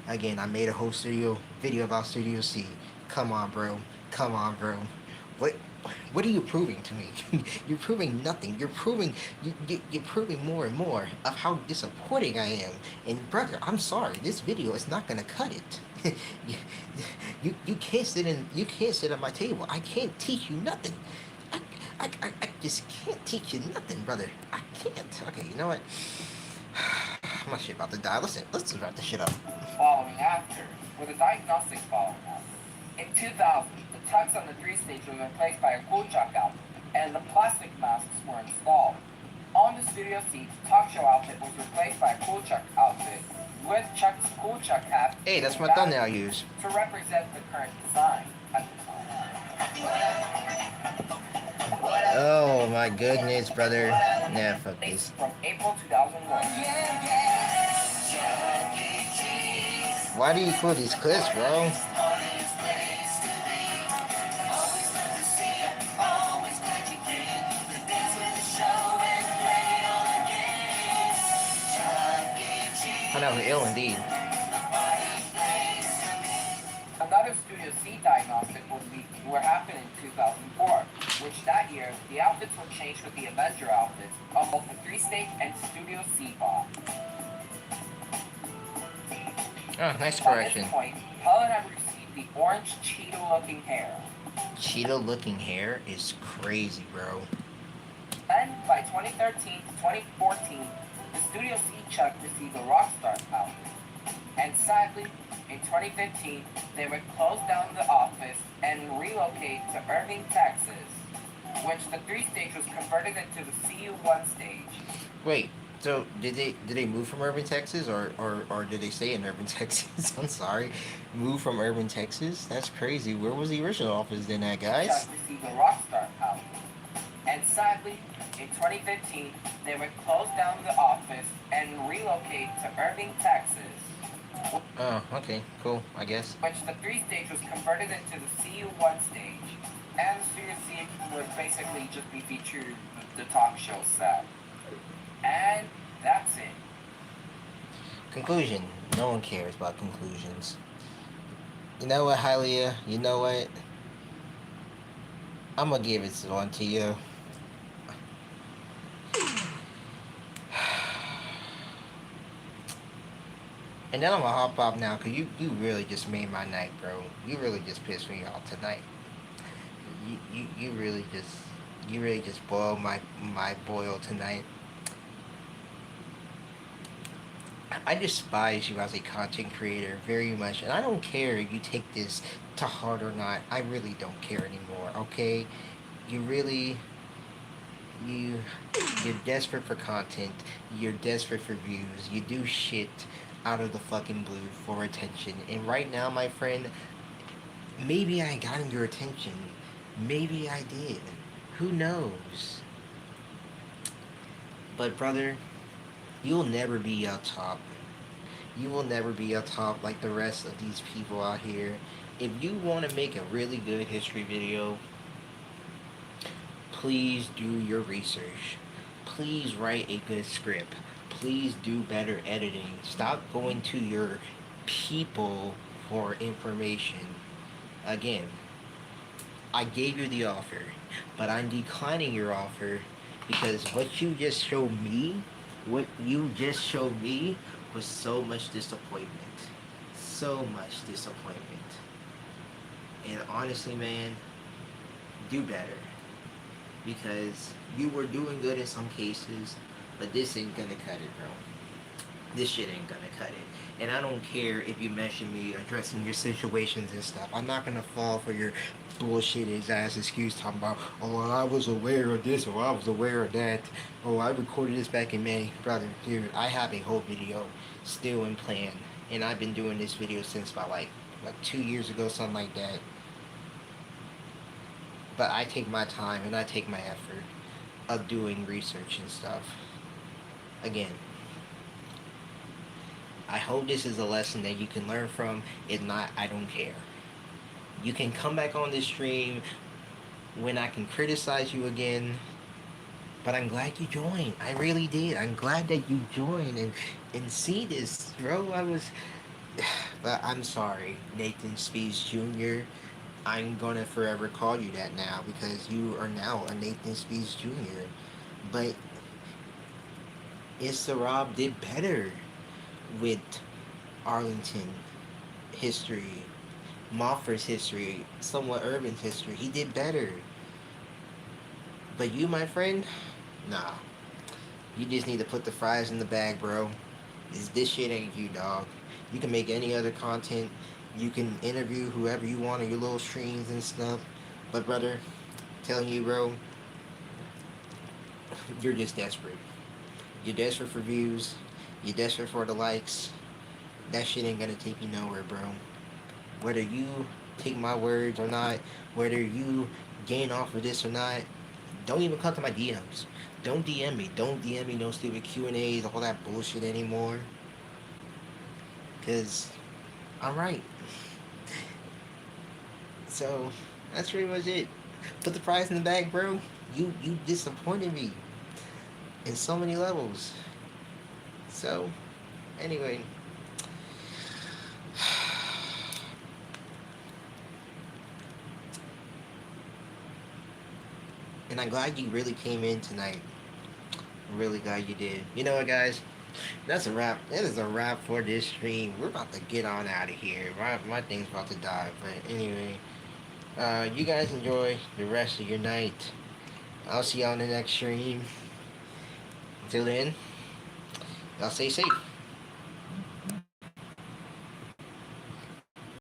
Again, I made a whole video about Studio C. Come on, bro. Come on, bro. What are you proving to me? You're proving nothing. You're proving more and more of how disappointing I am. And brother, I'm sorry. This video is not gonna cut it. you can't sit at my table. I can't teach you nothing. I just can't teach you nothing, brother. I can't. Okay, you know what? I'm not shit about to die. Let's wrap this shit up. Following after, with a diagnostic following up. In 2000, the tux on the 3-stage was replaced by a cool chuck outfit, and the plastic masks were installed. On the Studio C, the talk show outfit was replaced by a cool chuck outfit with Chuck's cool chuck hat. Hey, that's my thumbnail I use. To represent the current design at the time. Oh my goodness, brother. Nah, fuck this. From April 2001. Why do you put these clips, bro? I know, ill indeed. Another Studio C diagnostic would happen in 2004, which that year, the outfits were changed with the Avenger outfits on both the 3-stage and Studio C bar. Oh, nice correction. At this point, Helen had received the orange Cheeto-looking hair. Cheeto-looking hair is crazy, bro. Then, by 2013 to 2014, the Studio C Chuck received the Rockstar outfit. And sadly, in 2015, they would close down the office and relocate to Irving, Texas, which the 3-stage was converted into the CU1 stage. Wait, So did they move from urban Texas or did they stay in urban Texas? I'm sorry, move from urban Texas. That's crazy. Where was the original office then, at guys? Chuck received a Rockstar out. And sadly, in 2015, they would close down the office and relocate to Irving, Texas, Oh, okay, cool. I guess. which the 3-stage was converted into the CU1 stage. And the studio scene would basically just be featured with the talk show set. And that's it. Conclusion. No one cares about conclusions. You know what, Hylia? You know what? I'm gonna give it on to you. And then I'm gonna hop off now, cause you really just made my night, bro. You really just pissed me off tonight. You really just boiled my boil tonight. I despise you as a content creator very much, and I don't care if you take this to heart or not. I really don't care anymore. Okay, you really you're desperate for content. You're desperate for views. You do shit out of the fucking blue for attention. And right now, my friend, maybe I got your attention. Maybe I did. Who knows? But brother, you'll never be up top. You will never be up top like the rest of these people out here. If you want to make a really good history video, please do your research. Please write a good script. Please do better editing. Stop going to your people for information. Again, I gave you the offer, but I'm declining your offer because what you just showed me was so much disappointment. So much disappointment. And honestly, man, do better. Because you were doing good in some cases, but this ain't gonna cut it, bro. This shit ain't gonna cut it. And I don't care if you mention me addressing your situations and stuff. I'm not gonna fall for your bullshit ass excuse talking about, oh, well, I was aware of this or I was aware of that. Oh, I recorded this back in May. Brother, dude, I have a whole video still in plan. And I've been doing this video since about like 2 years ago, something like that. But I take my time and I take my effort of doing research and stuff. Again, I hope this is a lesson that you can learn from. If not, I don't care. You can come back on this stream when I can criticize you again. But I'm glad you joined. I really did. I'm glad that you joined and see this, bro. But I'm sorry, Nathan Speeds Jr. I'm gonna forever call you that now because you are now a Nathan Speeds Jr. But Issa Rob did better with Arlington history, Mofford's history, somewhat urban history. He did better. But you, my friend, nah. You just need to put the fries in the bag, bro. This shit ain't you, dog. You can make any other content. You can interview whoever you want on your little streams and stuff. But brother, telling you, bro, you're just desperate. You're desperate for views. You're desperate for the likes. That shit ain't gonna take you nowhere, bro. Whether you take my words or not, whether you gain off of this or not, don't even come to my DMs. Don't DM me. Don't DM me no stupid Q&As, all that bullshit anymore. Because I'm right. So, that's pretty much it. Put the prize in the bag, bro. You disappointed me in so many levels. So, anyway. And I'm glad you really came in tonight. I'm really glad you did. You know what, guys? That's a wrap. That is a wrap for this stream. We're about to get on out of here. My thing's about to die. But anyway, you guys enjoy the rest of your night. I'll see y'all on the next stream. Until then, y'all stay safe.